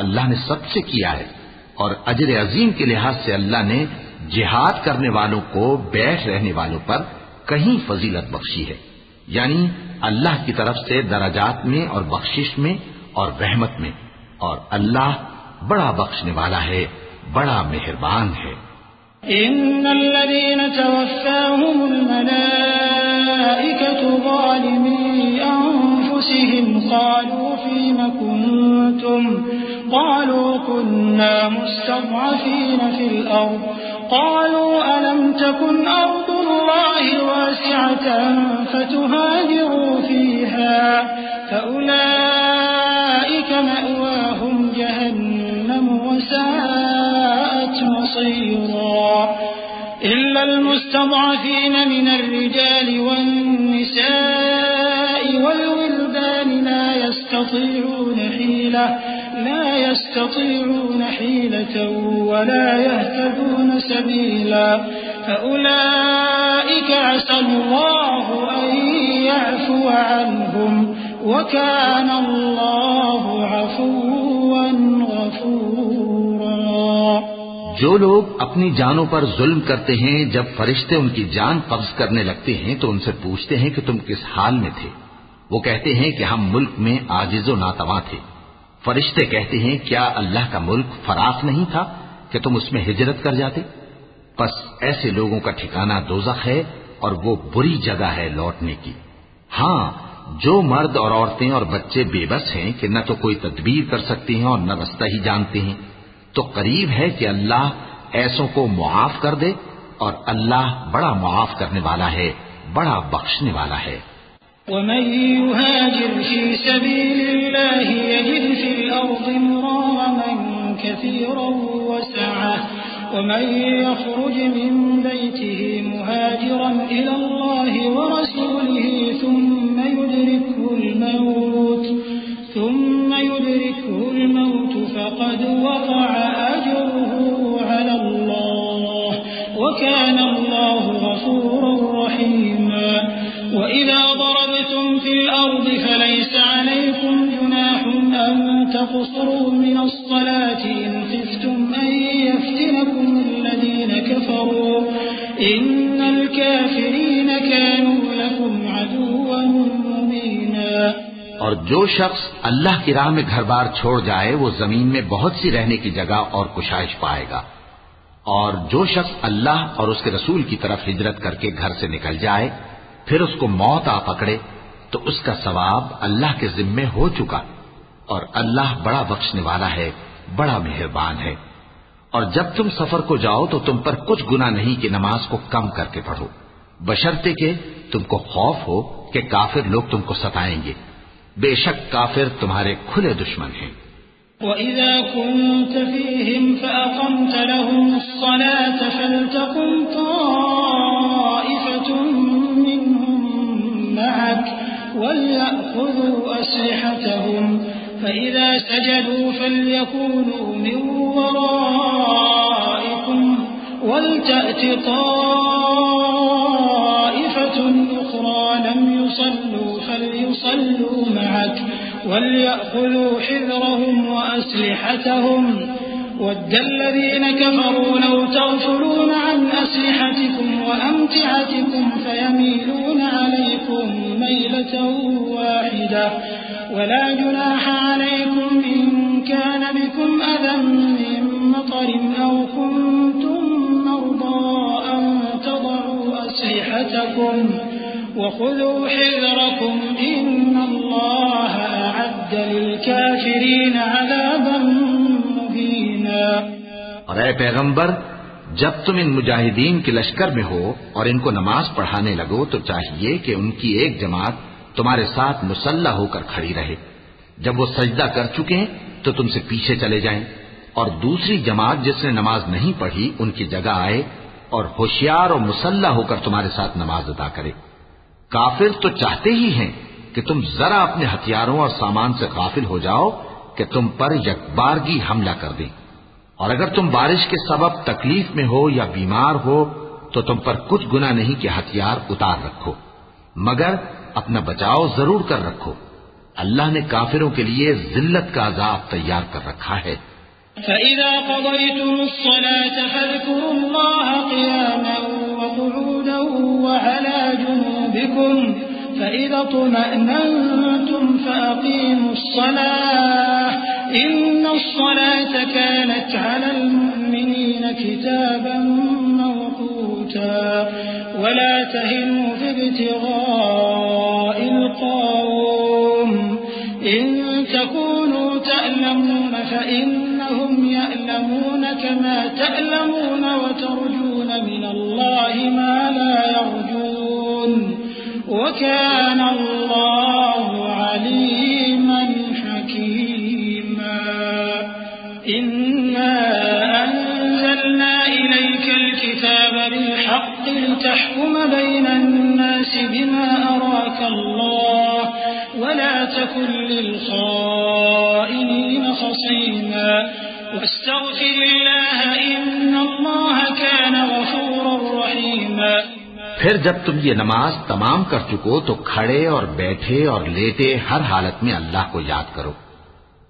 اللہ نے سب سے کیا ہے، اور اجر عظیم کے لحاظ سے اللہ نے جہاد کرنے والوں کو بیٹھ رہنے والوں پر کہیں فضیلت بخشی ہے، یعنی اللہ کی طرف سے درجات میں اور بخشش میں اور رحمت میں، اور اللہ بڑا بخشنے والا ہے، بڑا مہربان ہے. ان الذين توفاهم الملائكة ظالمي انفسهم قالوا فيم كنتم قالوا كنا مستضعفين في الارض قالوا ألم تكن أرض الله واسعة فتهاجروا فيها فأولئك مأواهم جهنم وساءت مصيرا إلا المستضعفين من الرجال والنساء والولدان لا يستطيعون حيلة ولا يهتدون سبيلا فأولئك عسى الله أن يعفو عنهم وكان الله عفوا غفورا۔ جو لوگ اپنی جانوں پر ظلم کرتے ہیں جب فرشتے ان کی جان قبض کرنے لگتے ہیں تو ان سے پوچھتے ہیں کہ تم کس حال میں تھے؟ وہ کہتے ہیں کہ ہم ملک میں عاجز و ناتواں تھے۔ فرشتے کہتے ہیں کیا اللہ کا ملک فراخ نہیں تھا کہ تم اس میں ہجرت کر جاتے؟ پس ایسے لوگوں کا ٹھکانہ دوزخ ہے اور وہ بری جگہ ہے لوٹنے کی۔ ہاں، جو مرد اور عورتیں اور بچے بے بس ہیں کہ نہ تو کوئی تدبیر کر سکتے ہیں اور نہ رستہ ہی جانتے ہیں، تو قریب ہے کہ اللہ ایسوں کو معاف کر دے، اور اللہ بڑا معاف کرنے والا ہے، بڑا بخشنے والا ہے۔ ومن يهاجر في سبيل الله يجد في الأرض مراغما كثيرا وسعة ومن يخرج من بيته مهاجرا إلى الله ورسوله ثم يدركه الموت فقد وقع أجره على الله وكان الله غفورا رحيما وإذا ضربتم في الأرض فليس عليكم جناح أن تقصروا من الصلاة إن خفتم أن يفتنكم الذين كفروا إن الكافرين كانوا لكم عدوا مبينا۔ اور جو شخص اللہ کی راہ میں گھر بار چھوڑ جائے وہ زمین میں بہت سی رہنے کی جگہ اور کشائش پائے گا، اور جو شخص اللہ اور اس کے رسول کی طرف ہجرت کر کے گھر سے نکل جائے پھر اس کو موت آ پکڑے تو اس کا ثواب اللہ کے ذمے ہو چکا، اور اللہ بڑا بخشنے والا ہے، بڑا مہربان ہے۔ اور جب تم سفر کو جاؤ تو تم پر کچھ گناہ نہیں کہ نماز کو کم کر کے پڑھو، بشرطے کہ تم کو خوف ہو کہ کافر لوگ تم کو ستائیں گے، بے شک کافر تمہارے کھلے دشمن ہیں۔ وَإِذَا كُنْتَ فِيهِمْ فَأَقَمْتَ لَهُمُ الصَّلَاةَ فَلْتَقُمْ طَائِفَةٌ مِّنْهُمْ مَعَكَ وَلْيَأْخُذُوا أَسْلِحَتَهُمْ فَإِذَا سَجَدُوا فَلْيَكُونُوا مِنْ وَرَائِكُمْ وَلْتَأْتِ طَائِفَةٌ أُخْرَى لَمْ يُصَلُّوا فَلْيُصَلُّوا مَعَكَ وَلْيَأْخُذُوا حِذْرَهُمْ وَأَسْلِحَتَهُمْ وَدَّ الَّذِينَ كَفَرُوا لَوْ تَغْفُلُونَ عَنْ أَسْلِحَتِكُمْ وَأَمْتِعَتِكُمْ فَيَمِيلُونَ عَلَيْكُمْ مَيْلَةً وَاحِدَةً وَلَا جُنَاحَ عَلَيْكُمْ إِنْ كَانَ بِكُمْ أَذًى مِّن مَّطَرٍ أَوْ كُنتُم مَّرْضَىٰ أَن تَضَعُوا أَسْلِحَتَكُمْ وَخُذُوا حِذْرَكُمْ إِنَّ اللَّهَ أَعَدَّ لِلْكَافِرِينَ عَذَابًا مُّهِينًا۔ اور اے پیغمبر، جب تم ان مجاہدین کے لشکر میں ہو اور ان کو نماز پڑھانے لگو تو چاہیے کہ ان کی ایک جماعت تمہارے ساتھ مسلح ہو کر کھڑی رہے، جب وہ سجدہ کر چکے تو تم سے پیچھے چلے جائیں، اور دوسری جماعت جس نے نماز نہیں پڑھی ان کی جگہ آئے اور ہوشیار اور مسلح ہو کر تمہارے ساتھ نماز ادا کرے۔ کافر تو چاہتے ہی ہیں کہ تم ذرا اپنے ہتھیاروں اور سامان سے غافل ہو جاؤ کہ تم پر یکبارگی حملہ کر دیں، اور اگر تم بارش کے سبب تکلیف میں ہو یا بیمار ہو تو تم پر کچھ گناہ نہیں کہ ہتھیار اتار رکھو، مگر اپنا بچاؤ ضرور کر رکھو، اللہ نے کافروں کے لیے ذلت کا عذاب تیار کر رکھا ہے۔ فَإِذَا قَضَيْتُمُ الصَّلَاةَ فَاذْكُرُوا اللَّهَ قِيَامًا وَقُعُودًا وَعَلَى جُنُوبِكُمْ فَإِذَا اطْمَأْنَنْتُمْ فَأَقِيمُوا الصَّلَاةَ إِنَّ الصَّلَاةَ كَانَتْ عَلَى الْمُؤْمِنِينَ كِتَابًا مَّوْقُوتًا وَلَا تَهِنُوا فِي ابْتِغَاءِ الْقَوْمِ إِن تَكُونُوا تَأْلَمُونَ فَإِنَّهُمْ يَأْلَمُونَ كَمَا تَأْلَمُونَ وَتَرْجُونَ الله ما لا يرجون وكان الله عليما حكيما إنا أنزلنا إليك الكتاب بالحق لتحكم بين الناس بما أراك الله ولا تكن للخائنين خصيما واستغفر الله إن الله كان غفورا رحيما پھر جب تم یہ نماز تمام کر چکو تو کھڑے اور بیٹھے اور لیٹے ہر حالت میں اللہ کو یاد کرو.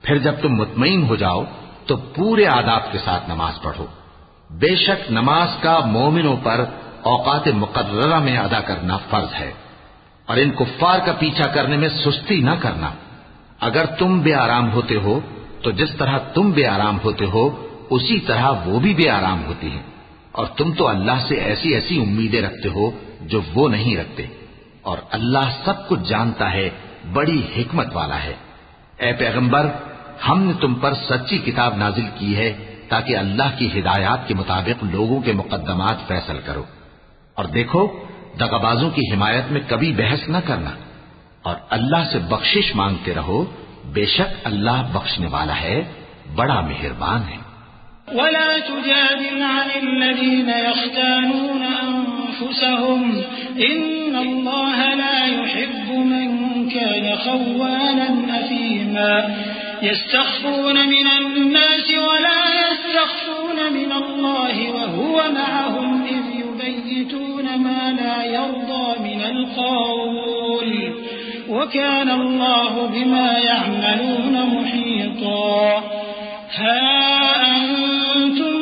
پھر جب تم مطمئن ہو جاؤ تو پورے آداب کے ساتھ نماز پڑھو. بے شک نماز کا مومنوں پر اوقات مقررہ میں ادا کرنا فرض ہے، اور ان کفار کا پیچھا کرنے میں سستی نہ کرنا. اگر تم بے آرام ہوتے ہو تو جس طرح تم بے آرام ہوتے ہو اسی طرح وہ بھی بے آرام ہوتی ہیں، اور تم تو اللہ سے ایسی ایسی امیدیں رکھتے ہو جو وہ نہیں رکھتے، اور اللہ سب کچھ جانتا ہے، بڑی حکمت والا ہے. اے پیغمبر، ہم نے تم پر سچی کتاب نازل کی ہے تاکہ اللہ کی ہدایات کے مطابق لوگوں کے مقدمات فیصل کرو. اور دیکھو، دغابازوں کی حمایت میں کبھی بحث نہ کرنا، اور اللہ سے بخشش مانگتے رہو، بے شک اللہ بخشنے والا ہے، بڑا مہربان ہے. ولا تجادل عن الذين يختانون أنفسهم إن الله لا يحب من كان خوانا أثيما يستخفون من الناس ولا يستخفون من الله وهو معهم إذ يبيتون ما لا يرضى من القول وكان الله بما يعملون محيطا. ها أنتم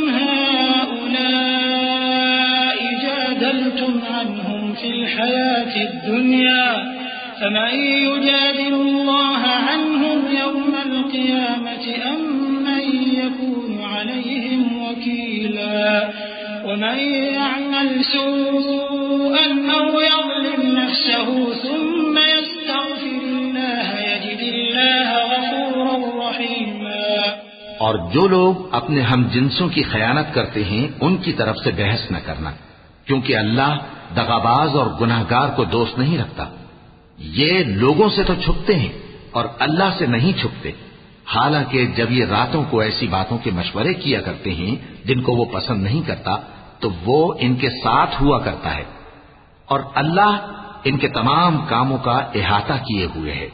هؤلاء جادلتم عنهم في الحياة الدنيا فمن يجادل الله عنهم يوم القيامة أم من يكون عليهم وكيلا ومن يعمل سوءا أو يظلم نفسه ثم يستغفر الله يجد الله غفورا رحيما. اور جو لوگ اپنے ہم جنسوں کی خیانت کرتے ہیں ان کی طرف سے بحث نہ کرنا، کیونکہ اللہ دغاباز اور گناہگار کو دوست نہیں رکھتا. یہ لوگوں سے تو چھپتے ہیں اور اللہ سے نہیں چھپتے، حالانکہ جب یہ راتوں کو ایسی باتوں کے مشورے کیا کرتے ہیں جن کو وہ پسند نہیں کرتا تو وہ ان کے ساتھ ہوا کرتا ہے، اور اللہ ان کے تمام کاموں کا احاطہ کیے ہوئے ہے.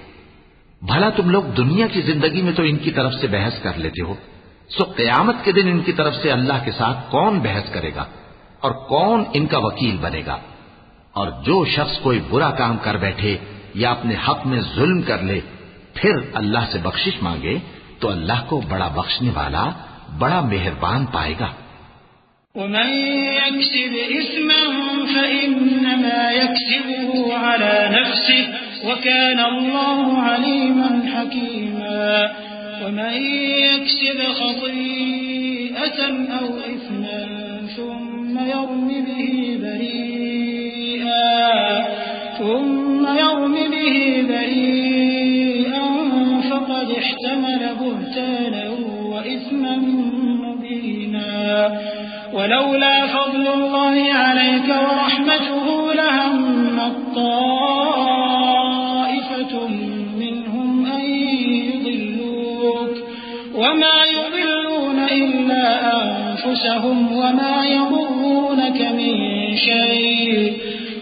بھلا تم لوگ دنیا کی زندگی میں تو ان کی طرف سے بحث کر لیتے ہو، سو قیامت کے دن ان کی طرف سے اللہ کے ساتھ کون بحث کرے گا اور کون ان کا وکیل بنے گا؟ اور جو شخص کوئی برا کام کر بیٹھے یا اپنے حق میں ظلم کر لے پھر اللہ سے بخشش مانگے تو اللہ کو بڑا بخشنے والا، بڑا مہربان پائے گا. ومن يكسب إثما فإنما يكسبه على نفسه وكان الله عليما حكيما. ومن يكسب خطيئة أو إثما ثم يرم به بريئا فقد احتمل بهتانا وإثما مبينا. ولولا فضل الله عليك ورحمته لهمت طائفة منهم أن يضلوك وما يضلون إلا أنفسهم وما يضرونك من شيء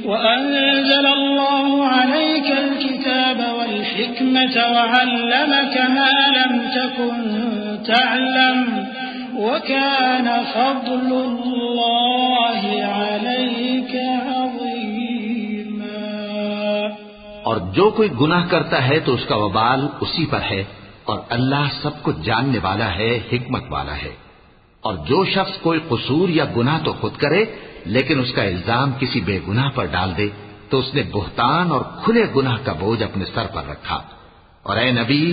وأنزل الله عليك الكتاب والحكمة وعلمك ما لم تكن تعلم وَكَانَ فَضْلُ اللَّهِ عَلَيْكَ عَظِيمًا. اور جو کوئی گناہ کرتا ہے تو اس کا وبال اسی پر ہے، اور اللہ سب کچھ جاننے والا ہے، حکمت والا ہے. اور جو شخص کوئی قصور یا گناہ تو خود کرے لیکن اس کا الزام کسی بے گناہ پر ڈال دے تو اس نے بہتان اور کھلے گناہ کا بوجھ اپنے سر پر رکھا. اور اے نبی،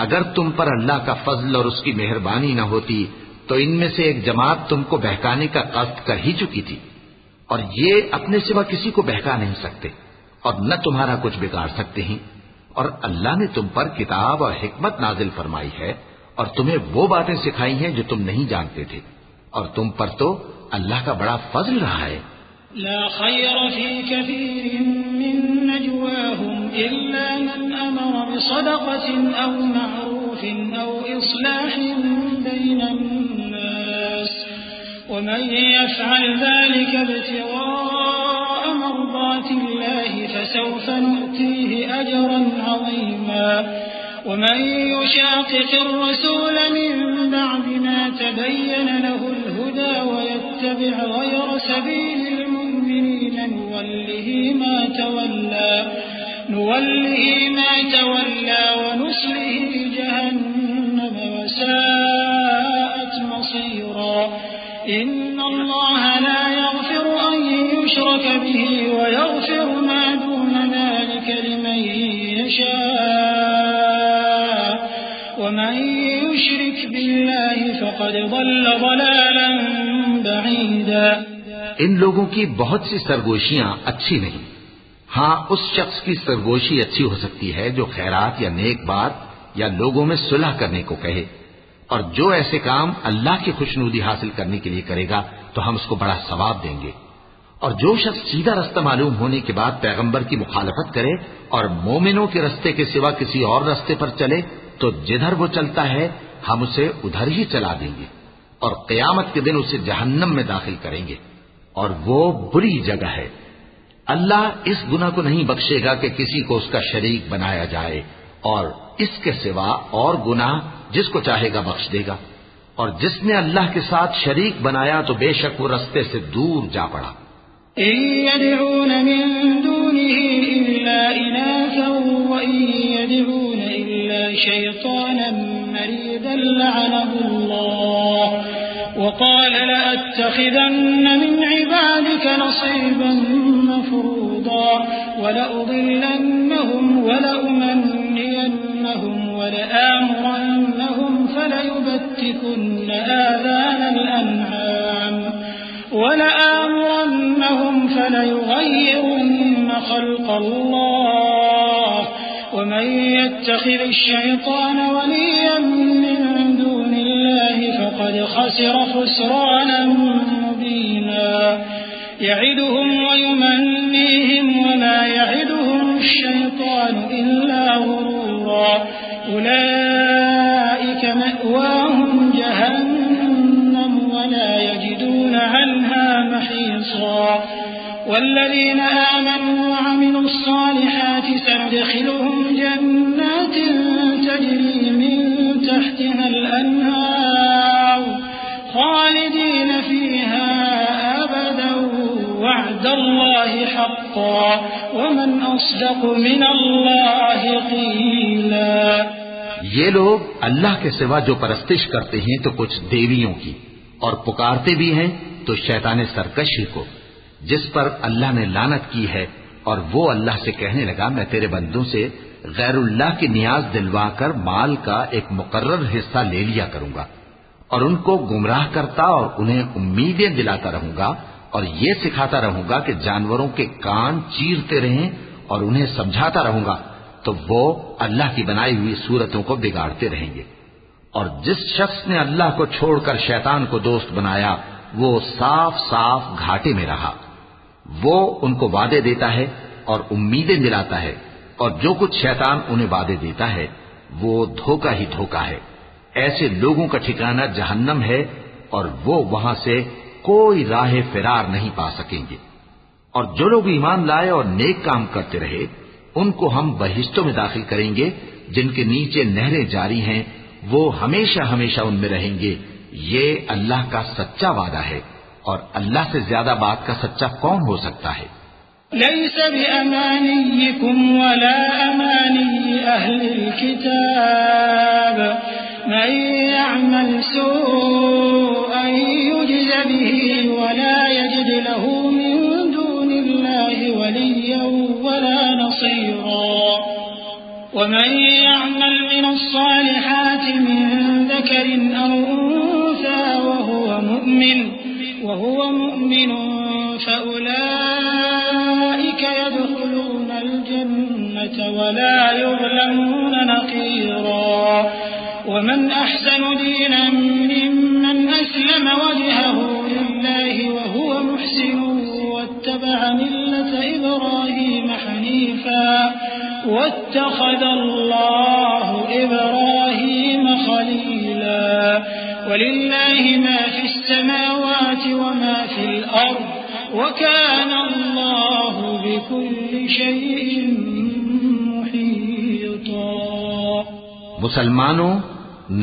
اگر تم پر اللہ کا فضل اور اس کی مہربانی نہ ہوتی تو ان میں سے ایک جماعت تم کو بہکانے کا قصد کر ہی چکی تھی، اور یہ اپنے سوا کسی کو بہکا نہیں سکتے اور نہ تمہارا کچھ بگاڑ سکتے ہیں. اور اللہ نے تم پر کتاب اور حکمت نازل فرمائی ہے اور تمہیں وہ باتیں سکھائی ہیں جو تم نہیں جانتے تھے، اور تم پر تو اللہ کا بڑا فضل رہا ہے. لا خير في كثير من نجواهم إلا من أمر بصدقة أو معروف أو إصلاح بين الناس ومن يفعل ذلك ابتغاء مرضات الله فسوف نؤتيه أجرا عظيما ومن يشاقق الرسول من بعد ما تبين له الهدى ويتبع غير سبيل المؤمنين نوله ما تولى ونصله جهنم وساءت مصيرا إن الله لا يغفر أن يشرك به ويغفر ما دون ذلك لمن يشاء ومن يشرك بالله فقد ضل ضلالا بعيدا. ان لوگوں کی بہت سی سرگوشیاں اچھی نہیں. ہاں اس شخص کی سرگوشی اچھی ہو سکتی ہے جو خیرات یا نیک بات یا لوگوں میں صلح کرنے کو کہے، اور جو ایسے کام اللہ کی خوشنودی حاصل کرنے کے لیے کرے گا تو ہم اس کو بڑا ثواب دیں گے. اور جو شخص سیدھا رستہ معلوم ہونے کے بعد پیغمبر کی مخالفت کرے اور مومنوں کے رستے کے سوا کسی اور رستے پر چلے تو جدھر وہ چلتا ہے ہم اسے ادھر ہی چلا دیں گے، اور قیامت کے دن اسے جہنم میں داخل کریں گے، اور وہ بری جگہ ہے. اللہ اس گناہ کو نہیں بخشے گا کہ کسی کو اس کا شریک بنایا جائے، اور اس کے سوا اور گناہ جس کو چاہے گا بخش دے گا، اور جس نے اللہ کے ساتھ شریک بنایا تو بے شک وہ رستے سے دور جا پڑا. إن يدعون من دونه إلا إناثا وإن يدعون إلا شيطانا مريدا لعنه الله وقال لأتخذن من عبادك نصيبا مفروضا ولأضلنهم ولأمنينهم ولآمرنهم فليبتكن آذان الأنعام فليغيرن خلق الله ومن يتخذ الشيطان وليا من دون الله فقد خسر خسرانا مبينا. يعدهم ويمنيهم وما يعدهم الشيطان إلا غرورا. أولئك مأواهم جهنم ولا يجدون عنها محيصا. والذين آمنوا وعملوا الصالحات سندخلهم جنات تجري من تحتها الأنهار خالدين فيها أبدا وعد الله حقا ومن أصدق من الله قيلا. یہ لوگ اللہ کے سوا جو پرستش کرتے ہیں تو کچھ دیویوں کی، اور پکارتے بھی ہیں تو شیطان سرکشی کو، جس پر اللہ نے لعنت کی ہے. اور وہ اللہ سے کہنے لگا میں تیرے بندوں سے غیر اللہ کی نیاز دلوا کر مال کا ایک مقرر حصہ لے لیا کروں گا، اور ان کو گمراہ کرتا اور انہیں امیدیں دلاتا رہوں گا، اور یہ سکھاتا رہوں گا کہ جانوروں کے کان چیرتے رہیں، اور انہیں سمجھاتا رہوں گا تو وہ اللہ کی بنائی ہوئی صورتوں کو بگاڑتے رہیں گے. اور جس شخص نے اللہ کو چھوڑ کر شیطان کو دوست بنایا وہ صاف صاف گھاٹے میں رہا. وہ ان کو وعدے دیتا ہے اور امیدیں دلاتا ہے، اور جو کچھ شیطان انہیں وعدے دیتا ہے وہ دھوکہ ہی دھوکہ ہے. ایسے لوگوں کا ٹھکانہ جہنم ہے، اور وہ وہاں سے کوئی راہ فرار نہیں پا سکیں گے. اور جو لوگ ایمان لائے اور نیک کام کرتے رہے ان کو ہم بہشتوں میں داخل کریں گے جن کے نیچے نہریں جاری ہیں، وہ ہمیشہ ہمیشہ ان میں رہیں گے. یہ اللہ کا سچا وعدہ ہے، اور اللہ سے زیادہ بات کا سچا کون ہو سکتا ہے؟ ليس بأمانيكم ولا أماني أهل الكتاب من يعمل سوءا يجز به ولا يجد له من دون الله وليا ولا نصيرا. ومن يعمل من الصالحات من ذكر أو أنثى وهو مؤمن فأولئك يدخلون الجنة ولا يظلمون نقيرا. ومن أحسن دينا ممن أسلم وجهه لله وهو محسن ملة إبراهيم حنيفا واتخذ الله إبراهيم خليلا ولله ما في السماوات وما في الأرض وكان الله بكل شيء محيطا۔ مسلمانوں،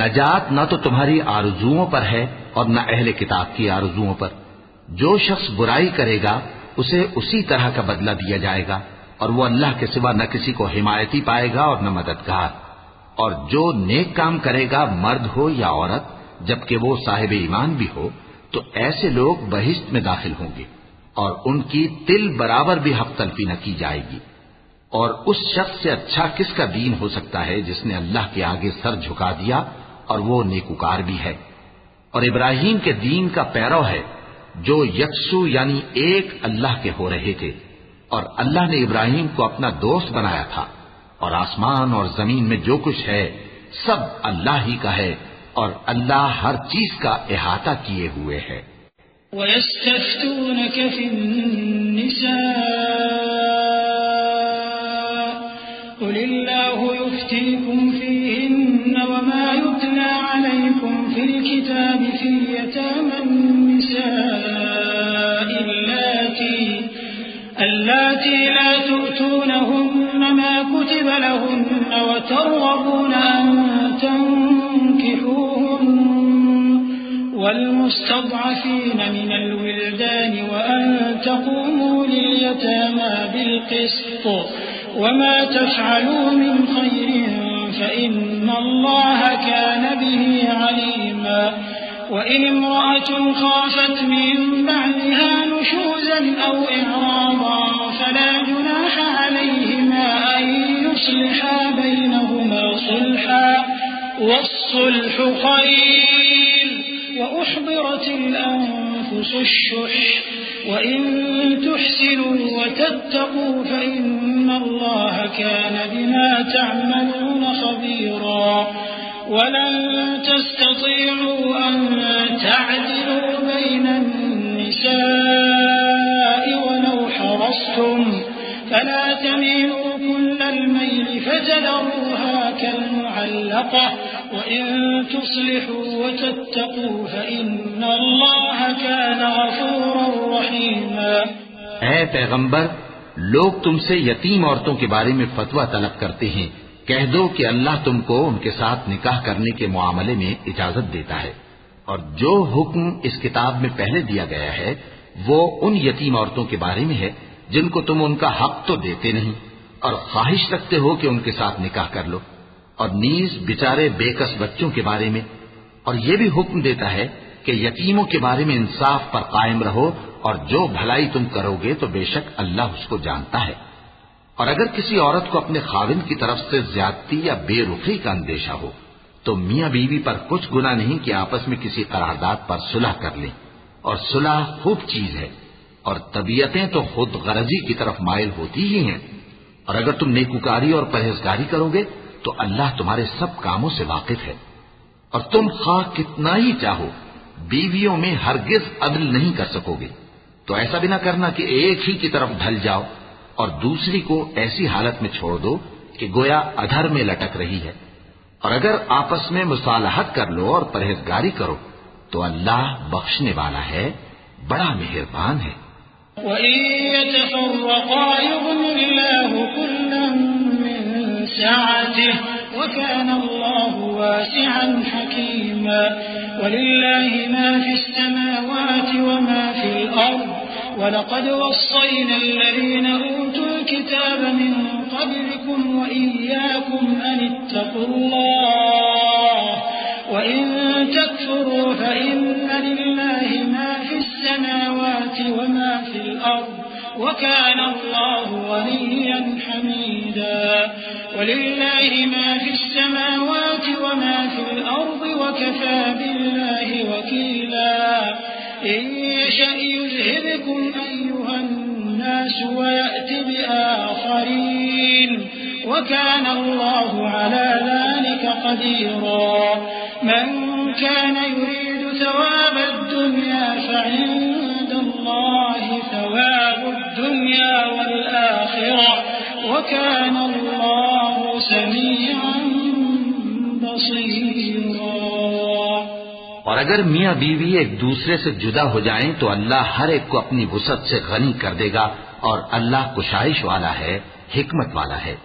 نجات نہ تو تمہاری آرزوؤں پر ہے اور نہ اہل کتاب کی آرزوؤں پر۔ جو شخص برائی کرے گا اسے اسی طرح کا بدلہ دیا جائے گا، اور وہ اللہ کے سوا نہ کسی کو حمایتی پائے گا اور نہ مددگار۔ اور جو نیک کام کرے گا، مرد ہو یا عورت، جبکہ وہ صاحب ایمان بھی ہو، تو ایسے لوگ بہشت میں داخل ہوں گے، اور ان کی تل برابر بھی حق تلفی نہ کی جائے گی۔ اور اس شخص سے اچھا کس کا دین ہو سکتا ہے جس نے اللہ کے آگے سر جھکا دیا اور وہ نیکوکار بھی ہے۔ اور ابراہیم کے دین کا پیرو ہے جو یکسو یعنی ایک اللہ کے ہو رہے تھے، اور اللہ نے ابراہیم کو اپنا دوست بنایا تھا، اور آسمان اور زمین میں جو کچھ ہے سب اللہ ہی کا ہے، اور اللہ ہر چیز کا احاطہ کیے ہوئے ہے۔ وَيَسْتَفْتُونَكَ فِي النِّسَاءِ قُلِ اللَّهُ يُفْتِيكُمْ فِيهِنَّ وَمَا يُتْلَى عَلَيْكُمْ فِي الْكِتَابِ فِي يَتَامَى النِّسَاءِ اللَّاتِي لَا تُؤْتُونَهُنَّ مَا كُتِبَ لَهُنَّ وَتَرْغَبُونَ أَن تَنكِحُوهُنَّ والمستضعفين من الولدان وأن تقوموا لليتامى بالقسط وما تفعلوا من خير فإن الله كان به عليما وإن امرأة خافت من بعدها نشوزا أو إعراضا فلا جناح عليهما أن يصلحا بينهما صلحا والصلح خير وأحضرت الأنفس الشح وإن تحسنوا وتتقوا فإن الله كان بما تعملون خبيرا ولن تستطيعوا أن تعدلوا بين النساء ولو حرصتم فلا تميلوا كل الميل فتذروها كالمعلقة وإن تصلحوا وتتقوا فإن الله كان غفورا رحيما۔ اے پیغمبر، لوگ تم سے یتیم عورتوں کے بارے میں فتویٰ طلب کرتے ہیں، کہہ دو کہ اللہ تم کو ان کے ساتھ نکاح کرنے کے معاملے میں اجازت دیتا ہے، اور جو حکم اس کتاب میں پہلے دیا گیا ہے وہ ان یتیم عورتوں کے بارے میں ہے جن کو تم ان کا حق تو دیتے نہیں اور خواہش رکھتے ہو کہ ان کے ساتھ نکاح کر لو، اور نیز بیچارے بے کس بچوں کے بارے میں، اور یہ بھی حکم دیتا ہے کہ یتیموں کے بارے میں انصاف پر قائم رہو، اور جو بھلائی تم کرو گے تو بے شک اللہ اس کو جانتا ہے۔ اور اگر کسی عورت کو اپنے خاوند کی طرف سے زیادتی یا بے رخی کا اندیشہ ہو تو میاں بیوی پر کچھ گناہ نہیں کہ آپس میں کسی قرارداد پر صلح کر لیں، اور صلح خوب چیز ہے، اور طبیعتیں تو خود غرضی کی طرف مائل ہوتی ہی ہیں، اور اگر تم نیکوکاری اور پرہیزگاری کرو گے تو اللہ تمہارے سب کاموں سے واقف ہے۔ اور تم خواہ کتنا ہی چاہو بیویوں میں ہرگز عدل نہیں کر سکو گے، تو ایسا بھی نہ کرنا کہ ایک ہی کی طرف ڈھل جاؤ اور دوسری کو ایسی حالت میں چھوڑ دو کہ گویا ادھر میں لٹک رہی ہے۔ اور اگر آپس میں مصالحت کر لو اور پرہیزگاری کرو تو اللہ بخشنے والا ہے، بڑا مہربان ہے۔ وَإِن يَتَفَرَّقَا يُغْنِ اللَّهُ كُلًّا مِّن سَعَتِهِ وَكَانَ اللَّهُ وَاسِعًا حَكِيمًا وَلِلَّهِ مَا فِي السَّمَاوَاتِ وَمَا فِي الْأَرْضِ وَلَقَدْ وَصَّيْنَا الَّذِينَ أُوتُوا الْكِتَابَ مِن قَبْلِكُمْ وَإِيَّاكُمْ أَنِ اتَّقُوا اللَّهَ وَإِن تَكْفُرُوا فَإِنَّ لِلَّهِ مَا فِي السَّمَاوَاتِ وَمَا فِي الْأَرْضِ وَكَانَ اللَّهُ غَنِيًّا حَمِيدًا وَلِلَّهِ مَا فِي السَّمَاوَاتِ وَمَا فِي الْأَرْضِ وَكَفَى بِاللَّهِ وَكِيلًا إِن يَشَأْ يُذْهِبْكُمْ أَيُّهَا النَّاسُ وَيَأْتِ بِآخَرِينَ وَكَانَ اللَّهُ عَلَى ذَلِكَ قَدِيرًا مَنْ كَانَ يُرِيدُ ثَوَابَ الدُّنْيَا فَعِندَ اللَّهِ ثَوَابُ الدُّنْيَا الدنيا والآخرة وكان الله سميعا بصيرا۔ اور اگر میاں بیوی ایک دوسرے سے جدا ہو جائیں تو اللہ ہر ایک کو اپنی وسعت سے غنی کر دے گا، اور اللہ کشائش والا ہے، حکمت والا ہے۔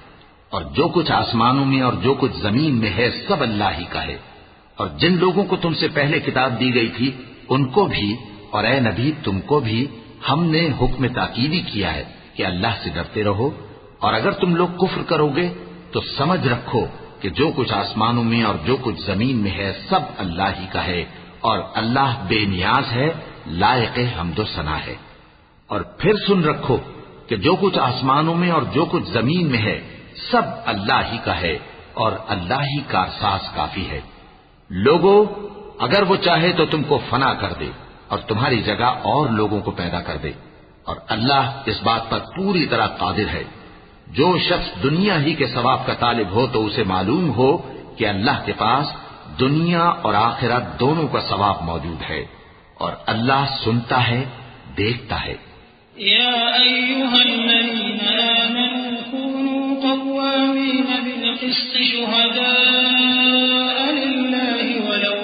اور جو کچھ آسمانوں میں اور جو کچھ زمین میں ہے سب اللہ ہی کا ہے۔ اور جن لوگوں کو تم سے پہلے کتاب دی گئی تھی ان کو بھی، اور اے نبی تم کو بھی، ہم نے حکم تاکیدی کیا ہے کہ اللہ سے ڈرتے رہو، اور اگر تم لوگ کفر کرو گے تو سمجھ رکھو کہ جو کچھ آسمانوں میں اور جو کچھ زمین میں ہے سب اللہ ہی کا ہے، اور اللہ بے نیاز ہے، لائق حمد و ثنا ہے۔ اور پھر سن رکھو کہ جو کچھ آسمانوں میں اور جو کچھ زمین میں ہے سب اللہ ہی کا ہے، اور اللہ ہی کارساز کافی ہے۔ لوگوں، اگر وہ چاہے تو تم کو فنا کر دے اور تمہاری جگہ اور لوگوں کو پیدا کر دے، اور اللہ اس بات پر پوری طرح قادر ہے۔ جو شخص دنیا ہی کے ثواب کا طالب ہو تو اسے معلوم ہو کہ اللہ کے پاس دنیا اور آخرت دونوں کا ثواب موجود ہے، اور اللہ سنتا ہے، دیکھتا ہے۔ يا أيها الذين آمنوا كونوا قوامين بالقسط شهداء لله ولو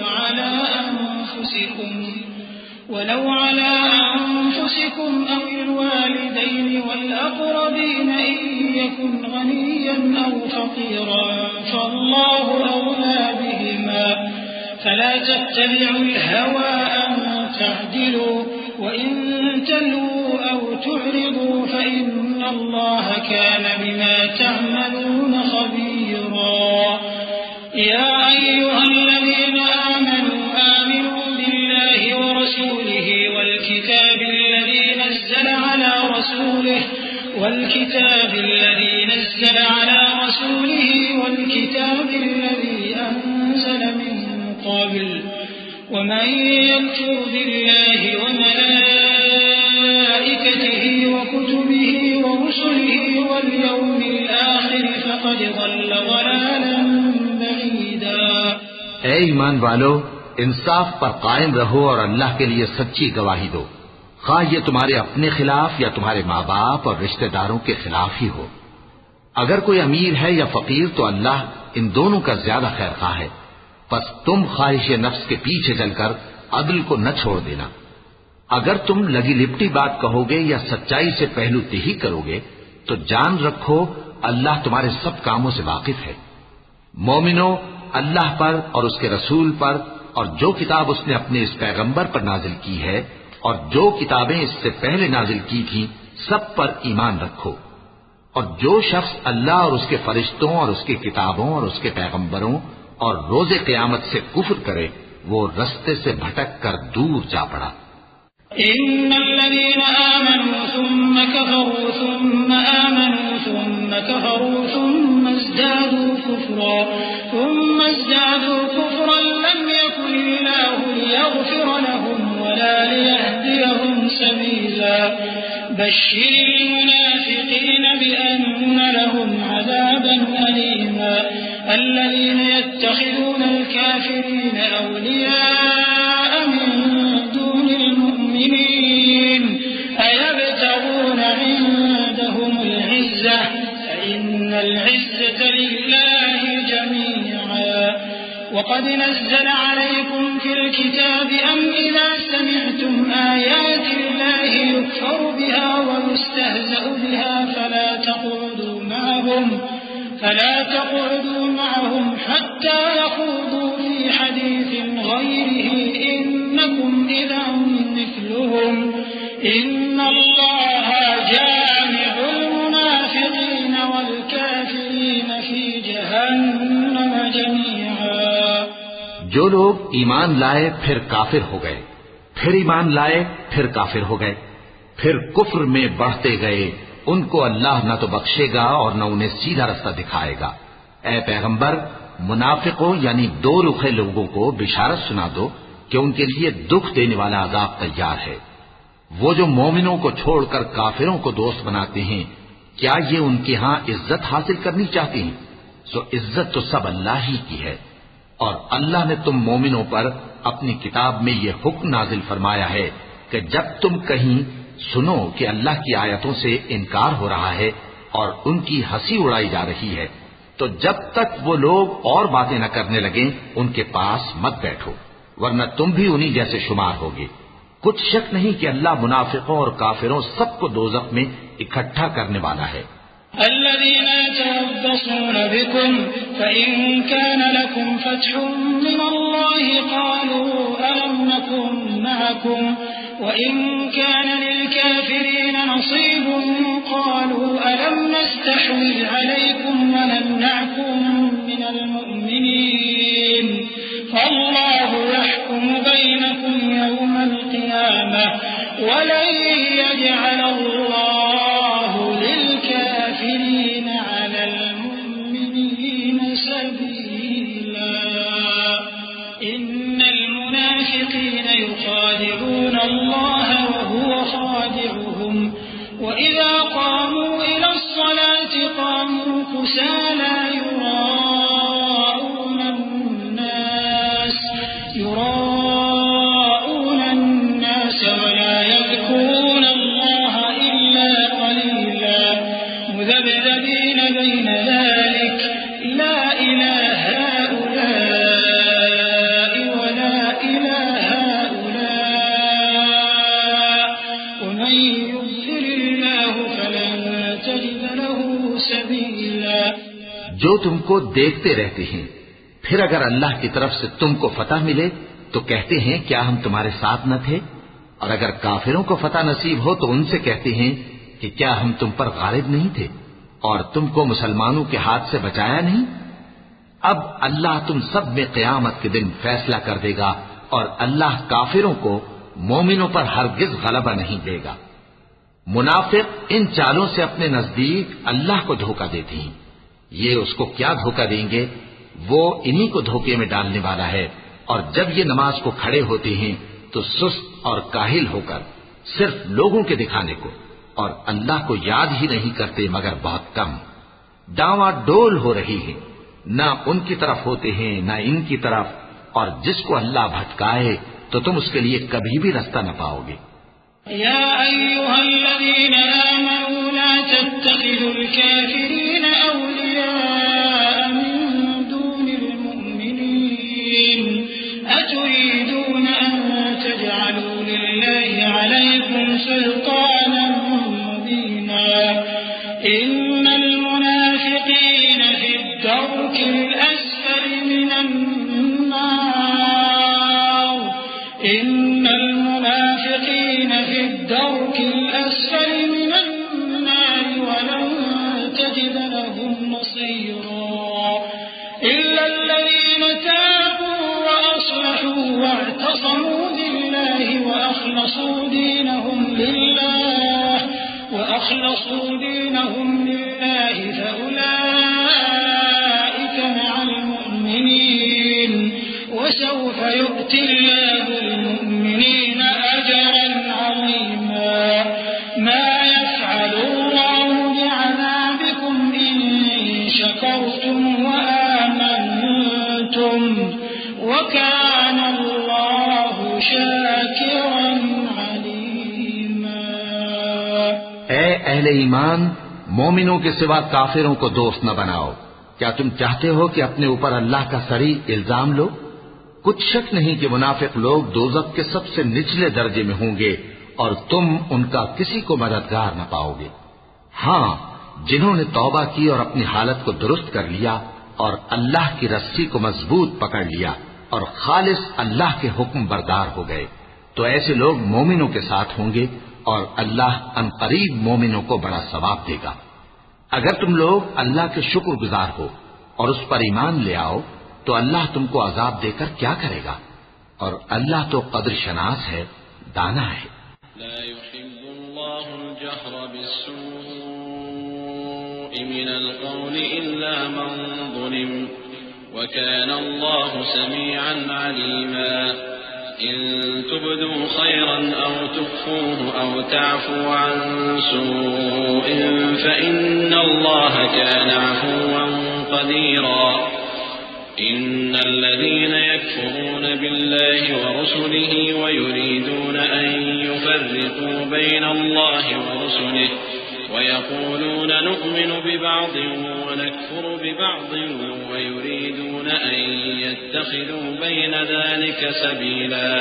على أنفسكم أو الوالدين والأقربين إن يكن غنيا أو فقيرا فالله أولى بهما فلا تتبعوا الهوى أن تعدلوا وإن تلووا أو تعرضوا فإن الله كان بما تعملون خبيرا يا أيها الذين آمنوا بالله ورسوله والكتاب الذي نزل على رسوله والكتاب الذي أنزل من قبل ومن يكفر بالله وملائكته وكتبه ورسله واليوم الآخر فقد ضل ضلالا بعيدا۔ اے ایمان والو، انصاف پر قائم رہو اور اللہ کے لیے سچی گواہی دو، خواہ یہ تمہارے اپنے خلاف یا تمہارے ماں باپ اور رشتہ داروں کے خلاف ہی ہو۔ اگر کوئی امیر ہے یا فقیر تو اللہ ان دونوں کا زیادہ خیر خواہ ہے، پس تم خواہش نفس کے پیچھے چل کر عدل کو نہ چھوڑ دینا۔ اگر تم لگی لپٹی بات کہو گے یا سچائی سے پہلو تہی کرو گے تو جان رکھو اللہ تمہارے سب کاموں سے واقف ہے۔ مومنو، اللہ پر اور اس کے رسول پر اور جو کتاب اس نے اپنے اس پیغمبر پر نازل کی ہے اور جو کتابیں اس سے پہلے نازل کی تھیں سب پر ایمان رکھو، اور جو شخص اللہ اور اس کے فرشتوں اور اس کی کتابوں اور اس کے پیغمبروں اور روز قیامت سے کفر کرے وہ رستے سے بھٹک کر دور جا پڑا۔ إن الذين آمنوا ثم كفروا ثم آمنوا ثم كفروا ثم ازدادوا كفرا لم يكن الله ليغفر لهم ولا ليهديهم سبيلا بشر المنافقين بأن لهم عذابا أليما الذين يتخذون الكافرين أولياء من دون المؤمنين أيبتغون عندهم العزة فإن العزة لله جميعا وقد نزل عليكم في الكتاب أم إذا سمعتم آيات الله يكفر بها ويستهزأ بها فلا تقعدوا معهم حتى يخوضوا في حديث غيره إنكم إذا مثلهم إن الله جامع المنافقين والكافرين في جهنم جميعا۔ جو لوگ ایمان لائے پھر کافر ہو گئے، پھر ایمان لائے پھر کافر ہو گئے، پھر کفر میں بڑھتے گئے، ان کو اللہ نہ تو بخشے گا اور نہ انہیں سیدھا رستہ دکھائے گا۔ اے پیغمبر، منافقوں یعنی دو رخے لوگوں کو بشارت سنا دو کہ ان کے لیے دکھ دینے والا عذاب تیار ہے۔ وہ جو مومنوں کو چھوڑ کر کافروں کو دوست بناتے ہیں، کیا یہ ان کے ہاں عزت حاصل کرنی چاہتے ہیں؟ سو عزت تو سب اللہ ہی کی ہے، اور اللہ نے تم مومنوں پر اپنی کتاب میں یہ حکم نازل فرمایا ہے کہ جب تم کہیں سنو کہ اللہ کی آیتوں سے انکار ہو رہا ہے اور ان کی ہنسی اڑائی جا رہی ہے، تو جب تک وہ لوگ اور باتیں نہ کرنے لگیں ان کے پاس مت بیٹھو، ورنہ تم بھی انہی جیسے شمار ہوگے۔ کچھ شک نہیں کہ اللہ منافقوں اور کافروں سب کو دوزخ میں اکٹھا کرنے والا ہے۔ الذين يتربصون بكم فإن كان لكم فتح من الله قالوا ألم نكن معكم وإن كان للكافرين نصيب قالوا ألم نستحوذ عليكم ونمنعكم من المؤمنين فالله يحكم بينكم يوم القيامة ولن يجعل الله للكافرين على المؤمنين سبيلا إن المنافقين يخادعون الله وهو خادعهم وإذا قاموا إلى الصلاة قاموا كسالى يراءون الناس ولا يذكرون الله إلا قليلا مذبذبين بين ذلك لا إلى هؤلاء ولا إلى هؤلاء ومن يضلل الله فلن تجد له سبيلا۔ جو تم کو دیکھتے رہتے ہیں، پھر اگر اللہ کی طرف سے تم کو فتح ملے تو کہتے ہیں کیا ہم تمہارے ساتھ نہ تھے، اور اگر کافروں کو فتح نصیب ہو تو ان سے کہتے ہیں کہ کیا ہم تم پر غالب نہیں تھے اور تم کو مسلمانوں کے ہاتھ سے بچایا نہیں۔ اب اللہ تم سب میں قیامت کے دن فیصلہ کر دے گا اور اللہ کافروں کو مومنوں پر ہرگز غلبہ نہیں دے گا۔ منافق ان چالوں سے اپنے نزدیک اللہ کو دھوکہ دیتے ہیں، یہ اس کو کیا دھوکہ دیں گے، وہ انہی کو دھوکے میں ڈالنے والا ہے۔ اور جب یہ نماز کو کھڑے ہوتے ہیں تو سست اور کاہل ہو کر صرف لوگوں کے دکھانے کو اور اللہ کو یاد ہی نہیں کرتے مگر بہت کم۔ ڈاواں ڈول ہو رہی ہے، نہ ان کی طرف ہوتے ہیں نہ ان کی طرف، اور جس کو اللہ بھٹکائے تو تم اس کے لیے کبھی بھی رستہ نہ پاؤ گے۔ يا أيها الذين آمنوا لا تتخذوا الكافرين أولياء من دون المؤمنين أتريدون أن تجعلوا لله عليكم سلطانا مبينا إن المنافقين في الدرك الأسفل من النار إن المنافقين في الدرك الأسفل من النار ولن تجد لهم نصيرا إلا الذين تابوا وأصلحوا واعتصموا بالله وأخلصوا دينهم لله فأولئك مع المؤمنين وسوف يؤتي الله المؤمنين أجرا عظيما ما يفعل الله بعذابكم إن شكرتم وآمنتم وكان الله شاكرا عليما۔ اے اہل ایمان، مومنوں کے سوا کافروں کو دوست نہ بناؤ۔ کیا تم چاہتے ہو کہ اپنے اوپر اللہ کا صریح الزام لو؟ کچھ شک نہیں کہ منافق لوگ دوزخ کے سب سے نچلے درجے میں ہوں گے اور تم ان کا کسی کو مددگار نہ پاؤ گے۔ ہاں، جنہوں نے توبہ کی اور اپنی حالت کو درست کر لیا اور اللہ کی رسی کو مضبوط پکڑ لیا اور خالص اللہ کے حکم بردار ہو گئے تو ایسے لوگ مومنوں کے ساتھ ہوں گے اور اللہ عنقریب مومنوں کو بڑا ثواب دے گا۔ اگر تم لوگ اللہ کے شکر گزار ہو اور اس پر ایمان لے آؤ تو اللہ تم کو عذاب دے کر کیا کرے گا، اور اللہ تو قدر شناس ہے، دانا ہے۔ لا يحب الله الجهر بالسوء من القول إلا من ظلم وكان الله سميعا عليما إن تبدوا خيرا أو تخفوه أو تعفوا عن سوء فإن الله كان عفوا قديرا إن الذين يكفرون بالله ورسله ويريدون أن يفرقوا بين الله ورسله ويقولون نؤمن ببعض ونكفر ببعض ويريدون أن يتخذوا بين ذلك سبيلا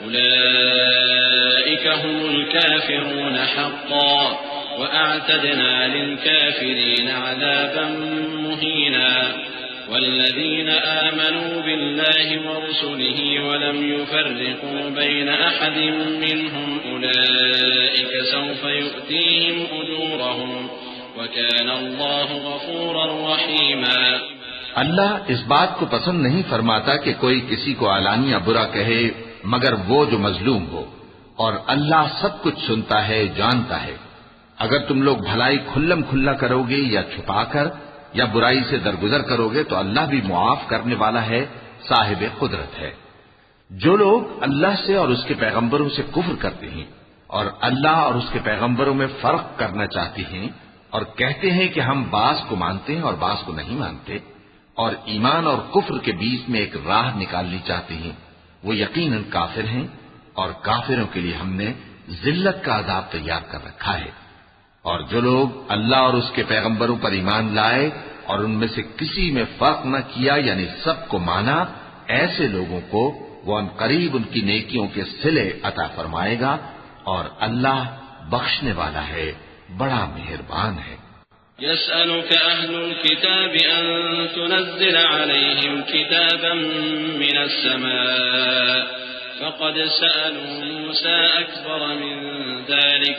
أولئك هم الكافرون حقا وأعتدنا للكافرين عذابا مهينا والذين آمنوا بالله ورسله ولم يفرقوا بين أحد منهم أولئك سوف يؤتيهم أجورهم وكان الله غفورا رحيما. اللہ اس بات کو پسند نہیں فرماتا کہ کوئی کسی کو علانیہ برا کہے مگر وہ جو مظلوم ہو، اور اللہ سب کچھ سنتا ہے، جانتا ہے. اگر تم لوگ بھلائی کھلم کھلا کرو گے یا چھپا کر یا برائی سے درگزر کرو گے تو اللہ بھی معاف کرنے والا ہے، صاحب قدرت ہے. جو لوگ اللہ سے اور اس کے پیغمبروں سے کفر کرتے ہیں اور اللہ اور اس کے پیغمبروں میں فرق کرنا چاہتے ہیں اور کہتے ہیں کہ ہم بعض کو مانتے ہیں اور بعض کو نہیں مانتے اور ایمان اور کفر کے بیچ میں ایک راہ نکالنی چاہتے ہیں، وہ یقیناً کافر ہیں اور کافروں کے لیے ہم نے ذلت کا عذاب تیار کر رکھا ہے. اور جو لوگ اللہ اور اس کے پیغمبروں پر ایمان لائے اور ان میں سے کسی میں فرق نہ کیا یعنی سب کو مانا، ایسے لوگوں کو وہ ان قریب ان کی نیکیوں کے صلے عطا فرمائے گا اور اللہ بخشنے والا ہے، بڑا مہربان ہے. يسألك أهل الكتاب أن تنزل عليهم كتابا من السماء فقد سألوا موسى أكبر من ذلك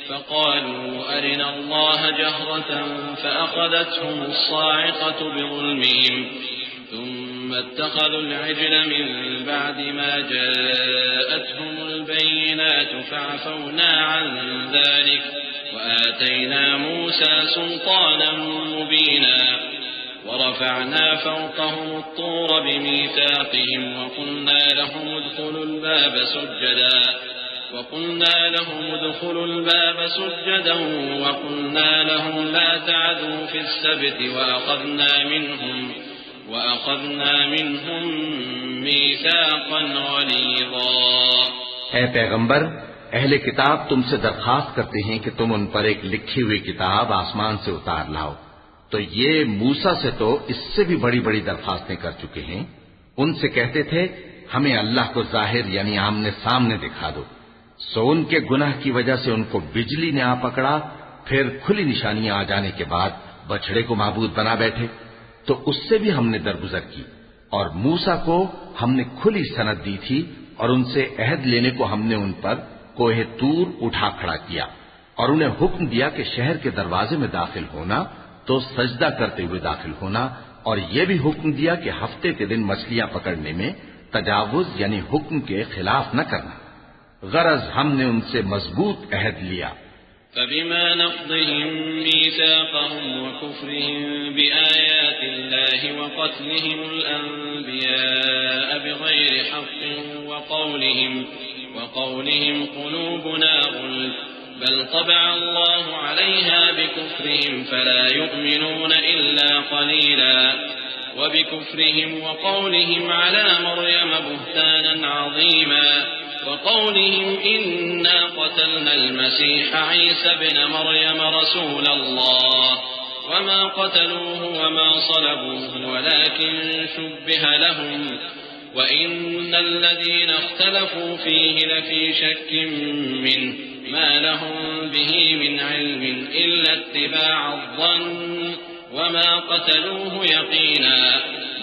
فقالوا أرنا الله جهرة فأخذتهم الصاعقة بظلمهم ثم اتخذوا العجل من بعد ما جاءتهم البينات فعفونا عن ذلك وآتينا موسى سلطانا مبينا ورفعنا فوقهم الطور بميثاقهم وقلنا لهم ادخلوا الباب سجدا وقلنا لهم لا تعدوا في السبت وأخذنا منهم ميثاقا غليظا. اے پیغمبر، اہل کتاب تم سے درخواست کرتے ہیں کہ تم ان پر ایک لکھی ہوئی کتاب آسمان سے اتار لاؤ، تو یہ موسیٰ سے تو اس سے بھی بڑی بڑی درخواستیں کر چکے ہیں. ان سے کہتے تھے ہمیں اللہ کو ظاہر یعنی آمنے سامنے دکھا دو، سو ان کے گناہ کی وجہ سے ان کو بجلی نے آ پکڑا، پھر کھلی نشانیاں آ جانے کے بعد بچڑے کو معبود بنا بیٹھے، تو اس سے بھی ہم نے درگزر کی. اور موسیٰ کو ہم نے کھلی سند دی تھی اور ان سے عہد لینے کو ہم نے ان پر کوہ طور اٹھا کھڑا کیا اور انہیں حکم دیا کہ شہر کے دروازے میں داخل ہونا تو سجدہ کرتے ہوئے داخل ہونا، اور یہ بھی حکم دیا کہ ہفتے کے دن مچھلیاں پکڑنے میں تجاوز یعنی حکم کے خلاف نہ کرنا. غرض ہم نے ان سے مضبوط عہد لیا. فبما نقضهم ميثاقهم وكفرهم بآيات الله وقتلهم الأنبياء بغير حق وقولهم قلوبنا غلف بل طبع الله عليها بكفرهم فلا يؤمنون إلا قليلا وبكفرهم وقولهم على مريم بهتانا عظيما وقولهم إنا قتلنا المسيح عيسى بن مريم رسول الله وما قتلوه وما صلبوه ولكن شبه لهم وإن الذين اختلفوا فيه لفي شك منه ما لهم به من علم إلا اتباع الظن وما قتلوه يقينا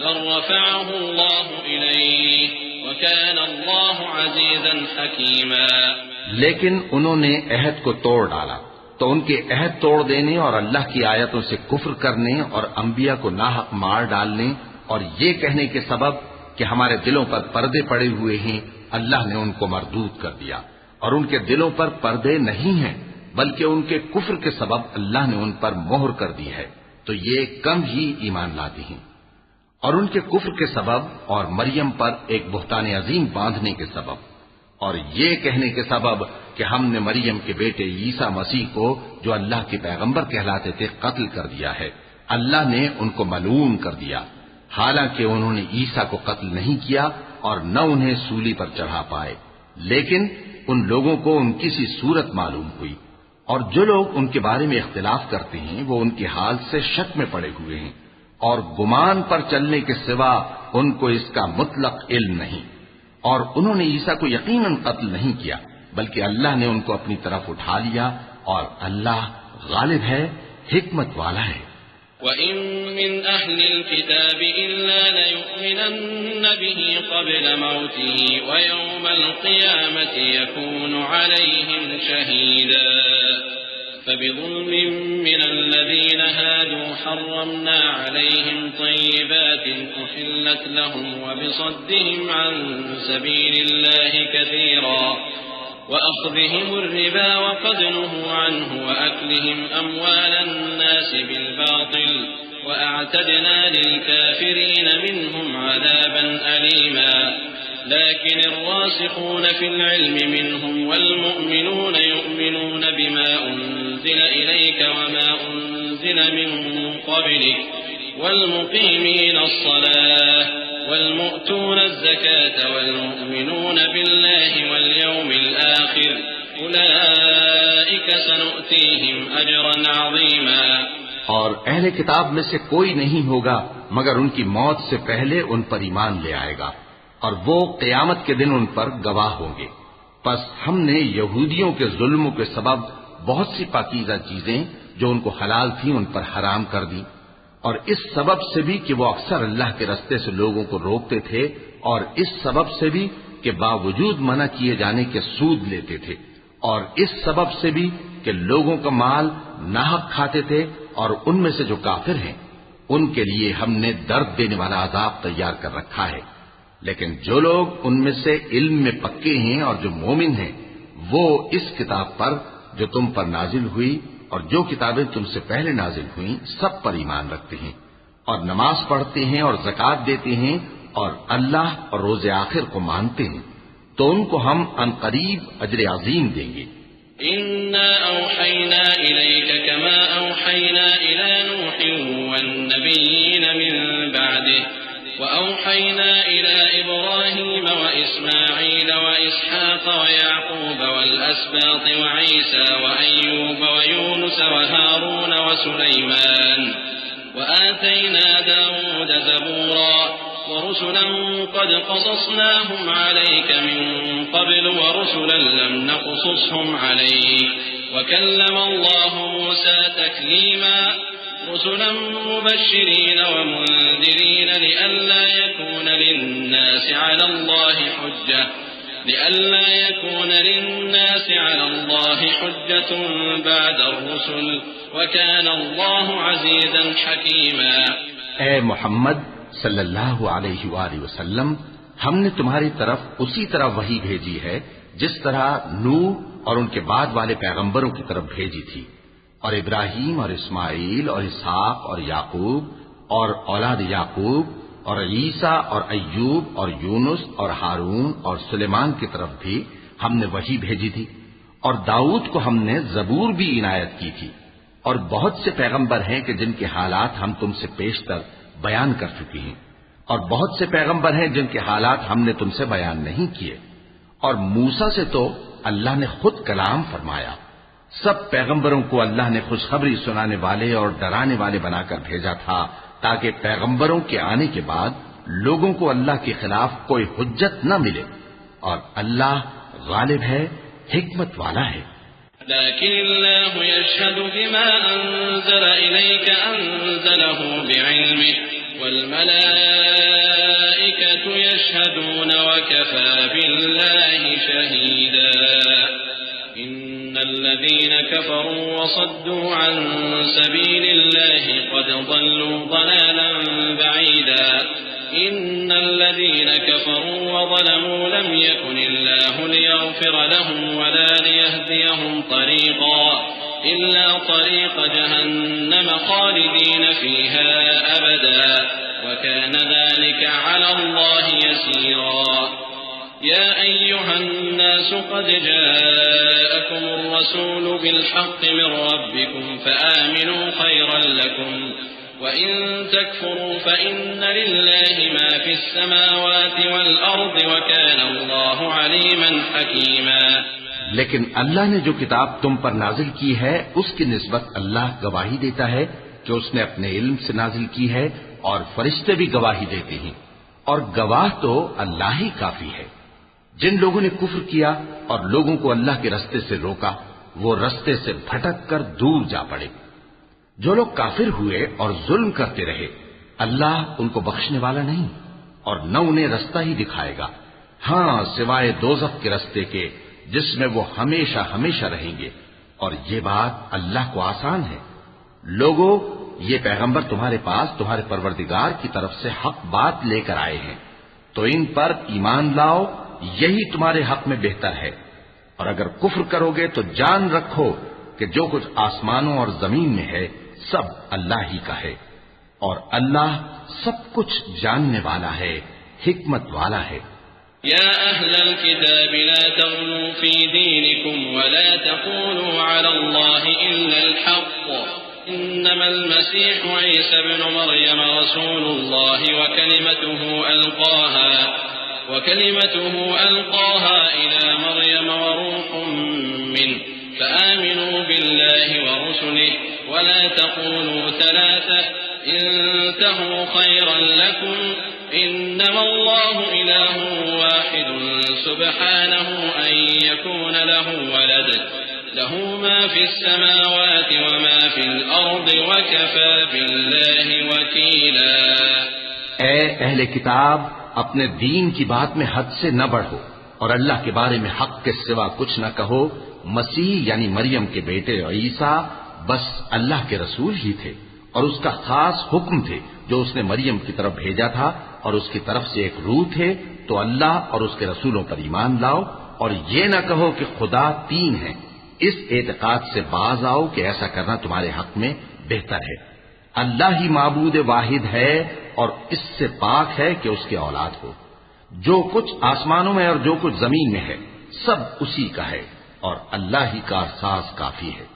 بل رفعه الله إليه وكان الله عزيزا حكيما. لیکن انہوں نے عہد کو توڑ ڈالا تو ان کے عہد توڑ دینے اور اللہ کی آیتوں سے کفر کرنے اور انبیاء کو ناحق مار ڈالنے اور یہ کہنے کے سبب کہ ہمارے دلوں پر پردے پڑے ہوئے ہیں، اللہ نے ان کو مردود کر دیا. اور ان کے دلوں پر پردے نہیں ہیں بلکہ ان کے کفر کے سبب اللہ نے ان پر مہر کر دی ہے، تو یہ کم ہی ایمان لاتے ہیں. اور ان کے کفر کے سبب اور مریم پر ایک بہتان عظیم باندھنے کے سبب اور یہ کہنے کے سبب کہ ہم نے مریم کے بیٹے عیسیٰ مسیح کو جو اللہ کے پیغمبر کہلاتے تھے قتل کر دیا ہے، اللہ نے ان کو ملعون کر دیا. حالانکہ انہوں نے عیسیٰ کو قتل نہیں کیا اور نہ انہیں سولی پر چڑھا پائے، لیکن ان لوگوں کو ان کی سی صورت معلوم ہوئی، اور جو لوگ ان کے بارے میں اختلاف کرتے ہیں وہ ان کے حال سے شک میں پڑے ہوئے ہیں، اور گمان پر چلنے کے سوا ان کو اس کا مطلق علم نہیں، اور انہوں نے عیسیٰ کو یقیناً قتل نہیں کیا بلکہ اللہ نے ان کو اپنی طرف اٹھا لیا، اور اللہ غالب ہے، حکمت والا ہے۔ وَإِن مِّنْ أَهْلِ الْكِتَابِ إِلَّا لَيُؤْمِنَنَّ بِهِ قَبْلَ مَوْتِهِ وَيَوْمَ الْقِيَامَةِ يَكُونُ عَلَيْهِمْ شَهِيدًا فَبِظُلْمٍ مِّنَ الَّذِينَ هَادُوا حَرَّمْنَا عَلَيْهِمْ طَيِّبَاتٍ أُحِلَّتْ لَهُمْ وَبِصَدِّهِمْ عَن سَبِيلِ اللَّهِ كَثِيرًا وَأَخْذِهِمُ الرِّبَا وَقَدْ نُهُوا عَنْهُ وَأَكْلِهِمْ أَمْوَالَ النَّاسِ بِالْبَاطِلِ وَأَعْتَدْنَا لِلْكَافِرِينَ مِنْهُمْ عَذَابًا أَلِيمًا لكن الراسخون في العلم منهم والمؤمنون يؤمنون بما أنزل إليك وما أنزل من قبلك والمقيمين الصلاة والمؤتون الزكاة والمؤمنون بالله واليوم الآخر أولئك سنؤتيهم أجرا عظيما۔ اور اہل کتاب میں سے کوئی نہیں ہوگا مگر ان کی موت سے پہلے ان پر ایمان لے آئے گا، اور وہ قیامت کے دن ان پر گواہ ہوں گے۔ پس ہم نے یہودیوں کے ظلموں کے سبب بہت سی پاکیزہ چیزیں جو ان کو حلال تھیں ان پر حرام کر دی، اور اس سبب سے بھی کہ وہ اکثر اللہ کے رستے سے لوگوں کو روکتے تھے، اور اس سبب سے بھی کہ باوجود منع کیے جانے کے سود لیتے تھے، اور اس سبب سے بھی کہ لوگوں کا مال ناحق کھاتے تھے، اور ان میں سے جو کافر ہیں ان کے لیے ہم نے درد دینے والا عذاب تیار کر رکھا ہے۔ لیکن جو لوگ ان میں سے علم میں پکے ہیں اور جو مومن ہیں وہ اس کتاب پر جو تم پر نازل ہوئی اور جو کتابیں تم سے پہلے نازل ہوئیں سب پر ایمان رکھتے ہیں، اور نماز پڑھتے ہیں اور زکوٰۃ دیتے ہیں اور اللہ اور روز آخر کو مانتے ہیں، تو ان کو ہم عنقریب اجر عظیم دیں گے۔ إِنَّا أَوْحَيْنَا إِلَيْكَ كَمَا أَوْحَيْنَا إِلَى نُوحٍ وَالنَّبِيِّينَ مِن بَعْدِهِ وَأَوْحَيْنَا إِلَى إِبْرَاهِيمَ وَإِسْمَاعِيلَ وَإِسْحَاقَ وَيَعْقُوبَ وَالْأَسْبَاطِ وَعِيسَى وَأَيُّوبَ وَيُونُسَ وَهَارُونَ وَسُلَيْمَانَ وَآتَيْنَا دَاوُودَ زَبُورًا وَرُسُلًا قَدْ قَصَصْنَاهُمْ عَلَيْكَ مِن قَبْلُ وَرُسُلًا لَّمْ نَقْصُصْهُمْ عَلَيْكَ وَكَلَّمَ اللَّهُ مُوسَىٰ تَكْلِيمًا رُسُلًا مُبَشِّرِينَ وَمُنذِرِينَ لِئَلَّا يَكُونَ لِلنَّاسِ عَلَى اللَّهِ حُجَّةٌ بَعْدَ الرُّسُلِ وَكَانَ اللَّهُ عَزِيزًا حَكِيمًا۔ اے محمد صلی اللہ علیہ وآلہ وسلم، ہم نے تمہاری طرف اسی طرح وحی بھیجی ہے جس طرح نوح اور ان کے بعد والے پیغمبروں کی طرف بھیجی تھی، اور ابراہیم اور اسماعیل اور اسحاق اور یعقوب اور اولاد یعقوب اور عیسیٰ اور ایوب اور یونس اور ہارون اور سلیمان کی طرف بھی ہم نے وحی بھیجی تھی، اور داؤد کو ہم نے زبور بھی عنایت کی تھی، اور بہت سے پیغمبر ہیں کہ جن کے حالات ہم تم سے پیشتر بیان کر چکی ہیں، اور بہت سے پیغمبر ہیں جن کے حالات ہم نے تم سے بیان نہیں کیے، اور موسیٰ سے تو اللہ نے خود کلام فرمایا۔ سب پیغمبروں کو اللہ نے خوشخبری سنانے والے اور ڈرانے والے بنا کر بھیجا تھا تاکہ پیغمبروں کے آنے کے بعد لوگوں کو اللہ کے خلاف کوئی حجت نہ ملے، اور اللہ غالب ہے، حکمت والا ہے۔ لكن الله يشهد بما أنزل إليك أنزله بعلمه والملائكة يشهدون وكفى بالله شهيدا إن الذين كفروا وصدوا عن سبيل الله قد ضلوا ضلالا بعيدا إن الذين كفروا وظلموا لم يكن الله ليغفر لهم ولا ليهديهم طريقا إلا طريق جهنم خالدين فيها أبدا وكان ذلك على الله يسيرا يا أيها الناس قد جاءكم الرسول بالحق من ربكم فآمنوا خيرا لكم وَإِن تَكْفُرُوا فَإِنَّ لِلَّهِ مَا فِي السَّمَاوَاتِ وَالْأَرْضِ وَكَانَ اللَّهُ عَلِيمًا حَكِيمًا۔ لیکن اللہ نے جو کتاب تم پر نازل کی ہے اس کی نسبت اللہ گواہی دیتا ہے کہ اس نے اپنے علم سے نازل کی ہے، اور فرشتے بھی گواہی دیتے ہیں، اور گواہ تو اللہ ہی کافی ہے۔ جن لوگوں نے کفر کیا اور لوگوں کو اللہ کے رستے سے روکا، وہ رستے سے بھٹک کر دور جا پڑے۔ جو لوگ کافر ہوئے اور ظلم کرتے رہے، اللہ ان کو بخشنے والا نہیں اور نہ انہیں رستہ ہی دکھائے گا، ہاں سوائے دوزخ کے رستے کے جس میں وہ ہمیشہ ہمیشہ رہیں گے، اور یہ بات اللہ کو آسان ہے۔ لوگوں، یہ پیغمبر تمہارے پاس تمہارے پروردگار کی طرف سے حق بات لے کر آئے ہیں، تو ان پر ایمان لاؤ، یہی تمہارے حق میں بہتر ہے، اور اگر کفر کرو گے تو جان رکھو کہ جو کچھ آسمانوں اور زمین میں ہے سب اللہ ہی کا ہے، اور اللہ سب کچھ جاننے والا ہے، حکمت والا ہے۔ يا أهل الكتاب لا تغلوا في دينكم ولا تقولوا على الله إلا الحق، إنما المسيح عيسى ابن مريم رسول الله وكلمته ألقاها إلى مريم وروح منه، فآمنوا بالله ورسله ولا تقولوا ثلاثة، انتهوا خيرا لكم، إنما الله إله واحد سبحانه أن يكون له ولد، له ما في السماوات وما في الأرض وكفى بالله وكيلا۔ اے اہل کتاب، اپنے دین کی بات میں حد سے نہ بڑھو اور اللہ کے بارے میں حق کے سوا کچھ نہ کہو۔ مسیح یعنی مریم کے بیٹے عیسیٰ بس اللہ کے رسول ہی تھے اور اس کا خاص حکم تھے جو اس نے مریم کی طرف بھیجا تھا، اور اس کی طرف سے ایک روح تھے، تو اللہ اور اس کے رسولوں پر ایمان لاؤ، اور یہ نہ کہو کہ خدا تین ہیں۔ اس اعتقاد سے باز آؤ کہ ایسا کرنا تمہارے حق میں بہتر ہے۔ اللہ ہی معبود واحد ہے اور اس سے پاک ہے کہ اس کی اولاد ہو۔ جو کچھ آسمانوں میں اور جو کچھ زمین میں ہے سب اسی کا ہے، اور اللہ ہی کا ساز کافی ہے۔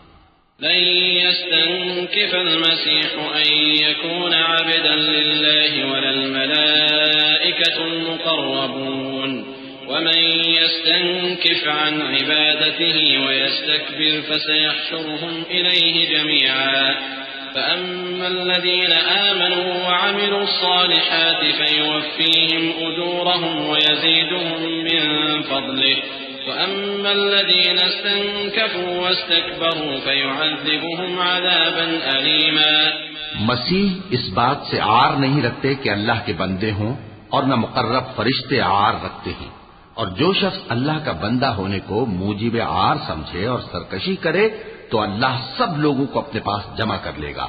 لن يستنكف المسيح أن يكون عبدا لله ولا الملائكة المقربون، ومن يستنكف عن عبادته ويستكبر فسيحشرهم إليه جميعا، فأما الذين آمنوا وعملوا الصالحات فيوفيهم أجورهم ويزيدهم من فضله، وأما الذين استنكفوا واستكبروا فيعذبهم عذابا أليما۔ مسیح اس بات سے عار نہیں رکھتے کہ اللہ کے بندے ہوں، اور نہ مقرب فرشتے عار رکھتے ہیں، اور جو شخص اللہ کا بندہ ہونے کو موجب عار سمجھے اور سرکشی کرے تو اللہ سب لوگوں کو اپنے پاس جمع کر لے گا۔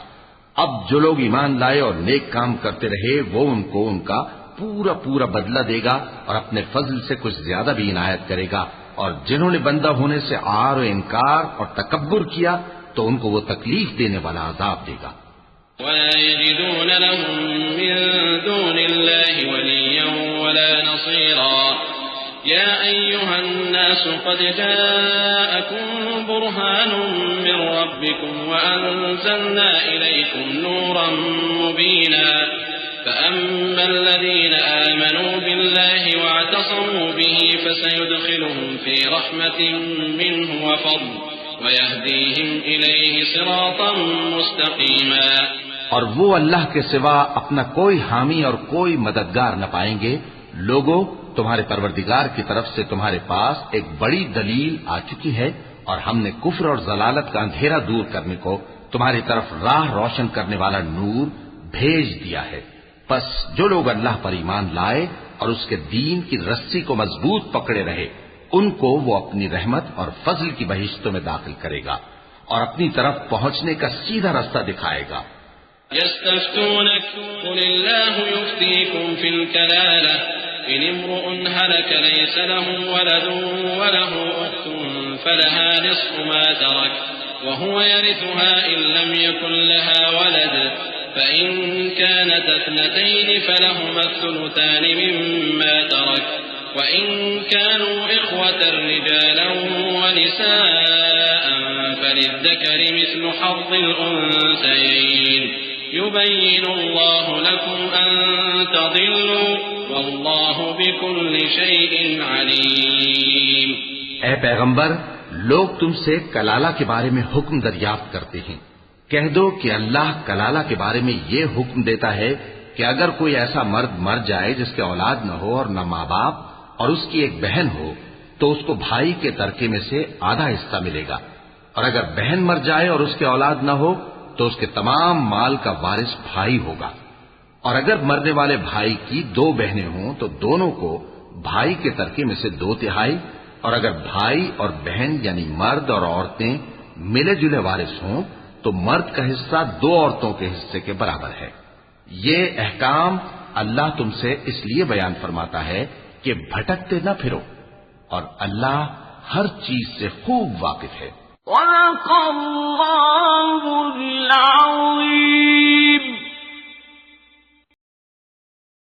اب جو لوگ ایمان لائے اور نیک کام کرتے رہے وہ ان کو ان کا پورا پورا بدلہ دے گا اور اپنے فضل سے کچھ زیادہ بھی عنایت کرے گا، اور جنہوں نے بندہ ہونے سے عار و انکار اور تکبر کیا تو ان کو وہ تکلیف دینے والا عذاب دے گا۔ ولا يجدون لهم من دون الله وليا ولا نصيرا۔ يا أيها الناس قد جاءكم برهان من ربكم وأنزلنا إليكم نورا مبينا، فأما الذين آمنوا بالله واعتصموا به فسيدخلهم في رحمة منه وفضل ويهديهم إليه صراطا مستقيما۔ اور وہ اللہ کے سوا اپنا کوئی حامی اور کوئی مددگار نہ پائیں گے۔ لوگوں، تمہارے پروردگار کی طرف سے تمہارے پاس ایک بڑی دلیل آ چکی ہے، اور ہم نے کفر اور ضلالت کا اندھیرا دور کرنے کو تمہاری طرف راہ روشن کرنے والا نور بھیج دیا ہے۔ پس جو لوگ اللہ پر ایمان لائے اور اس کے دین کی رسی کو مضبوط پکڑے رہے، ان کو وہ اپنی رحمت اور فضل کی بہشتوں میں داخل کرے گا اور اپنی طرف پہنچنے کا سیدھا راستہ دکھائے گا۔ يستفتونك قل الله يفتيكم في الكلالة، إن امرؤ هلك ليس له ولد وله أخت فلها نصف ما ترك وهو يرثها إن لم يكن لها ولد، فإن كانت اثنتين فلهما الثلثان مما ترك، وإن كانوا إخوة رجالا ونساء فللذكر مثل حظ الأنثيين، يبين الله لكم أن تضلوا والله بكل شيء عليم۔ اے پیغمبر، لوگ تم سے کلالہ کے بارے میں حکم دریافت کرتے ہیں، کہہ دو کہ اللہ کلالہ کے بارے میں یہ حکم دیتا ہے کہ اگر کوئی ایسا مرد مر جائے جس کے اولاد نہ ہو اور نہ ماں باپ اور اس کی ایک بہن ہو تو اس کو بھائی کے ترکے میں سے آدھا حصہ ملے گا، اور اگر بہن مر جائے اور اس کے اولاد نہ ہو تو اس کے تمام مال کا وارث بھائی ہوگا، اور اگر مرنے والے بھائی کی 2 بہنیں ہوں تو دونوں کو بھائی کے ترکے میں سے 2/3، اور اگر بھائی اور بہن یعنی مرد اور عورتیں ملے جلے وارث ہوں تو مرد کا حصہ 2 عورتوں کے حصے کے برابر ہے۔ یہ احکام اللہ تم سے اس لیے بیان فرماتا ہے کہ بھٹکتے نہ پھرو، اور اللہ ہر چیز سے خوب واقف ہے۔ وَلَقَ اللَّهُ